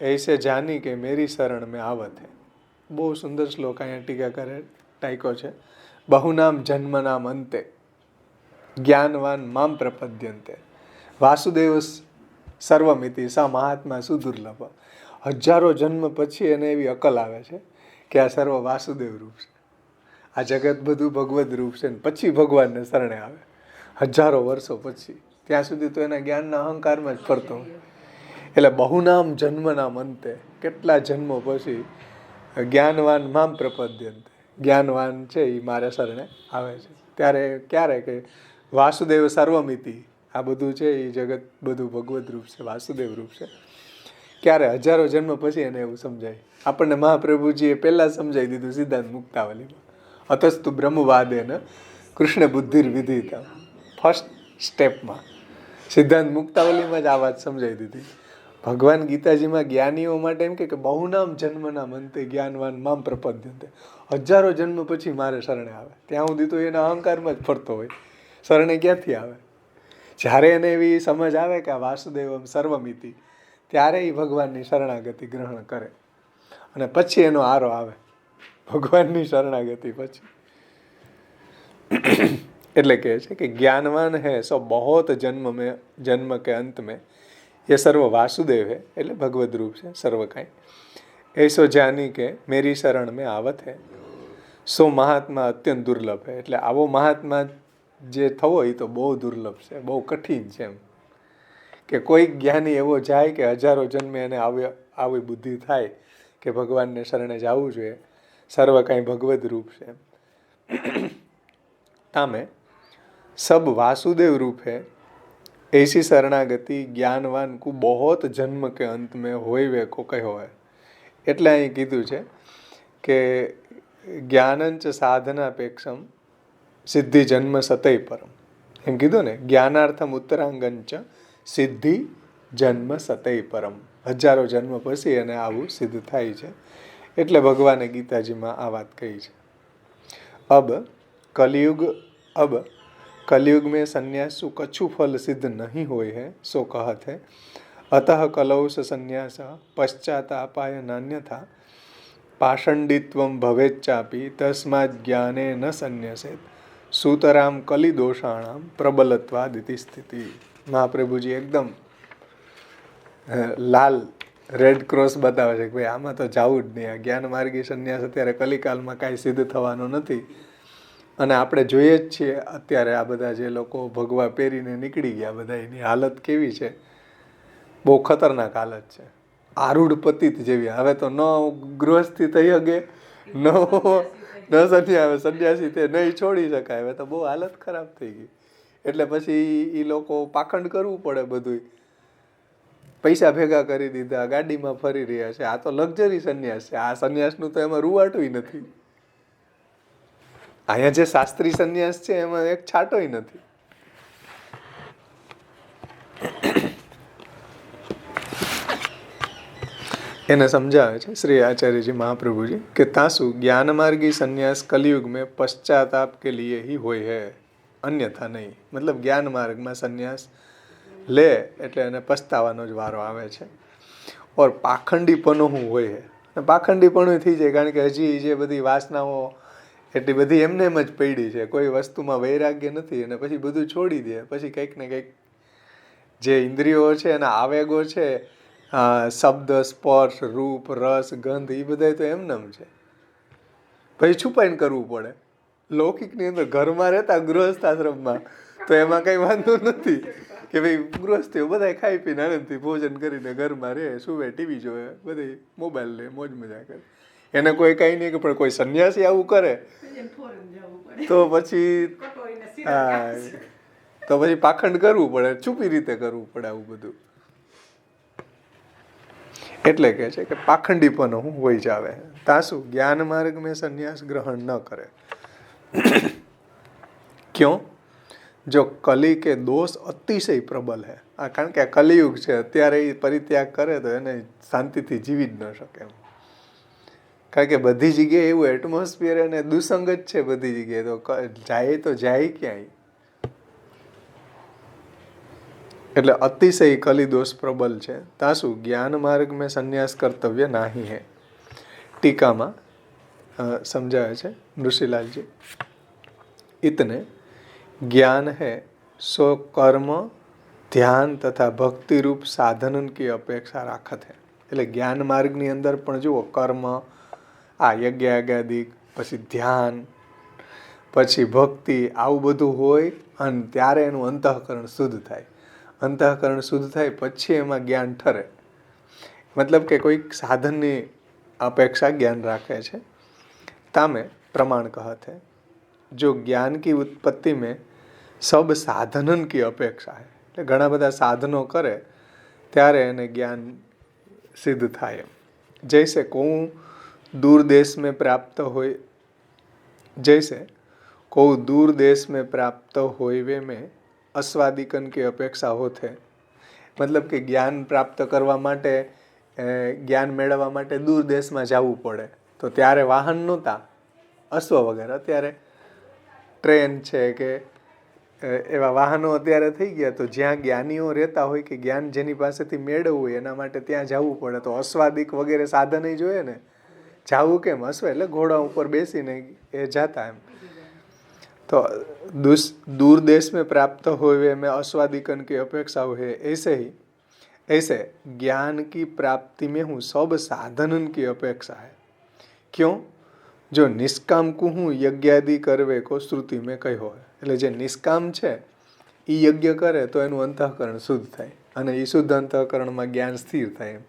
ऐसे जानी के मेरी शरण में आवत है. બહુ સુંદર શ્લોક અહીંયા ટીકા કરે ટાઈકો છે. બહુનામ જન્મનામ અંતે જ્ઞાનવાન મામ પ્રપદ્યંતે વાસુદેવ સર્વમિતિ સ મહાત્મા સુદુર્લભ. હજારો જન્મ પછી એને એવી અકલ આવે છે કે આ સર્વ વાસુદેવ રૂપ છે, આ જગત બધું ભગવદ રૂપ છે, પછી ભગવાનને શરણે આવે હજારો વર્ષો પછી. ત્યાં સુધી તો એના જ્ઞાનના અહંકારમાં જ ફરતો. એટલે બહુનામ જન્મનામ અંતે, કેટલા જન્મો પછી જ્ઞાનવાન મામ પ્રપદ્યંતે, જ્ઞાનવાન છે એ મારે શરણે આવે છે. ત્યારે ક્યારે કે વાસુદેવ સર્વમિતિ, આ બધું છે એ જગત બધું ભગવદ રૂપ છે, વાસુદેવ રૂપ છે. ક્યારે? હજારો જન્મ પછી એને એવું સમજાય. આપણને મહાપ્રભુજીએ પહેલાં સમજાવી દીધું સિદ્ધાંત મુક્તાવલીમાં. અતસ્તુ બ્રહ્મવાદેન કૃષ્ણ બુદ્ધિર વિધિતા. ફર્સ્ટ સ્ટેપમાં સિદ્ધાંત મુક્તાવલીમાં જ આ વાત સમજાવી દીધી. ભગવાન ગીતાજીમાં જ્ઞાનીઓ માટે એમ કે બહુનામ જન્મના મંતે જ્ઞાનવાન મામ પ્રપદ્યંતે, હજારો જન્મ પછી મારે શરણે આવે. ત્યાં સુધી તો એના અહંકારમાં જ ફરતો હોય, શરણે ક્યાંથી આવે? જ્યારે એને એવી સમજ આવે કે આ વાસુદેવમ સર્વમિતિ, ત્યારે એ ભગવાનની શરણાગતિ ગ્રહણ કરે અને પછી એનો આરો આવે ભગવાનની શરણાગતિ પછી. એટલે કહે છે કે જ્ઞાનવાન હૈ સો બહોત જન્મ કે અંત में ये सर्व वासुदेव है, એટલે ભગવદ રૂપ છે સર્વ કાંઈ. ऐसो जानी કે મેરી શરણ में आवत है સો મહાત્મા અત્યંત દુર્લભ है. એટલે આવો મહાત્મા જે થવો એ તો બહુ દુર્લભ છે, બહુ કઠિન છે એમ. કે કોઈ જ્ઞાની એવો જાય કે હજારો જન્મે એને આવી બુદ્ધિ થાય કે ભગવાનને શરણે જવું જોઈએ, સર્વ કાંઈ ભગવદ રૂપ છે. તામે સબ વાસુદેવ રૂપ है, ऐसी शरणागति ज्ञानवान को बहुत जन्म के अंत में હોય વે કો કહ્યો है. એટલે અહીં કીધું છે કે જ્ઞાનંચ સાધનાપેક્ષમ સિદ્ધિ જન્મ સતય પરમ. એમ કીધું ને, જ્ઞાનાર્થમ ઉત્તરાંગંચ સિદ્ધિ જન્મ સતય પરમ. હજારો જન્મ પછી એને આવું સિદ્ધ થાય છે. એટલે ભગવાને ગીતાજીમાં આ વાત કહી છે. अब कलयुग में संन्यास कछु फल सिद्ध नहीं हुए है सो कहत है. अतः कलौस संन्यास पश्चातापाय नान्यथा पाषंडित्वं भवेच्चापि तस्मात् ज्ञाने न संन्यसेत सुतराम कलिदोषाणाम प्रबलत्वादिति स्थिति. મહાપ્રભુજી એકદમ લાલ રેડ ક્રોસ બતાવે છે કે ભાઈ આમાં તો જવું જ નહીં. આ જ્ઞાન માર્ગી સંન્યાસ અત્યારે કલિકાલમાં કાંઈ સિદ્ધ થવાનું નથી. અને આપણે જોઈએ જ છીએ અત્યારે આ બધા જે લોકો ભગવા પહેરીને નીકળી ગયા બધા, એની હાલત કેવી છે, બહુ ખતરનાક હાલત છે, આરૂઢ પતિત જેવી. હવે તો ન ગૃહસ્થી થઈ શકે, ન સંન્યાસી તે નહીં છોડી શકાય. હવે તો બહુ હાલત ખરાબ થઈ ગઈ. એટલે પછી એ લોકો પાખંડ કરવું પડે બધું. પૈસા ભેગા કરી દીધા, ગાડીમાં ફરી રહ્યા છે. આ તો લક્ઝરી સંન્યાસ છે. આ સંન્યાસનું તો એમાં રૂવાટું નથી. અહીંયા જે શાસ્ત્રી સંન્યાસ છે એમાં એક છાંટોય નથી. એને સમજાવે છે શ્રી આચાર્યજી મહાप्रभुजी કે तासु ज्ञान मार्गी संन्यास कलयुग में पश्चाताप के लिए ही હોય है, અન્યથા નહીં. મતલબ જ્ઞાન માર્ગમાં સંન્યાસ લે એટલે એને પસ્તાવાનો જ વારો આવે છે. ઓર પાખંડીપણું હોય છે. પાખંડીપણું થઈ જાય કારણ કે હજી જે બધી વાસનાઓ એટલી બધી એમને એમ જ પડી છે. કોઈ વસ્તુમાં વૈરાગ્ય નથી અને પછી બધું છોડી દે. પછી કંઈક ને કંઈક જે ઇન્દ્રિયો છે એના આવેગો છે, શબ્દ, સ્પર્શ, રૂપ, રસ, ગંધ, એ બધા તો એમને એમ છે. પછી છુપાઈને કરવું પડે. લૌકિકની અંદર ઘરમાં રહેતા ગૃહસ્થાશ્રમમાં તો એમાં કંઈ વાંધો નથી કે ભાઈ ગૃહસ્થીઓ બધા ખાઈ પીને આનંદથી ભોજન કરીને ઘરમાં રહે, સુવે, ટીવી જોવે, બધી મોબાઈલ લે, મોજ મજા કરે. એને કોઈ કાંઈ નહીં. પણ કોઈ સંન્યાસી આવું કરે તો પછી પાખંડ કરવું પડે, છુપી રીતે કરવું પડે આવું બધું. એટલે કે છે કે પાખંડીપનો હું હોય જાવે. તાસુ જ્ઞાન માર્ગ મેં સંન્યાસ ગ્રહણ ન કરે. ક્यों? જો કલી કે દોષ અતિશય પ્રબલ હે. કારણ કે આ કલિયુગ છે, અત્યારે એ પરિત્યાગ કરે તો એને શાંતિથી જીવી જ ન શકે એમ. કારણ કે બધી જગ્યાએ એવું એટમોસ્ફિયર અને દુસંગ જ છે બધી જગ્યાએ. તો જાય ક્યાંય. એટલે અતિશય કલી દોષ પ્રબલ છે. તાસુ જ્ઞાન માર્ગ મેં સંન્યાસ કર્તવ્ય નાહી હે. ટીકામાં સમજાવે છે ઋષિલાલજી, इतने ज्ञान है सो कर्म ધ્યાન તથા ભક્તિ રૂપ સાધન की અપેક્ષા રાખત है. એટલે જ્ઞાન માર્ગની અંદર પણ જુઓ, કર્મ, આ યજ્ઞાદિક, પછી ધ્યાન, પછી ભક્તિ, આવું બધું હોય અને ત્યારે એનું અંતઃકરણ શુદ્ધ થાય. અંતઃકરણ શુદ્ધ થાય પછી એમાં જ્ઞાન ઠરે. મતલબ કે કોઈક સાધનની અપેક્ષા જ્ઞાન રાખે છે. તામે પ્રમાણ કહત है जो ज्ञान की उत्पत्ति में सब साधनन की अपेक्षा है. એટલે ઘણા બધા સાધનો કરે ત્યારે એને જ્ઞાન સિદ્ધ થાય. જૈસે કહું दूर देश में प्राप्त હોય, जैसे कहूँ दूर देश में प्राप्त होइवे में अस्वादिकन की अपेक्षा होते. મતલબ કે જ્ઞાન પ્રાપ્ત કરવા માટે, જ્ઞાન મેળવવા માટે દૂર દેશમાં જવું પડે. તો ત્યારે વાહન નહોતા, અશ્વ વગેરે. અત્યારે ટ્રેન છે કે એવા વાહનો અત્યારે થઈ ગયા. તો જ્યાં જ્ઞાનીઓ રહેતા હોય કે જ્ઞાન જેની પાસેથી મેળવવું હોય એના માટે ત્યાં જવું પડે. તો અશ્વાદિક વગેરે સાધન જોઈએ ને. જવું કેમ? અશ્વ એટલે ઘોડા ઉપર બેસીને એ જાતા એમ. तो दूर देश में प्राप्त हुए में अस्वादिकन की अपेक्षा है. ऐसे ज्ञान की प्राप्ति में हूँ सब साधनन की अपेक्षा है. क्यों? जो निष्काम को हूँ यज्ञादि करवे को श्रुति में कहो है. એટલે જે નિષ્કામ છે એ યજ્ઞ કરે તો એનું અંતઃકરણ શુદ્ધ થાય અને એ શુદ્ધ અંતઃકરણમાં જ્ઞાન સ્થિર થાય.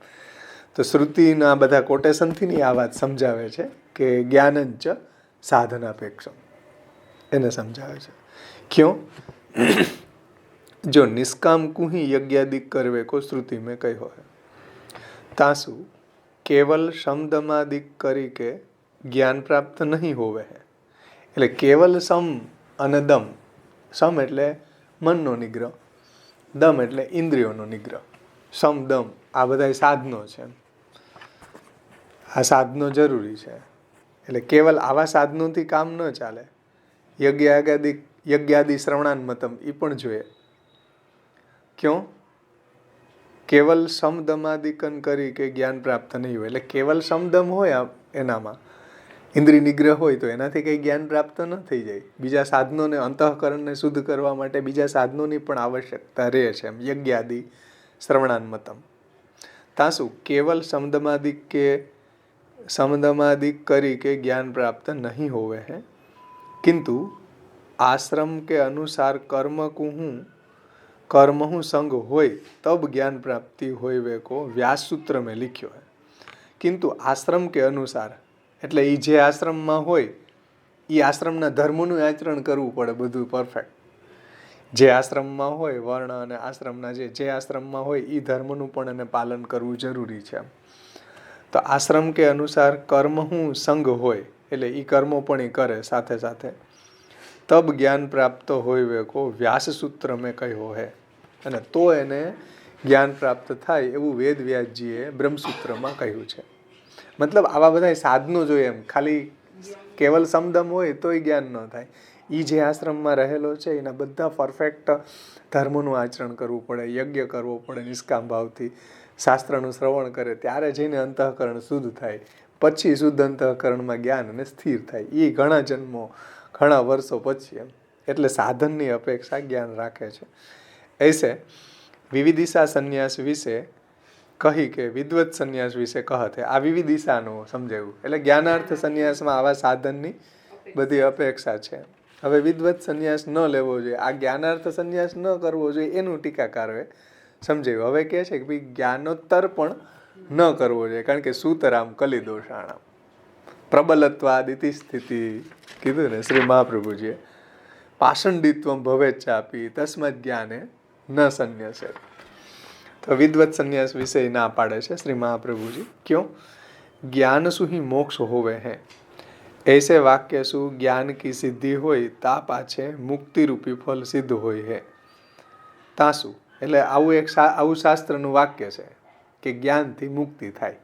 તો શ્રુતિના બધા કોટેશનથી આ વાત સમજાવે છે કે જ્ઞાનંચ સાધનાપેક્ષમ, એને સમજાવે છે. ક્यों? जो निष्काम को ही यज्ञादिक करवे को श्रुति में कहो है, तासु केवल समदमादिक કરી કે જ્ઞાન પ્રાપ્ત નહીં હોવે है. એટલે કેવલ સમ અને દમ, સમ એટલે મનનો નિગ્રહ, દમ એટલે ઇન્દ્રિયોનો નિગ્રહ. સમ દમ આ બધા સાધનો છે, આ સાધનો જરૂરી છે. એટલે કેવલ આવા સાધનોથી કામ ન ચાલે. યજ્ઞાદિ શ્રવણાન્મતમ એ પણ જોઈએ. ક્यों? કેવલ સમદમાદિકન કરી કે જ્ઞાન પ્રાપ્ત નહીં હોય. એટલે કેવલ સમદમ હોય એનામાં, ઇન્દ્રિય નિગ્રહ હોય, તો એનાથી કંઈ જ્ઞાન પ્રાપ્ત ન થઈ જાય. બીજા સાધનોને, અંતઃકરણને શુદ્ધ કરવા માટે બીજા સાધનોની પણ આવશ્યકતા રહે છે. એમ યજ્ઞાદિ શ્રવણાન્મતમ. તાસુ કેવલ સમદમાદિક કે સમદમાદિક કરી કે જ્ઞાન પ્રાપ્ત નહીં હોવે है, किंतु आश्रम के अनुसार कर्म हूँ संग होय तब ज्ञान प्राप्ति होय वे को व्यास सूत्र में लिख्यो है. किंतु आश्रम के अनुसार એટલે એ જે આશ્રમમાં હોય એ આશ્રમના ધર્મોનું આચરણ કરવું પડે, બધું પરફેક્ટ. જે આશ્રમમાં હોય વર્ણ અને આશ્રમના જે આશ્રમમાં હોય એ ધર્મનું પણ એને પાલન કરવું જરૂરી છે. તો આશ્રમ કે અનુસાર કર્મ હું સંગ હોય, એટલે એ કર્મો પણ એ કરે સાથે સાથે. તબ જ્ઞાન પ્રાપ્ત હોય વે કો વ્યાસ સૂત્ર મેં કહ્યો હે, અને તો એને જ્ઞાન પ્રાપ્ત થાય એવું વેદ વ્યાસજીએ બ્રહ્મસૂત્રમાં કહ્યું છે. મતલબ આવા બધા સાધનો જોઈએ. એમ ખાલી કેવલ સમદમ હોય તોય જ્ઞાન ન થાય. એ જે આશ્રમમાં રહેલો છે એના બધા પરફેક્ટ ધર્મોનું આચરણ કરવું પડે, યજ્ઞ કરવો પડે નિષ્કામ ભાવથી, શાસ્ત્રનું શ્રવણ કરે, ત્યારે જઈને અંતઃકરણ શુદ્ધ થાય. પછી શુદ્ધ અંતઃકરણમાં જ્ઞાન અને સ્થિર થાય. એ ઘણા જન્મો, ઘણા વર્ષો પછી. એમ એટલે સાધનની અપેક્ષા જ્ઞાન રાખે છે. ऐसे વિવિદિશા સંન્યાસ વિશે કહી કે વિદવત સંન્યાસ વિશે કહતે. આ વિવિદિશાનું સમજાવ્યું. એટલે જ્ઞાનાર્થ સંન્યાસમાં આવા સાધનની બધી અપેક્ષા છે. હવે વિદવત સંન્યાસ ન લેવો જોઈએ, આ જ્ઞાનાર્થ સંન્યાસ ન કરવો જોઈએ, એનું ટીકાકારોએ સમજાવ્યું. હવે કહે છે કે ભાઈ જ્ઞાનોત્તર પણ ન કરવો જોઈએ, કારણ કે સૂતરામ કલિદોષાણામ પ્રબલત્વાદિતિ સ્થિતિ કીધું ને શ્રી મહાપ્રભુજીએ. પાષંડિત્વમ ભવેચ્છાપી તસ્માદ જ્ઞાને ન સંન્યાસે. તો વિદવત સંન્યાસ વિશે ના પાડે છે શ્રી મહાપ્રભુજી. ક્यों? ज्ञान सु ही मोक्ष होवे हैं. ऐसे वाक्य सु ज्ञान की सिद्धि હોય તા પાછે મુક્તિ રૂપી ફલ સિદ્ધ હોય હે. તાસુ એટલે આવું શાસ્ત્રનું વાક્ય છે કે જ્ઞાનથી મુક્તિ થાય,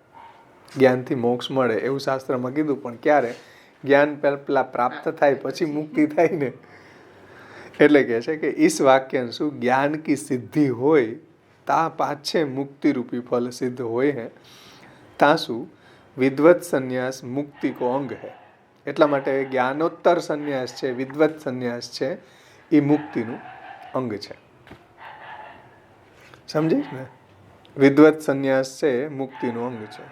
જ્ઞાનથી મોક્ષ મળે એવું શાસ્ત્રમાં કીધું. પણ ક્યારે? જ્ઞાન પેલા પ્રાપ્ત થાય પછી મુક્તિ થાય ને. એટલે કહે છે કે ઈસ વાક્ય શું જ્ઞાન કી સિદ્ધિ હોય તા પાછે મુક્તિ રૂપી ફલ સિદ્ધ હોય હે. તાસુ વિદવત સંન્યાસ મુક્તિ કો અંગ હે. એટલા માટે જ્ઞાનોત્તર સંન્યાસ છે, વિદવત સંન્યાસ છે, એ મુક્તિનું અંગ છે. સમજીશ ને? વિદવત સંન્યાસ છે મુક્તિનું અંગ છે.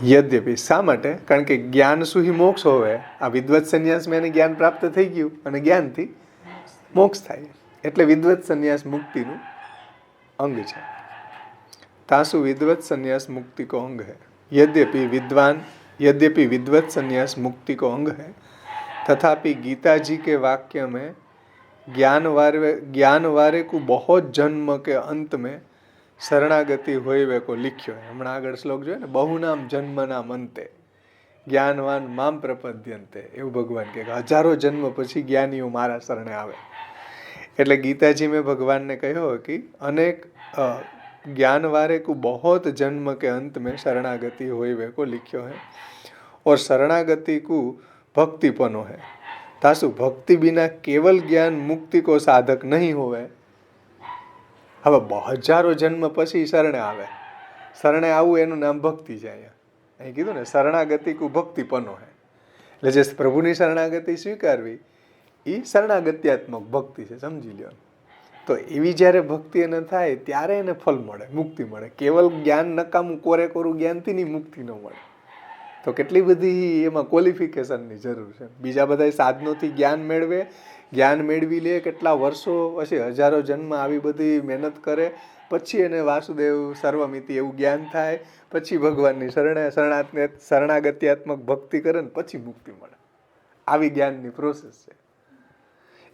યદ્યપિ શા માટે? કારણ કે જ્ઞાન સુહી મોક્ષ હોવે. આ વિદવત સંન્યાસમાં એને જ્ઞાન પ્રાપ્ત થઈ ગયું અને જ્ઞાનથી મોક્ષ થાય, એટલે વિદવત સંન્યાસ મુક્તિનું અંગ છે. તાસુ વિદવત संन्यास मुक्ति को अंग है. यद्यपि विद्वत संन्यास मुक्ति को अंग है, तथापि गीता जी के वाक्य में ज्ञान वारे को बहुत जन्म के अंत में शरणागति હોય વે કો लिख्यो है. હમણાં આગળ શ્લોક જોયો ને, બહુનામ જન્મનામ અંતે જ્ઞાનવાન મામ પ્રપદ્યંતે. એવું ભગવાન કહે કે હજારો જન્મ પછી જ્ઞાનીઓ મારા શરણે આવે. એટલે ગીતાજી મેં ભગવાનને કહ્યો કે અનેક ज्ञान वारे को बहुत जन्म के अंत में शरणागति होय वे को लिख्यो है, और शरणागति को भक्तिपनो है. तासु भक्ति बिना केवल ज्ञान मुक्ति को साधक नहीं होवे. હવે હજારો જન્મ પછી શરણે આવે, શરણે આવવું એનું નામ ભક્તિ છે. અહીં કીધું ને શરણાગતિ કો ભક્તિપનો હે. એટલે જે પ્રભુની શરણાગતિ સ્વીકારવી એ શરણાગત્યાત્મક ભક્તિ છે, સમજી લ્યો. તો એવી જ્યારે ભક્તિ એને થાય ત્યારે એને ફલ મળે, મુક્તિ મળે. કેવલ જ્ઞાન નકામું કોરે કોરું જ્ઞાનથી ની મુક્તિ ન મળે. તો કેટલી બધી એમાં ક્વોલિફિકેશનની જરૂર છે. બીજા બધા સાધનોથી જ્ઞાન મેળવે જ્ઞાન મેળવી લે, કેટલા વર્ષો પછી હજારો જન્મ આવી બધી મહેનત કરે, પછી એને વાસુદેવ સર્વમિતિ એવું જ્ઞાન થાય, પછી ભગવાનની શરણાગત્યાત્મક ભક્તિ કરે ને પછી મુક્તિ મળે. આવી જ્ઞાનની પ્રોસેસ છે.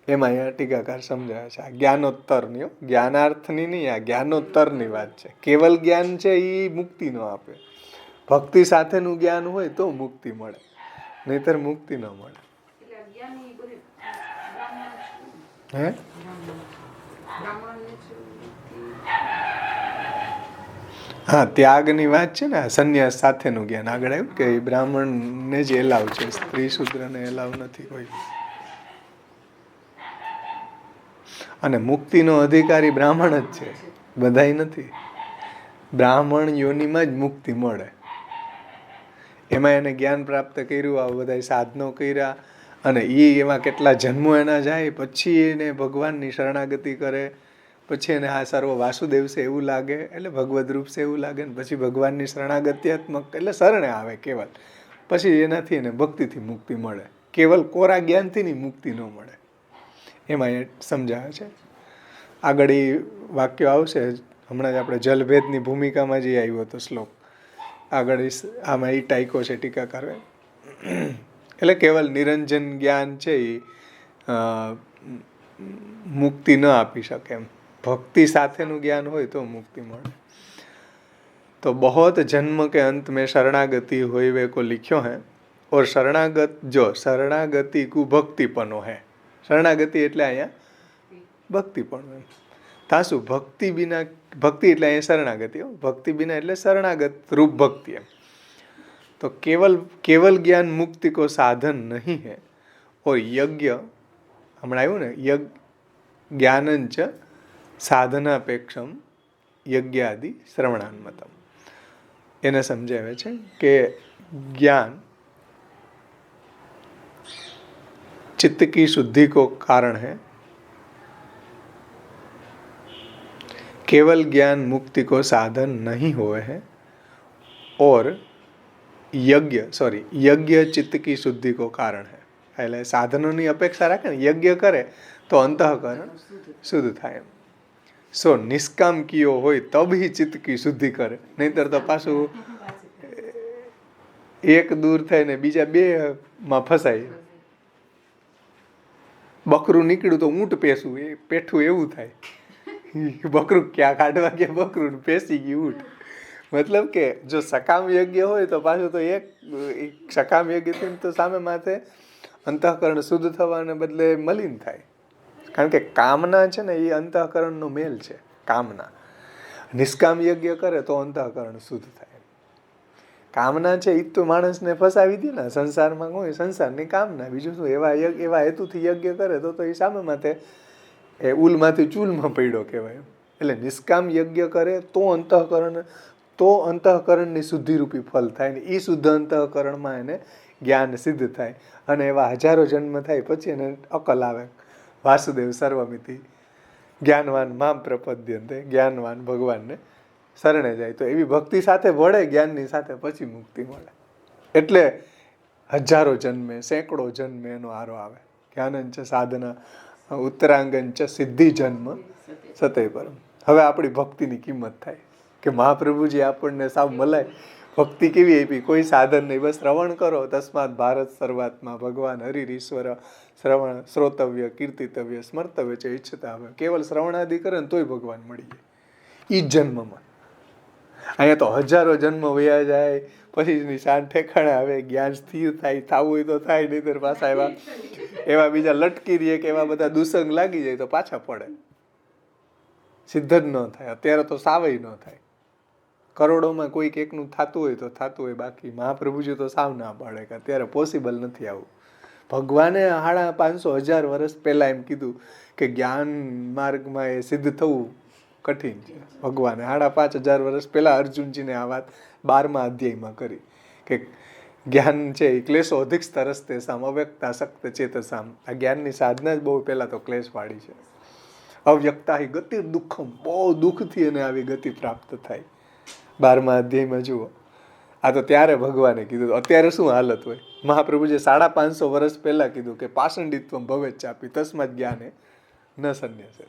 એમાં અહીંયા ટીકાકાર સમજાવે છે. આ જ્ઞાનોત્તરની, જ્ઞાનાર્થની નહીં, આ જ્ઞાનોત્તરની વાત છે. કેવલ જ્ઞાન છે એ મુક્તિ ન આપે. ભક્તિ સાથેનું જ્ઞાન હોય તો મુક્તિ મળે, નહીતર મુક્તિ ન મળે. હે હા, ત્યાગની વાત છે ને, સંન્યાસ સાથેનું જ્ઞાન. આગળ આવ્યું કે બ્રાહ્મણને જ એલાવ છે, સ્ત્રી શૂદ્રને એલાવ નથી કોઈ. અને મુક્તિનો અધિકારી બ્રાહ્મણ જ છે, બધાય નથી. બ્રાહ્મણ યોનિમાં જ મુક્તિ મળે. એમાં એને જ્ઞાન પ્રાપ્ત કર્યું, આ બધા સાધનો કર્યા, અને એમાં કેટલા જન્મો એના જાય, પછી એને ભગવાનની શરણાગતિ કરે, પછી એને આ સર્વ વાસુદેવ છે એવું લાગે, એટલે ભગવદ રૂપ છે એવું લાગે, ને પછી ભગવાનની શરણાગત્યાત્મક એટલે શરણે આવે કેવલ, પછી એનાથી એને ભક્તિથી મુક્તિ મળે. કેવલ કોરા જ્ઞાનથી મુક્તિ ન મળે. એમાં એ સમજાવે છે. આગળ એ વાક્ય આવશે, હમણાં જ આપણે જલભેદની ભૂમિકામાં જે આવ્યો હતો શ્લોક, આગળ આમાં એ ટાઈકો છે ટીકાકારે. એટલે કેવલ નિરંજન જ્ઞાન છે એ મુક્તિ ન આપી શકે એમ. ભક્તિ સાથેનું જ્ઞાન હોય તો મુક્તિ મળે. તો બહોત જન્મ કે અંત में शरणागति हुई वे को लिखो है और शरणागति को भक्तिपनो है. શરણાગતિ એટલે અહીંયા ભક્તિપણું. તાસુ ભક્તિ બિના, ભક્તિ એટલે અહીંયા શરણાગતિ, ભક્તિ બિના એટલે શરણાગત રૂપ ભક્તિ એમ. તો केवल ज्ञान मुक्ति को साधन नहीं है और यज्ञ, હમણાં આવ્યું ને, જ્ઞાનંચ સાધનાપેક્ષમ યજ્ઞાદિ શ્રવણાન્મતમ. એને સમજાવે છે કે જ્ઞાન चित्त की शुद्धि को कारण है, केवल ज्ञान मुक्ति को साधन नहीं हुए हैं, और यज्ञ चित्त की शुद्धि को कारण है. એટલે સાધનોની અપેક્ષા રાખે ને, યજ્ઞ કરે તો અંતઃકરણ શુદ્ધ થાય એમ. સો નિષ્કામ કિયો હોય તબ ही चित्त की શુદ્ધિ કરે, નહીતર તો પાછું એક દૂર થાય ને બીજા બે માં ફસાય. બકરું નીકળ્યું તો ઊંટ પેસું, એ પેઠું એવું થાય. બકરું ક્યાં કાઢવા ગયા, બકરું પેસી ગયું ઊંટ. મતલબ કે જો સકામ યજ્ઞ હોય તો પાછું તો એક સકામ યજ્ઞથી તો સામે માથે અંતઃકરણ શુદ્ધ થવાને બદલે મલિન થાય. કારણ કે કામના છે ને એ અંતઃકરણનો મેલ છે. કામના નિષ્કામ યજ્ઞ કરે તો અંતઃકરણ શુદ્ધ થાય. કામના છે એ તો માણસને ફસાવી દે ને. સંસારમાં હોય સંસારની કામના, બીજું શું, એવા હેતુથી યજ્ઞ કરે તો એ સામે માથે એ ઉલમાંથી ચૂલમાં પડ્યો કહેવાય. એટલે નિષ્કામ યજ્ઞ કરે તો અંતઃકરણની શુદ્ધિરૂપી ફલ થાય ને એ શુદ્ધ અંતઃકરણમાં એને જ્ઞાન સિદ્ધ થાય. અને એવા હજારો જન્મ થાય પછી એને અકલ આવે. વાસુદેવ સર્વમિતિ જ્ઞાનવાન મામ પ્રપદ્યંતે, જ્ઞાનવાન ભગવાનને શરણે જાય. તો એવી ભક્તિ સાથે વળે જ્ઞાનની સાથે, પછી મુક્તિ મળે. એટલે હજારો જન્મે, સેંકડો જન્મે એનો આરો આવે. જ્ઞાનંચ સાધના ઉત્તરાંગંચ સિદ્ધિ જન્મ સતય પરમ. હવે આપણી ભક્તિની કિંમત થાય કે મહાપ્રભુજી આપણને સાવ મલાય ભક્તિ કેવી આપી. કોઈ સાધન નહીં, બસ શ્રવણ કરો. તસ્માત ભારત સર્વાત્મા ભગવાન હરિર ઈશ્વર શ્રવણ શ્રોતવ્ય કીર્તિતવ્ય સ્મર્તવ્ય છે ઈચ્છતા. હવે કેવલ શ્રવણાદિ કરે ને તોય ભગવાન મળી જાય ઈ જ જન્મમાં. અહીંયા તો હજારો જન્મ વયા જાય પછી શાંત ઠેકાણે આવે, જ્ઞાન સ્થિર થાય, થવું હોય તો થાય, નહીતર પાછા એવા બીજા લટકી રહીએ કે એવા બધા દુસંગ લાગી જાય તો પાછા પડે. સિદ્ધ જ ન થાય. અત્યારે તો સાવય ન થાય. કરોડોમાં કોઈક એકનું થતું હોય તો થતું હોય, બાકી મહાપ્રભુજી તો સાવ ના પાડે કે અત્યારે પોસિબલ નથી આવું. ભગવાને 550,000 વર્ષ પહેલા એમ કીધું કે જ્ઞાન માર્ગમાં એ સિદ્ધ થવું કઠિન છે. ભગવાને 5,500 વર્ષ પહેલા અર્જુનજીને આ વાત 12મા અધ્યાયમાં કરી કે જ્ઞાન છે એ ક્લેશો અધિક સ્તરસ્તે સામ અવ્યક્તા શક્ત ચેતસામ. આ જ્ઞાનની સાધના જ બહુ પહેલા તો ક્લેશવાળી છે. અવ્યક્તા હિ ગતિ દુઃખમ, બહુ દુઃખથી એને આવી ગતિ પ્રાપ્ત થાય. 12મા અધ્યાયમાં જુઓ. આ તો ત્યારે ભગવાને કીધું. અત્યારે શું હાલત હોય, મહાપ્રભુજી 550 વર્ષ પહેલા કીધું કે પાષંડિત્વમ ભવેત ચાપી તસ્માદ જ્ઞાને ન સંન્યાસે.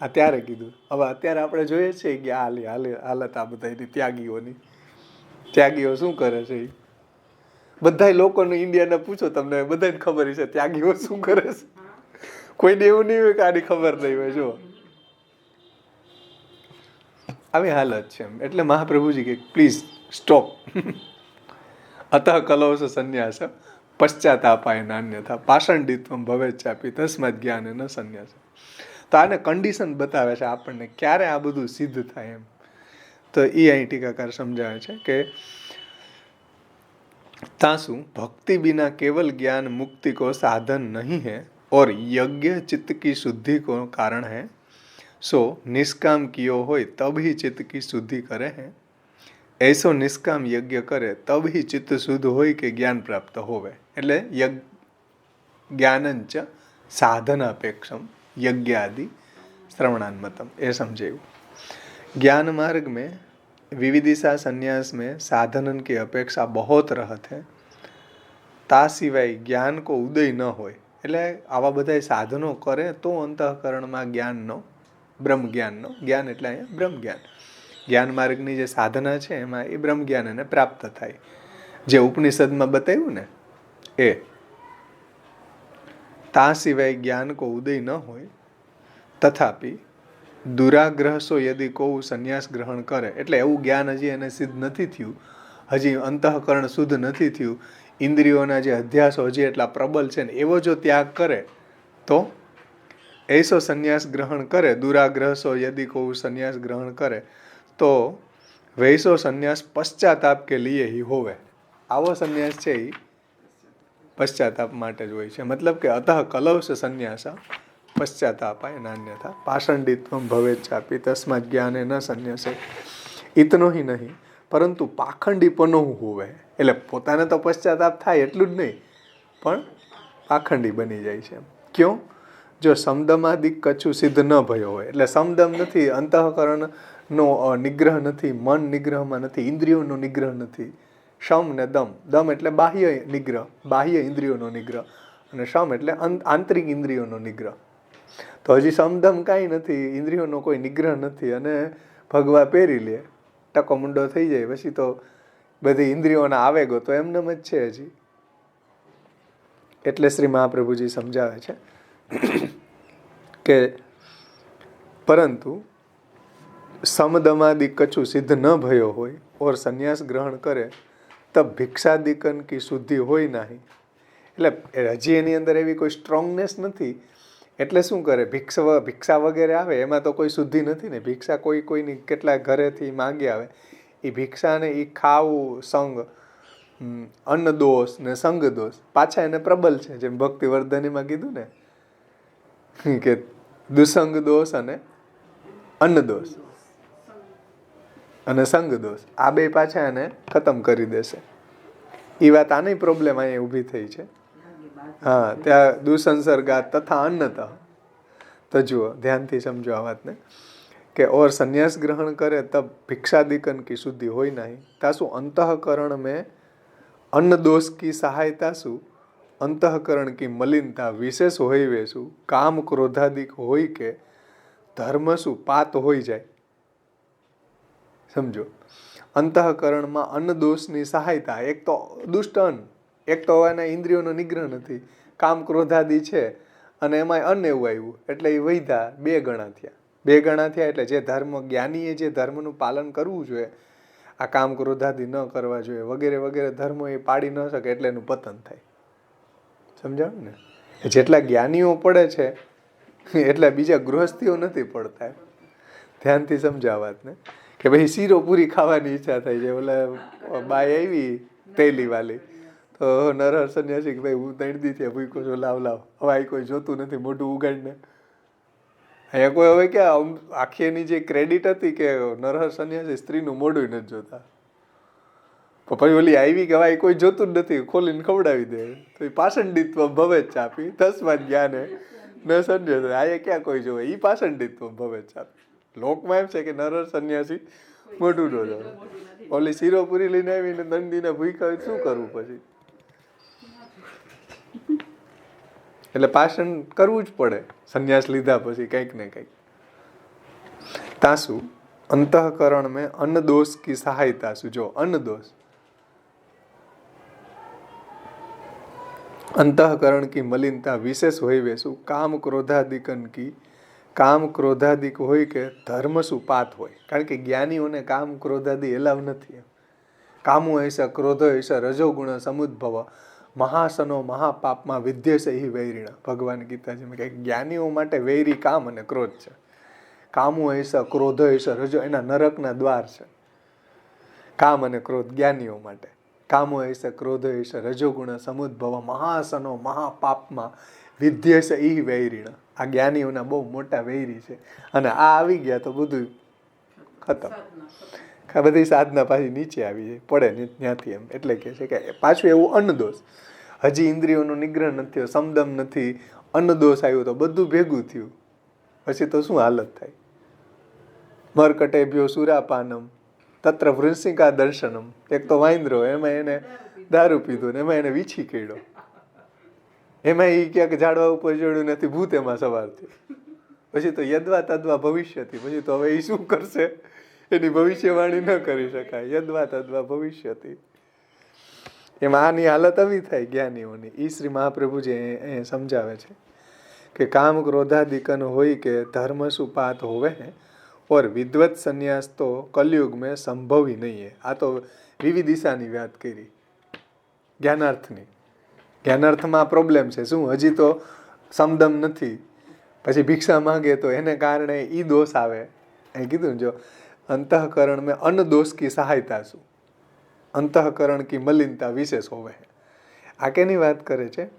આ ત્યારે કીધું. હવે અત્યારે આપણે જોઈએ છીએ કે હાલત આ બધા ત્યાગીઓની. ત્યાગીઓ શું કરે છે? બધા લોકોને ઇન્ડિયાને પૂછો, તમને બધાને ખબર છે ત્યાગીઓ શું કરે છે. કોઈને એવું નહીં હોય કે આની ખબર નહીં હોય. જો આવી હાલત છે. એટલે મહાપ્રભુજી કે પ્લીઝ સ્ટોપ. અતઃ કલૌસ સંન્યાસ પશ્ચાતાપાય નાન્યથા પાષંડિત્વમ ભવેત ચાપી તસ્માદ જ્ઞાને ન સંન્યાસ. તો આને કન્ડિશન બતાવે છે આપણને ક્યારે આ બધું સિદ્ધ થાય એમ. તો એ અહીં ટીકાકાર સમજાવે છે કે तासु भक्ति बिना केवल ज्ञान मुक्ति को साधन नहीं है और यज्ञ चित्त की शुद्धि को कारण है, सो निष्काम कियो होय तब ही चित्त की शुद्धि करे हैं. ऐसो निष्काम यज्ञ करे तब ही चित्त शुद्ध होय के ज्ञान प्राप्त होवे. એટલે જ્ઞાનંચ साधनापेक्षम यज्ञादि श्रवणान्मतम એ સમજાયું. ज्ञान मार्ग में विविदिशा संन्यास में साधनन की अपेक्षा बहुत रहत है. ता सिवाय ज्ञान को उदय न હોય. એટલે આવા બધા સાધનો કરે તો અંતઃકરણમાં જ્ઞાનનો, બ્રહ્મ જ્ઞાનનો, જ્ઞાન એટલે અહીંયા બ્રહ્મ જ્ઞાન, જ્ઞાન માર્ગની જે સાધના છે એમાં એ બ્રહ્મ જ્ઞાન એને પ્રાપ્ત થાય. જે ઉપનિષદમાં બતાવ્યું ને એ. તા સિવાય જ્ઞાન કો ઉદય ન હોય. તથાપિ દુરાગ્રહસો યદિ કોઈ સંન્યાસ ગ્રહણ કરે, એટલે એવું જ્ઞાન હજી એને સિદ્ધ નથી થયું, હજી અંતઃકરણ શુદ્ધ નથી થયું, ઇન્દ્રિયોના જે અધ્યાસો હજી એટલા પ્રબલ છે ને, એવો જો ત્યાગ કરે તો ऐसो संन्यास ग्रहण करे, दुराग्रहसो यदि કોઈ संन्यास ग्रहण करे तो वैसो संन्यास पश्चाताप के लिए ही होवे. આવો સંન્યાસ છે એ પશ્ચાતાપ માટે જ હોય છે. મતલબ કે અતઃ કલૌસ સંન્યાસ પશ્ચાતાપાય નાન્યથા પાષંડિત્વમ ભવેત ચાપી તસ્માદ જ્ઞાને ન સંન્યાસે. ઇતનો ही નહીં પરંતુ પાખંડીપનો હોવે. એટલે પોતાને તો પશ્ચાતાપ થાય એટલું જ નહીં, પણ પાખંડી બની જાય છે. ક્યું? જો સમદમાદિક કચ્છું સિદ્ધ ન ભયો હોય, એટલે સમદમ નથી, અંતઃકરણનો નિગ્રહ નથી, મન નિગ્રહમાં નથી, ઇન્દ્રિયોનો નિગ્રહ નથી. શમ ને દમ. દમ એટલે બાહ્ય નિગ્રહ, બાહ્ય ઇન્દ્રિયોનો નિગ્રહ, અને શમ એટલે આંતરિક ઇન્દ્રિયોનો નિગ્રહ. તો હજી સમદમ કાંઈ નથી, ઇન્દ્રિયોનો કોઈ નિગ્રહ નથી, અને ભગવા પહેરી લે, ટકો મુંડો થઈ જાય, પછી તો બધી ઇન્દ્રિયોના આવેગો તો એમનેમ જ છે હજી. એટલે શ્રી મહાપ્રભુજી સમજાવે છે કે પરંતુ સમદમાદિક કછું સિદ્ધ ન ભયો હોય और संन्यास ग्रहण करे तब ભિક્ષાદિકન કી શુદ્ધિ હોય નહીં. એટલે હજી એની અંદર એવી કોઈ સ્ટ્રોંગનેસ નથી, એટલે શું કરે, ભિક્ષા વગેરે આવે એમાં તો કોઈ શુદ્ધિ નથી ને. ભિક્ષા કોઈની કેટલા ઘરેથી માંગી આવે, એ ભિક્ષાને એ ખાવું સંગ, અન્ન દોષ ને સંગ દોષ પાછા એને પ્રબલ છે. જેમ ભક્તિવર્ધનીમાં કીધું ને કે દુસંગ દોષ અને અન્ન દોષ અને સંગ દોષ, આ બે પાછા એને ખતમ કરી દેશે. એ વાત આની પ્રોબ્લેમ અહીંયા ઊભી થઈ છે. હા, ત્યાં દુસંસર્ગાત તથા અન્નતઃ. તો જુઓ, ધ્યાનથી સમજો આ વાતને કે ઓર સંન્યાસ ગ્રહણ કરે તબ ભિક્ષાદિકન કી શુદ્ધિ હોય નહીં. તાસુ અંતઃકરણ મેં અન્ન દોષ કી સહાયતા શું અંતઃકરણ કી મલિનતા વિશેષ હોય વેસુ કામ ક્રોધાદિક હોય કે ધર્મ શું પાત હોઈ જાય. સમજો, અંતઃકરણમાં અન્ન દોષની સહાયતા, એક તો દુષ્ટ અન્ન, એક તો એના ઇન્દ્રિયોનો નિગ્રહ નથી, કામ ક્રોધાદિ છે, અને એમાં અન્ન એવું આવ્યું એટલે એ વૈધા બે ગણા થયા. બે ગણા થયા એટલે જે ધર્મ, જ્ઞાનીએ જે ધર્મનું પાલન કરવું જોઈએ, આ કામ ક્રોધાદિ ન કરવા જોઈએ વગેરે વગેરે ધર્મો એ પાડી ન શકે, એટલે એનું પતન થાય. સમજાણું ને? જેટલા જ્ઞાનીઓ પડે છે એટલા બીજા ગૃહસ્થીઓ નથી પડતા. ધ્યાનથી સમજા વાતને કે ભાઈ શીરો પૂરી ખાવાની ઈચ્છા થઈ છે, ઓલા બાઈ આવી તેલી વાલી, તો નરહર સંન્યાસી કે ભાઈ હું 3 દી થયા ભૂખ્યો છું, લાવ હવે આ કોઈ જોતું નથી, મોઢું ઉગાડીને. અહીંયા કોઈ હવે ક્યાં આખી એની જે ક્રેડિટ હતી કે નરહર સંન્યાસી સ્ત્રીનું મોઢું નથી જોતા, પછી ઓલી આવી કે ભાઈ કોઈ જોતું જ નથી, ખોલીને ખવડાવી દે, તો એ પાષંડિત્વ ભવેત ચાપી તસ્માદ જ્ઞાને ન સંન્યાસ. અહીંયા ક્યાં કોઈ જોવે, એ પાષંડિત્વ ભવેત ચાપી. લોકમાં એમ છે કે નરહર સંન્યાસી મોઢું ન જોવે, ઓલી શીરો પૂરી લઈને આવીને દંડીને ભૂખ્યા શું કરવું પછી? એટલે પાષણ કરવું જ પડે સંન્યાસ લીધા પછી કંઈક ને કંઈક. તાસુ અંતઃકરણ મેં અન્ન દોષ કી સહાયતા સુ. જો અન્ન દોષ, अंतःकरण की मलिनता विशेष હોય વેસુ કામ ક્રોધાદિકન કી. કામ ક્રોધાદિક હોય કે ધર્મ સુપાત હોય. કારણ કે જ્ઞાનીઓને કામ ક્રોધાદિ એલાવ નથી. કામો એસા ક્રોધો એસા રજોગુણ સમુદ્ભવ મહાસનો મહાપાપમાં વિદ્યસે હિ વૈરીણ. ભગવાન ગીતાજીમાં કે જ્ઞાનીઓ માટે વૈરી કામ અને ક્રોધ છે. કામો એસા ક્રોધો એસા રજો, એના નરકના દ્વાર છે કામ અને ક્રોધ જ્ઞાનીઓ માટે. કામો એસા ક્રોધો એસા રજોગુણ સમુદ્ભવ મહાસનો મહાપાપમાં વિદ્યસે ઈ વૈરીણ. આ જ્ઞાનીઓના બહુ મોટા વૈરી છે. અને આ આવી ગયા તો બધું ખતમ. બધી સાધના પાછી નીચે આવી જાય, પડે ત્યાંથી એમ. એટલે કે છે કે પાછું એવું અન્નદોષ, હજી ઇન્દ્રિયોનો નિગ્રહ નથી થયો, સમદમ નથી, અન્નદોષ આવ્યો તો બધું ભેગું થયું, પછી તો શું હાલત થાય. મરકટેભ્યો સુરાપાનમ તત્ર વૃંશિકા દર્શનમ. એક તો વાંદરો, એમાં એને દારૂ પીધું ને એમાં એને વીછી કર્યો, એમાં એ ક્યાંક ઝાડવા ઉપર ચડ્યું નથી, ભૂત એમાં સવાર થયું. પછી તો યદ્વા તદ્વા ભવિષ્યથી. પછી તો હવે એ શું કરશે, એની ભવિષ્યવાણી ન કરી શકાય. યદ્વા તદ્વા ભવિષ્યથી. એમાં આની હાલત આવી થાય જ્ઞાનીઓની. ઈ શ્રી મહાપ્રભુજી એ સમજાવે છે કે કામ ક્રોધાદિકન હોય કે ધર્મ સુપાત હોવે હે और विद्वत संन्यास तो कलयुग में संभव ही नहीं है. આ તો વિવિદિશાની વાત કરી, જ્ઞાનાર્થની. જ્ઞાનાર્થમાં પ્રોબ્લેમ છે શું, હજી તો સમદમ નથી, પછી ભિક્ષા માંગે તો એને કારણે ઈ દોષ આવે. એ કીધું ને, જો અંતઃકરણ મેં અન્ન દોષ કી સહાયતા શું, અંતઃકરણ કી મલિનતા વિશેષ હોવે. આ કેની વાત કરે છે,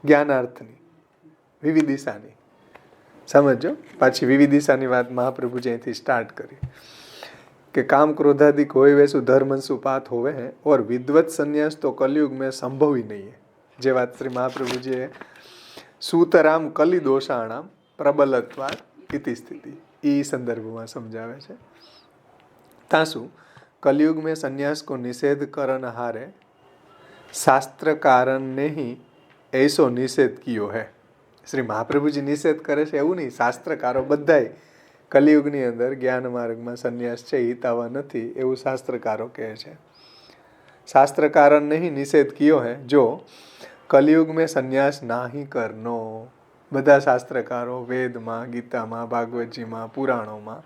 જ્ઞાનાર્થની, વિવિદિશાની. સમજો, પાછી વિવિદિશાની વાત મહાપ્રભુજી અહીંથી સ્ટાર્ટ કરી કે કામ ક્રોધાદિક હોય વैसु धर्म सुपात होवे हैं और विद्वत संन्यास तो कलयुग में संभव ही नहीं है. જે વાત શ્રી મહાપ્રભુજીએ સૂતરામ કલી દોષાણામ પ્રબલત્વાદ ઇતિ સ્થિતિ એ સંદર્ભમાં સમજાવે છે. તાસુ कलयुग में संन्यास को निषेध करन हारे शास्त्र कारण ने ही ऐसो निषेध कियो है. શ્રી મહાપ્રભુજી નિષેધ કરે છે એવું નહીં, શાસ્ત્રકારો બધાય કલિયુગની અંદર જ્ઞાન માર્ગમાં સંન્યાસ છે હિતાવા નથી એવું શાસ્ત્રકારો કહે છે. શાસ્ત્ર કારણ નહીં નિષેધ કિયો હે જો કલિયુગ મેં સંન્યાસ નાહી કરનો. બધા શાસ્ત્રકારો વેદમાં, ગીતામાં, ભાગવતજીમાં, પુરાણોમાં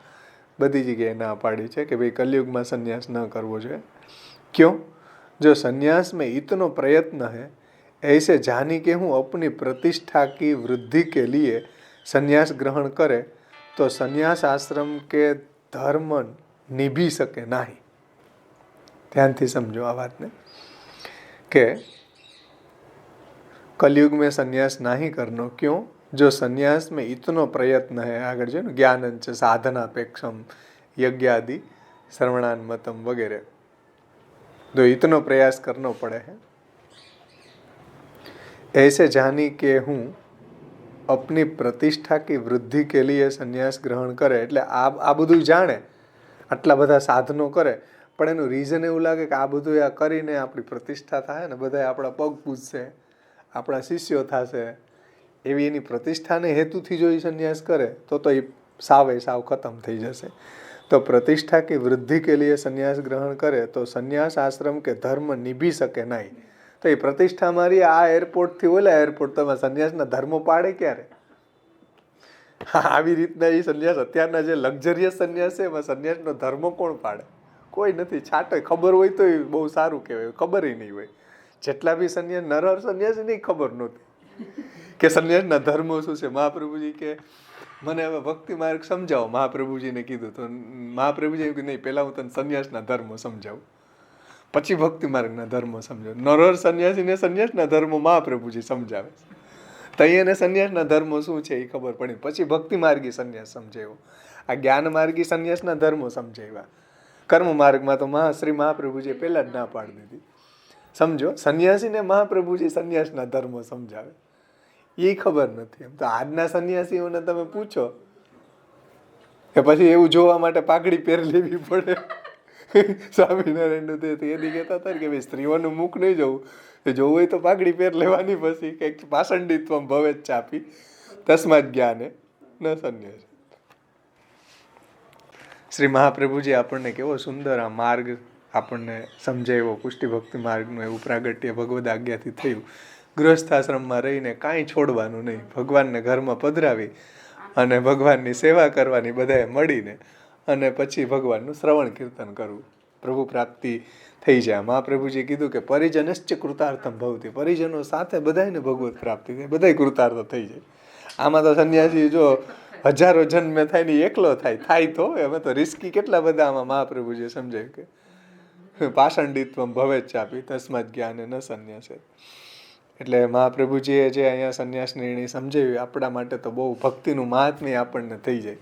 બધી જગ્યાએ ના પાડી છે કે ભાઈ કલિયુગમાં સંન્યાસ ન કરવો જોઈએ. ક્यों? જો સંન્યાસ में इतनो प्रयत्न है ऐसे जानी के हूँ अपनी प्रतिष्ठा की वृद्धि के लिए संन्यास ग्रहण करे तो संन्यास आश्रम के धर्म निभी सके नहीं. ध्यानથી समझो આ વાતને કે कलयुग में संन्यास नहीं करनो. क्यों? जो संन्यास में इतनो प्रयत्न है, આગળ જો ને જ્ઞાનન છે સાધનાપેક્ષમ યજ્ઞાદि श्रवणान्मतम वगैरह, जो इतनो प्रयास करना पड़े है ऐसे जानी के हूँ अपनी प्रतिष्ठा की वृद्धि के लिए संन्यास ग्रहण करे. એટલે આ બધું જાણે, આટલા બધા સાધનો કરે, પણ એનું રીઝન એવું લાગે કે આ બધું આ કરીને આપણી પ્રતિષ્ઠા થાય ને, બધા આપણા પગ પૂજશે, આપણા શિષ્યો થશે, એવી એની પ્રતિષ્ઠાને હેતુથી જો એ સંન્યાસ કરે તો એ સાવે સાવ ખતમ થઈ જશે. તો प्रतिष्ठा की वृद्धि के लिए संन्यास ग्रहण करे तो संन्यास आश्रम के धर्म निभी सके नहीं. તો એ પ્રતિષ્ઠા મારી આ એરપોર્ટથી ઓલા એરપોર્ટ તમે સંન્યાસના ધર્મો પાડે ક્યારે? આવી રીતના એ સંન્યાસ અત્યારના જે લક્ઝરિયસ સંન્યાસ છે એમાં સંન્યાસનો ધર્મ કોણ પાડે? કોઈ નથી. છાટો ખબર હોય તો એ બહુ સારું કહેવાય, ખબર નહીં હોય. જેટલા બી સંન્યાસ નરહર સંન્યાસ નહીં ખબર નહોતી કે સંન્યાસના ધર્મો શું છે. મહાપ્રભુજી કે મને હવે ભક્તિ માર્ગ સમજાવો. મહાપ્રભુજીને કીધું તો મહાપ્રભુજી કે નહીં, પહેલાં હું તને સંન્યાસના ધર્મો સમજાવું, પછી ભક્તિ માર્ગના ધર્મો સમજાવું. નરહર સંન્યાસીને સંન્યાસના ધર્મો મહાપ્રભુજી સમજાવે છે. તઈ એને સંન્યાસના ધર્મો શું છે એ ખબર પડી, પછી ભક્તિ માર્ગી સંન્યાસ સમજાવ્યો. આ જ્ઞાન માર્ગી સંન્યાસના ધર્મો સમજાવ્યા. કર્મ માર્ગમાં તો શ્રી મહાપ્રભુજીએ પહેલા જ ના પાડી દીધી. સમજો, સંન્યાસીને મહાપ્રભુજી સંન્યાસના ધર્મો સમજાવે એ ખબર નથી. એમ તો આજના સંન્યાસીઓને તમે પૂછો કે પછી એવું જોવા માટે પાઘડી પહેરી લેવી પડે સ્વામિનારાયણનું તે એની કહેતા હતા કે ભાઈ સ્ત્રીઓનું મુખ નહીં જોવું, જોવું હોય તો પાઘડી પહેર લેવાની, પછી કંઈક પાષંડિત્વમ ભવેત ચાપી તસ્માદ જ્ઞાને ન સંન્યાસ. શ્રી મહાપ્રભુજી આપણને કેવો સુંદર આ માર્ગ આપણને સમજાવ્યો, પુષ્ટિ ભક્તિ માર્ગનું એવું પ્રાગટ્ય ભગવદ આજ્ઞાથી થયું. ગૃહસ્થાશ્રમમાં રહીને કાંઈ છોડવાનું નહીં, ભગવાનને ઘરમાં પધરાવી અને ભગવાનની સેવા કરવાની, બધાએ મળીને, અને પછી ભગવાનનું શ્રવણ કીર્તન કરવું, પ્રભુ પ્રાપ્તિ થઈ જાય. મહાપ્રભુજીએ કીધું કે પરિજનશ્ચ કૃતાર્થમ ભવતી, પરિજનો સાથે બધાને ભગવત પ્રાપ્તિ થાય, બધા કૃતાર્થ થઈ જાય. આમાં તો સંન્યાસી જો હજારો જન્મે થાય ને એકલો થાય તો અમે તો રિસ્કી કેટલા બધા આમાં મહાપ્રભુજીએ સમજાયું કે પાષંડિત્વમ ભવેત ચાપી તસ્માદ જ્ઞાને ન સંન્યાસે. એટલે મહાપ્રભુજીએ જે અહીંયા સંન્યાસ નિર્ણય સમજાવ્યું આપણા માટે તો બહુ ભક્તિનું મહાત્મ્ય આપણને થઈ જાય.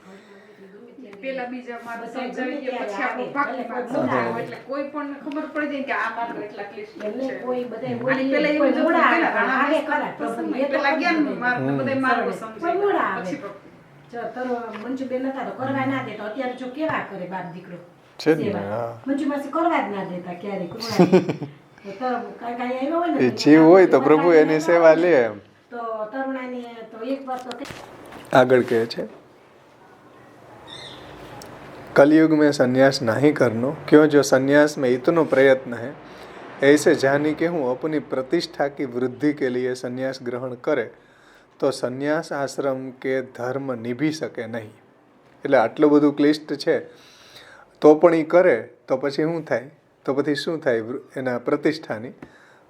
પેલા બીજા માર્ગ સમજાવી ગયા પછી આપણો ભક્તિ માર્ગ સમજાવો એટલે કોઈ પણ ખબર પડી જાય કે આ માર્ગ એટલા ક્લિષ્ટ છે. કોઈ બધાય અને પેલા એવું જ પેલા આગે કરે પેલા જ્ઞાન માર્ગ બધાય માર્ગો સમજાય પછી જો તરો મંજુ બેન નતા તો કરવા ના દે તો અત્યારે જો કેવા કરે બાપ દીકરો છે ને. મંજુ માસી કરવા જ ના દેતા ક્યારે કુણા તો કાઈ આવ્યો હોય ને જીવ હોય તો પ્રભુ એની સેવા લે એમ. તો તરુણાની તો એક વાર તો આગળ કહે છે कलयुग में संन्यास नहीं करनो, क्यों जो संन्यास में इतना प्रयत्न है, ऐसे जानी के हूँ अपनी प्रतिष्ठा की वृद्धि के लिए संन्यास ग्रहण करे तो संन्यास आश्रम के धर्म निभी શકે નહીં. એટલે આટલું બધું ક્લિષ્ટ છે તો પણ એ કરે તો પછી શું થાય, તો પછી શું થાય, એના પ્રતિષ્ઠાની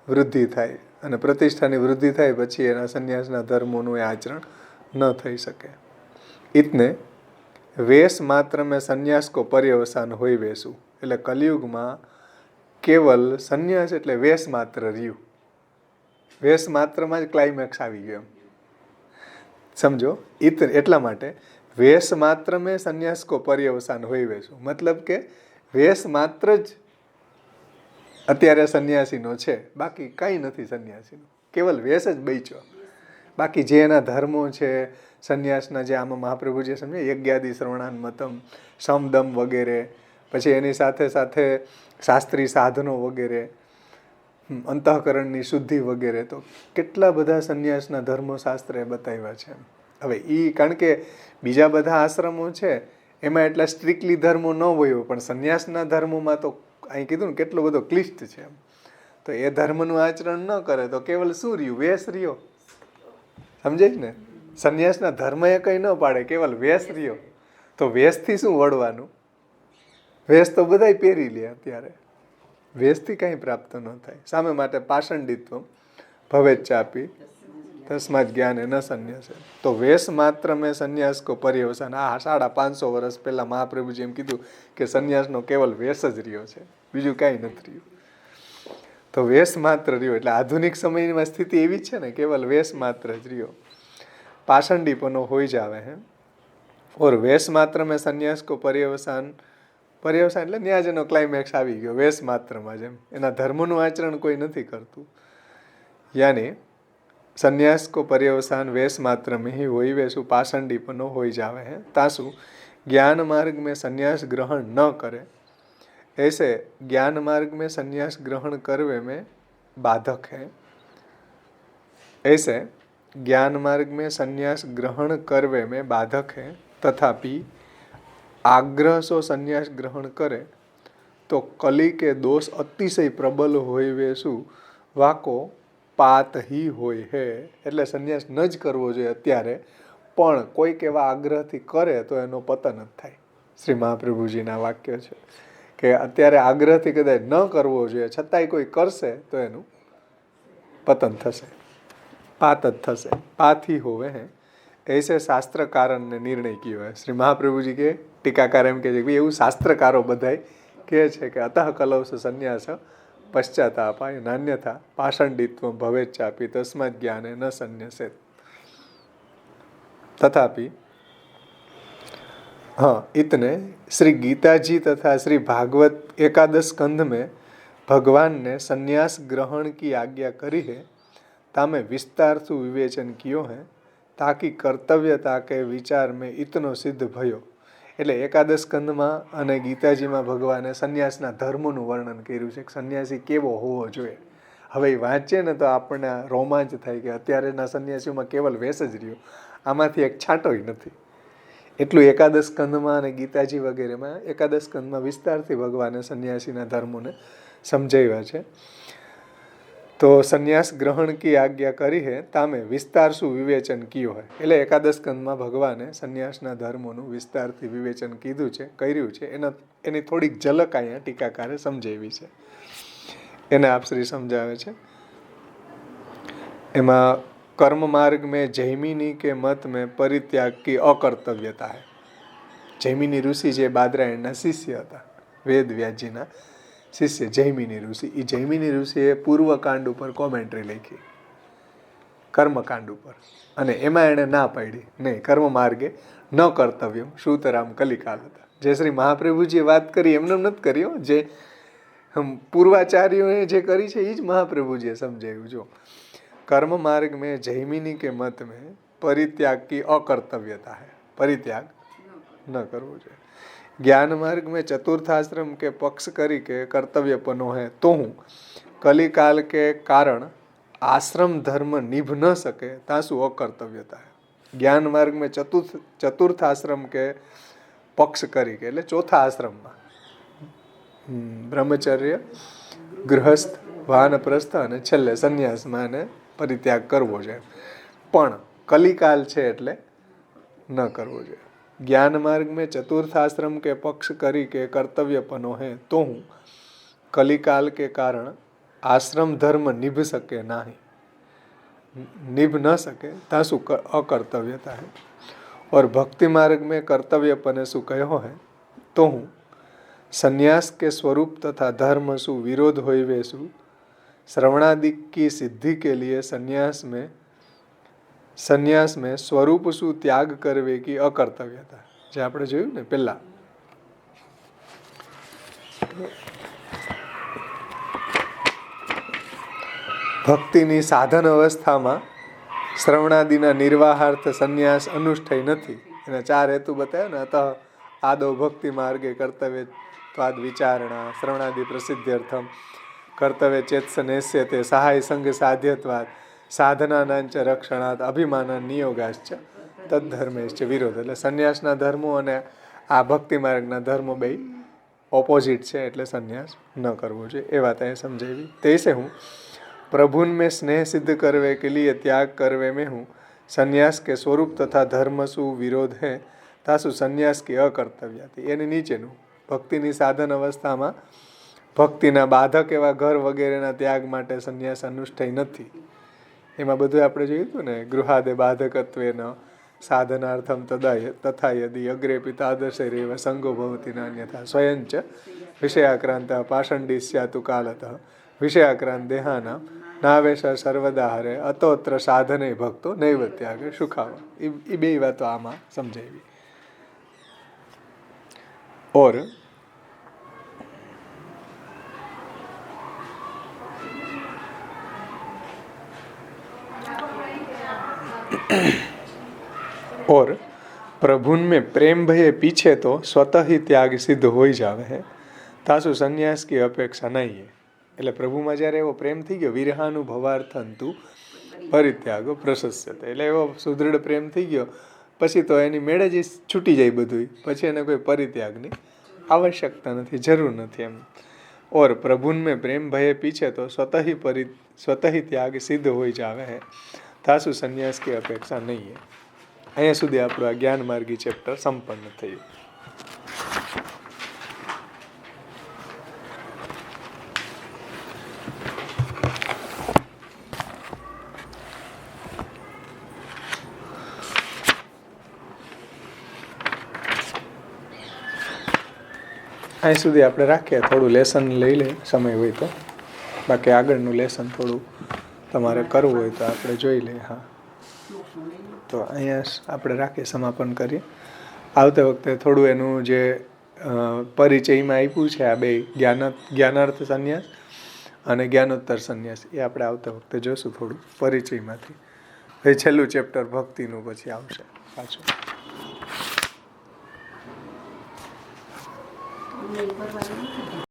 વૃદ્ધિ થાય, અને પ્રતિષ્ઠાની વૃદ્ધિ થાય પછી એના સંન્યાસના ધર્મોનું એ આચરણ ન થઈ શકે. ઇતને વેશ માત્ર મેં સંન્યાસ કો પર્યવસાન હોય વેસું. એટલે કલિયુગમાં કેવલ સંન્યાસ એટલે વેશ માત્ર રહ્યું, વેશ માત્રમાં જ ક્લાઇમેક્સ આવી ગયો, સમજો. એટલા માટે વેશ માત્ર મેં સંન્યાસ કો પર્યવસાન હોય વેસું, મતલબ કે વેશ માત્ર જ અત્યારે સંન્યાસીનો છે, બાકી કંઈ નથી સંન્યાસીનો, કેવલ વેશ જ બચ્યો. બાકી જે એના ધર્મો છે સંન્યાસના, જે આમાં મહાપ્રભુજીએ સમજે યજ્ઞાદિ શ્રવણાન્મતમ, સમદમ વગેરે, પછી એની સાથે સાથે શાસ્ત્રી સાધનો વગેરે, અંતઃકરણની શુદ્ધિ વગેરે, તો કેટલા બધા સંન્યાસના ધર્મો શાસ્ત્રે બતાવ્યા છે. હવે કારણ કે બીજા બધા આશ્રમો છે એમાં એટલા સ્ટ્રિક્ટલી ધર્મો ન હોય, પણ સંન્યાસના ધર્મોમાં તો અહીં કીધું ને કેટલો બધો ક્લિષ્ટ છે. તો એ ધર્મનું આચરણ ન કરે તો કેવલ શું રહ્યું, વેશ રહ્યો, સમજાય ને. સંન્યાસના ધર્મ એ કંઈ ન પાડે, કેવલ વેશ રહ્યો. તો વેશથી શું વળવાનું, વેશ તો બધાય પહેરી લે અત્યારે, વેશથી કંઈ પ્રાપ્ત ન થાય. સામે માટે પાષંડિત્વ ભવેત ચાપી તસ્માદ જ્ઞાને ન સંન્યાસે. તો વેશ માત્ર મેં સંન્યાસ કો પર્યવસાન. 550 વર્ષ પહેલા મહાપ્રભુજી એમ કીધું કે સંન્યાસનો કેવલ વેશ જ રહ્યો છે, બીજું કાંઈ નથી રહ્યું. તો વેશ માત્ર રહ્યો, એટલે આધુનિક સમયમાં સ્થિતિ એવી જ છે ને, કેવલ વેશ માત્ર જ રહ્યો, પાષંડીપનો હોય જ આવે હે. ઓર વેશ માત્ર મેં સંન્યાસ કો પર્યવસાન, પર્યવસાન એટલે ન્યા જેનો ક્લાઇમેક્સ આવી ગયો, વેશ માત્રમાં, જેમ એના ધર્મનું આચરણ કોઈ નથી કરતું. યાની સંન્યાસ કો પર્યવસાન વેશ માત્ર में ही वही वैसु पाषंडीपनो हो जावे है, तासु ज्ञान मार्ग में संन्यास ग्रहण न करे, ऐसे ज्ञान मार्ग में संन्यास ग्रहण करवे में बाधक है. ऐसे ज्ञान मार्ग में संन्यास ग्रहण करवे में बाधक है, तथापि आग्रह सो संन्यास ग्रहण करे तो कली के दोष अतिशय प्रबल होय वैसु वाको પાત હી હોય હે. એટલે સંન્યાસ ન જ કરવો જોઈએ અત્યારે, પણ કોઈક એવા આગ્રહથી કરે તો એનો પતન જ થાય. શ્રી મહાપ્રભુજીના વાક્ય છે કે અત્યારે આગ્રહથી કદાચ ન કરવો જોઈએ, છતાંય કોઈ કરશે તો એનું પતન થશે, પાત જ થશે. પાથી હોવે હે એસે શાસ્ત્રકારને નિર્ણય કયો હે. શ્રી મહાપ્રભુજી કે ટીકાકાર એમ કહે છે કે એવું શાસ્ત્રકારો બધાય કહે છે કે અતઃ કલવશ સંન્યાસ પશ્ચાતાપાય નાન્યથા પાષંડિત્વ ભવેત ચાપી તસ્માદ જ્ઞાને ન સંન્યસે. तथापि हाँ, इतने श्री गीता जी तथा श्री भागवत एकादश स्कंध में भगवान ने संन्यास ग्रहण की आज्ञा करी है, तामे विस्तार से विवेचन कियो है, ताकि कर्तव्यता के विचार में इतनो सिद्ध भयो. એટલે એકાદશ સ્કંદમાં અને ગીતાજીમાં ભગવાને સંન્યાસના ધર્મનું વર્ણન કર્યું છે કે સંન્યાસી કેવો હોવો જોઈએ. હવે એ વાંચીએ ને તો આપણને રોમાંચ થાય કે અત્યારેના સંન્યાસીઓમાં કેવલ વેશ જ રહ્યો, આમાંથી એક છાંટોય નથી. એટલું એકાદશ સ્કંદમાં અને ગીતાજી વગેરેમાં એકાદશ સ્કંદમાં વિસ્તારથી ભગવાને સંન્યાસીના ધર્મોને સમજાવ્યા છે. તો સંન્યાસ ગ્રહણ કી આજ્ઞા કરી હે તામે વિસ્તાર શું વિવેચન કયો હે. એટલે એકાદશ સ્કંદમાં ભગવાને સંન્યાસના ધર્મોનું વિસ્તારથી વિવેચન કર્યું છે. એની થોડીક ઝલક અહીંયા ટીકાકારે સમજાવી છે. એને આપશ્રી સમજાવે છે. એમાં कर्म मार्ग में जैमिनी के मत में परित्याग की अकर्तव्यता है. जैमिनी ऋषि जे बादरायणના શિષ્ય હતા, વેદ વ્યાસજીના શિષ્ય જૈમિની ઋષિ. એ જૈમિની ઋષિએ પૂર્વકાંડ ઉપર કોમેન્ટ્રી લખી કર્મકાંડ ઉપર, અને એમાં એણે ના પાડી નહીં, કર્મ માર્ગે ન કર્તવ્યમ શ્રુતરામ કલિકાલ હતા. જે શ્રી મહાપ્રભુજીએ વાત કરી એમને નથી કરી, જે પૂર્વાચાર્યોએ જે કરી છે એ જ મહાપ્રભુજીએ સમજાવ્યું. જો कर्म मार्ग में जैमिनी के मत में परित्याग की अकर्तव्यता है, परित्याग न करવો જોઈએ. ज्ञान मार्ग में चतुर्थाश्रम के पक्ष करी के कर्तव्यपनो है तो हूँ कलिकाल के कारण आश्रम धर्म निभ न सके तासु अकर्तव्यता है. ज्ञान मार्ग में चतुर्थाश्रम के पक्ष करी के એટલે ચોથા આશ્રમમાં બ્રહ્મચર્ય, ગૃહસ્થ, વાનપ્રસ્થ અને છેલ્લે સંન્યાસમાં એને પરિત્યાગ કરવો જોઈએ, પણ કલિકાલ છે એટલે ન કરવો જોઈએ. ज्ञान मार्ग में चतुर्थाश्रम के पक्ष करी के कर्तव्यपनो है तो हूँ कलिकाल के कारण आश्रम धर्म निभ सके नहीं, निभ न सके तासु अकर्तव्यता है. और भक्ति मार्ग में कर्तव्यपने सु कहो है तो हूँ संन्यास के स्वरूप तथा धर्म सु विरोध होइवे सु श्रवणादि की सिद्धि के लिए संन्यास में स्वरूप सु त्याग करवे की अकर्तव्यता. જે આપણે જોયું ને પહેલા, ભક્તિની સાધન અવસ્થામાં શ્રવણાદિના નિર્વાહાર્થ સંન્યાસ અનુષ્ઠાય નથી. એના 4 હેતુ બતાવ્યા ને. અતઃ આદૌ ભક્તિ માર્ગે કર્તવ્ય ત્વાદ વિચારણા, શ્રવણાદિ પ્રસિદ્ધ્યર્થમ કર્તવ્ય ચેત્સનેસ્યતે, સહાય સંગ સાધ્યત્વાદ, સાધનાનાંચ રક્ષણાત, અભિમાન નિયોગાશ્ચ તદ્ધર્મેશ્ચ વિરોધ. એટલે સંન્યાસના ધર્મો અને આ ભક્તિ માર્ગના ધર્મો બે ઓપોઝિટ છે, એટલે સંન્યાસ ન કરવો જોઈએ. એ વાત અહીંયા સમજાવી. તૈસે હું प्रभुन में स्नेह सिद्ध करवे के लिए त्याग करवे में हूँ संन्यास के स्वरूप तथा धर्म सु विरोध है तासु संन्यास की अकर्तव्यता. એની નીચેનું ભક્તિની સાધન અવસ્થામાં ભક્તિના બાધક એવા ઘર વગેરેના ત્યાગ માટે સંન્યાસ અનુષ્ઠાય નથી. એમાં બધું આપણે જોયું હતું ને. ગૃહાદે બાધકત્વેન સાધનાર્થમ તથા યદિ અગ્રે પિતાદર્શૈરેવ સંગો ભવતિ નાન્યથા સ્વયંચ વિષયાક્રાંત પાષંડી સ્યાતુ કાલતઃ વિષયાક્રાંત દેહાના નાવેશ સર્વદા હરે અતોત્ર સાધને ભક્તો નૈવ ત્યાગે સુખાવા. એ બે વાતો આમાં સમજાવી. और और प्रभुन में प्रेम भये पीछे तो स्वतः ही त्याग सिद्ध हो जावे है तासु संन्यास की अपेक्षा नहीं है. એટલે પ્રભુમાં જ્યારે એવો પ્રેમ થઈ ગયો, વિરહાનુભવાર્થંતુ પરિત્યાગો પ્રશસ્યતે, એટલે એવો સુદૃઢ પ્રેમ થઈ ગયો, પછી તો એની મેળે જ છૂટી જાય બધું, પછી એને કોઈ પરિત્યાગની આવશ્યકતા નથી, જરૂર નથી એમ. और प्रभुन में प्रेम भये पीछे तो स्वतः ही त्याग सिद्ध हो जावे है तासु संन्यास की अपेक्षा नहीं है. અહીંયા સુધી આપણું આ જ્ઞાન માર્ગી ચેપ્ટર સંપન્ન થયું. અહીં સુધી આપણે રાખીએ. થોડું લેસન લઈ લે સમય હોય તો, બાકી આગળનું લેસન થોડું તમારે કરવું હોય તો આપણે જોઈ લઈએ. હા, તો અહીંયા આપણે રાખીએ, સમાપન કરીએ. આવતા વખતે થોડું એનું જે પરિચયમાં આપ્યું છે આ બે જ્ઞાનાર્થ સંન્યાસ અને જ્ઞાનોત્તર સંન્યાસ, એ આપણે આવતા વખતે જોશું થોડું પરિચયમાંથી. હવે છેલ્લું ચેપ્ટર ભક્તિનું પછી આવશે પાછું. અમને એ કરવાનું નથી.